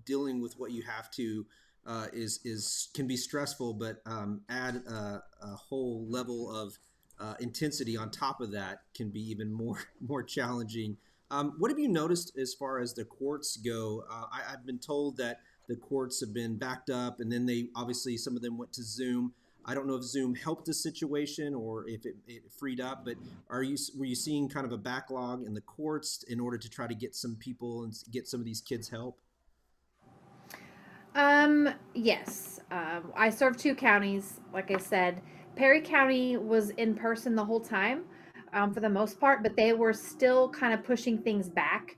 dealing with what you have to is can be stressful, but add a whole level of intensity on top of that can be even more challenging. What have you noticed as far as the courts go? I've been told that the courts have been backed up, and then they obviously some of them went to Zoom. I don't know if Zoom helped the situation or if it freed up, but were you seeing kind of a backlog in the courts in order to try to get some people and get some of these kids help? Yes. I serve two counties. Like I said, Perry County was in person the whole time, for the most part, but they were still kind of pushing things back.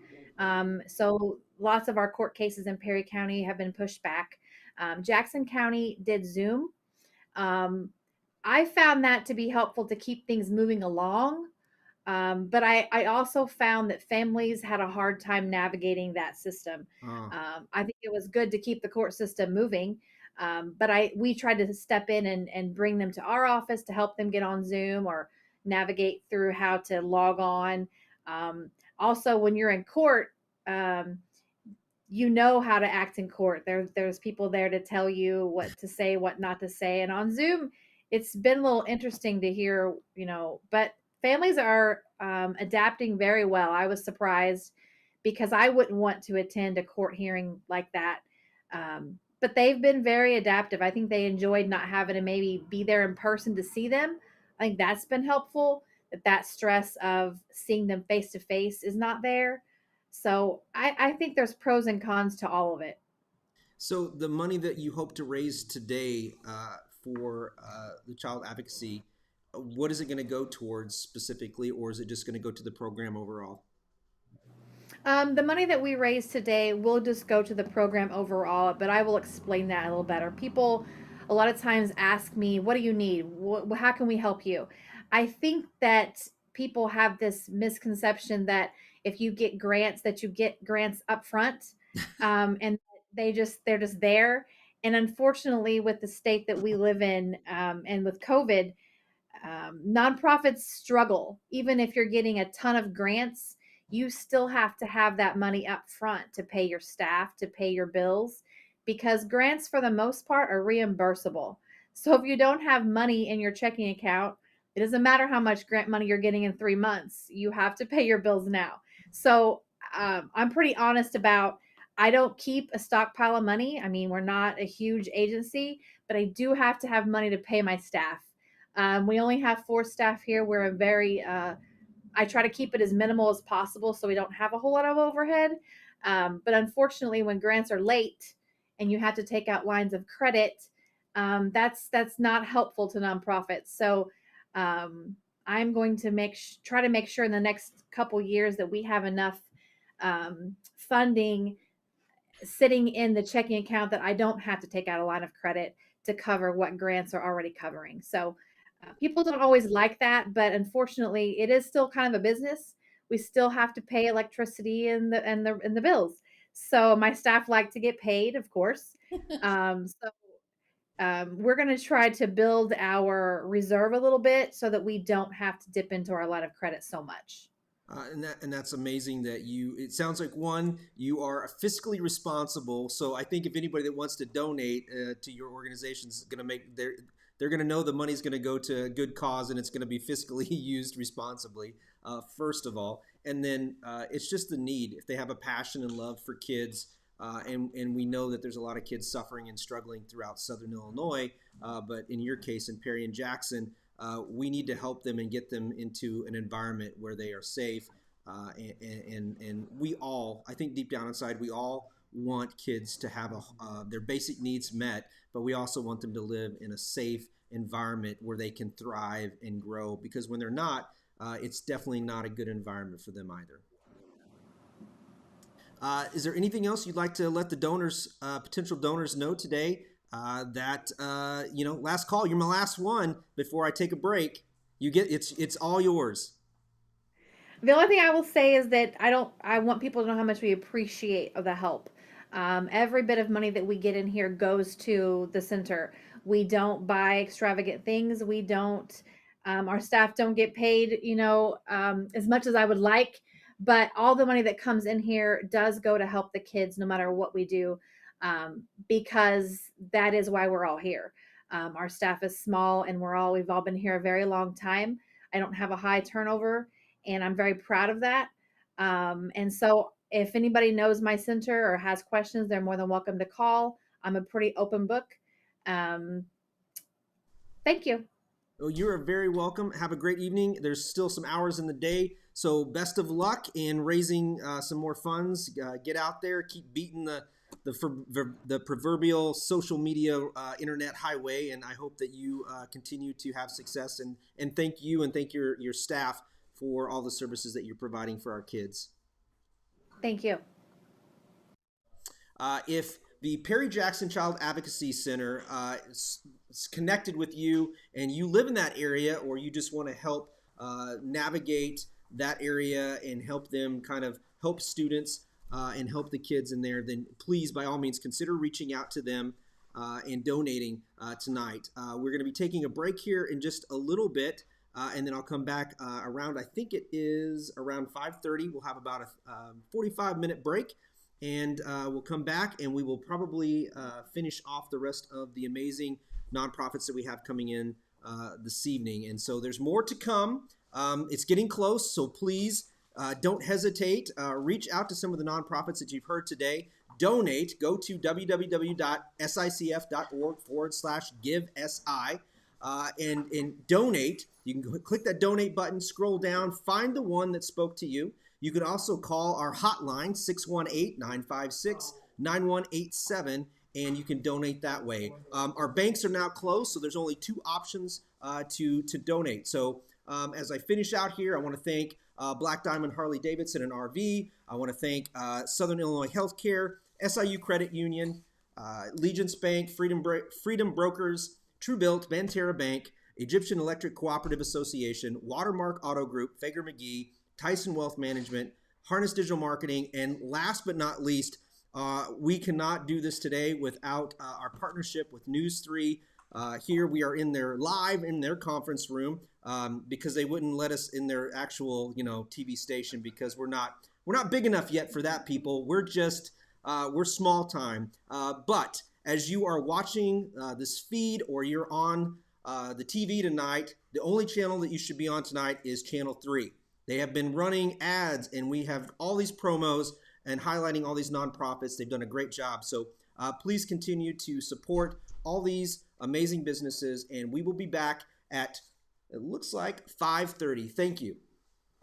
So lots of our court cases in Perry County have been pushed back. Jackson County did Zoom. Um, I found that to be helpful to keep things moving along. But I also found that families had a hard time navigating that system. Oh. I think it was good to keep the court system moving. But we tried to step in and bring them to our office to help them get on Zoom or navigate through how to log on. Also, when you're in court, you know how to act in court. There's people there to tell you what to say, what not to say. And on Zoom, it's been a little interesting to hear, but families are adapting very well. I was surprised because I wouldn't want to attend a court hearing like that. But they've been very adaptive. I think they enjoyed not having to maybe be there in person to see them. I think that's been helpful, that stress of seeing them face to face is not there. So I think there's pros and cons to all of it. So the money that you hope to raise today for the child advocacy, what is it going to go towards specifically, or is it just going to go to the program overall? The money that we raise today will just go to the program overall, but I will explain that a little better. People a lot of times ask me, what do you need? How can we help you? I think that people have this misconception that if you get grants, that you get grants up front, and they're just there. And unfortunately, with the state that we live in, and with COVID, Nonprofits struggle. Even if you're getting a ton of grants, you still have to have that money up front to pay your staff, to pay your bills, because grants for the most part are reimbursable. So if you don't have money in your checking account, it doesn't matter how much grant money you're getting in 3 months, you have to pay your bills now. So I'm pretty honest about, I don't keep a stockpile of money. I mean, we're not a huge agency, but I do have to have money to pay my staff. We only have 4 staff here. We're a very, I try to keep it as minimal as possible so we don't have a whole lot of overhead. But unfortunately, when grants are late and you have to take out lines of credit, that's not helpful to nonprofits. So I'm going to try to make sure in the next couple years that we have enough funding sitting in the checking account that I don't have to take out a line of credit to cover what grants are already covering. So people don't always like that, but unfortunately, it is still kind of a business. We still have to pay electricity and the bills. So my staff like to get paid, of course. We're going to try to build our reserve a little bit so that we don't have to dip into our line of credit so much. And that's amazing that it sounds like, one, you are fiscally responsible. So I think if anybody that wants to donate to your organization is going to they're going to know the money's going to go to a good cause and it's going to be fiscally used responsibly, first of all. And then it's just the need. If they have a passion and love for kids, and we know that there's a lot of kids suffering and struggling throughout Southern Illinois, but in your case, in Perry and Jackson, we need to help them and get them into an environment where they are safe. And we all, I think deep down inside, we all want kids to have their basic needs met, but we also want them to live in a safe environment where they can thrive and grow, because when they're not, it's definitely not a good environment for them either. Is there anything else you'd like to let the donors, potential donors, know today? Last call. You're my last one before I take a break. It's all yours. The only thing I will say is that I want people to know how much we appreciate the help. Every bit of money that we get in here goes to the center. We don't buy extravagant things. We don't, our staff don't get paid, as much as I would like, but all the money that comes in here does go to help the kids no matter what we do. Because that is why we're all here. Our staff is small and we've all been here a very long time. I don't have a high turnover and I'm very proud of that. And so if anybody knows my center or has questions, they're more than welcome to call. I'm a pretty open book. Thank you. Well, you're very welcome. Have a great evening. There's still some hours in the day. So best of luck in raising some more funds. Get out there, keep beating the proverbial social media internet highway, and I hope that you continue to have success, and thank you and thank your staff for all the services that you're providing for our kids. Thank you. If the Perry Jackson Child Advocacy Center is connected with you and you live in that area, or you just want to help navigate that area and help them kind of help students and help the kids in there, then please, by all means, consider reaching out to them and donating tonight. We're going to be taking a break here in just a little bit, and then I'll come back around, I think it is around 5:30. We'll have about a 45-minute break, and we'll come back and we will probably finish off the rest of the amazing nonprofits that we have coming in this evening. And so there's more to come. It's getting close, so please don't hesitate. Reach out to some of the nonprofits that you've heard today. Donate. Go to www.sicf.org/givesi and donate. You can click that donate button, scroll down, find the one that spoke to you. You can also call our hotline, 618-956-9187, and you can donate that way. Our banks are now closed, so there's only 2 options to donate. So as I finish out here, I want to thank Black Diamond Harley Davidson and RV. I want to thank Southern Illinois Healthcare, SIU Credit Union, Legence Bank, Freedom Brokers, Tru-Bilt, Banterra Bank, Egyptian Electric Cooperative Association, Watermark Auto Group, Fager-McGee, Tison Wealth Management, Harness Digital Marketing, and last but not least, we cannot do this today without our partnership with News 3 Here we are in their live in their conference room because they wouldn't let us in their actual, TV station because we're not big enough yet for that, people. We're just we're small time. But as you are watching this feed or you're on the TV tonight, the only channel that you should be on tonight is Channel 3. They have been running ads, and we have all these promos and highlighting all these nonprofits. They've done a great job. So please continue to support all these amazing businesses, and we will be back at, it looks like 5:30. Thank you.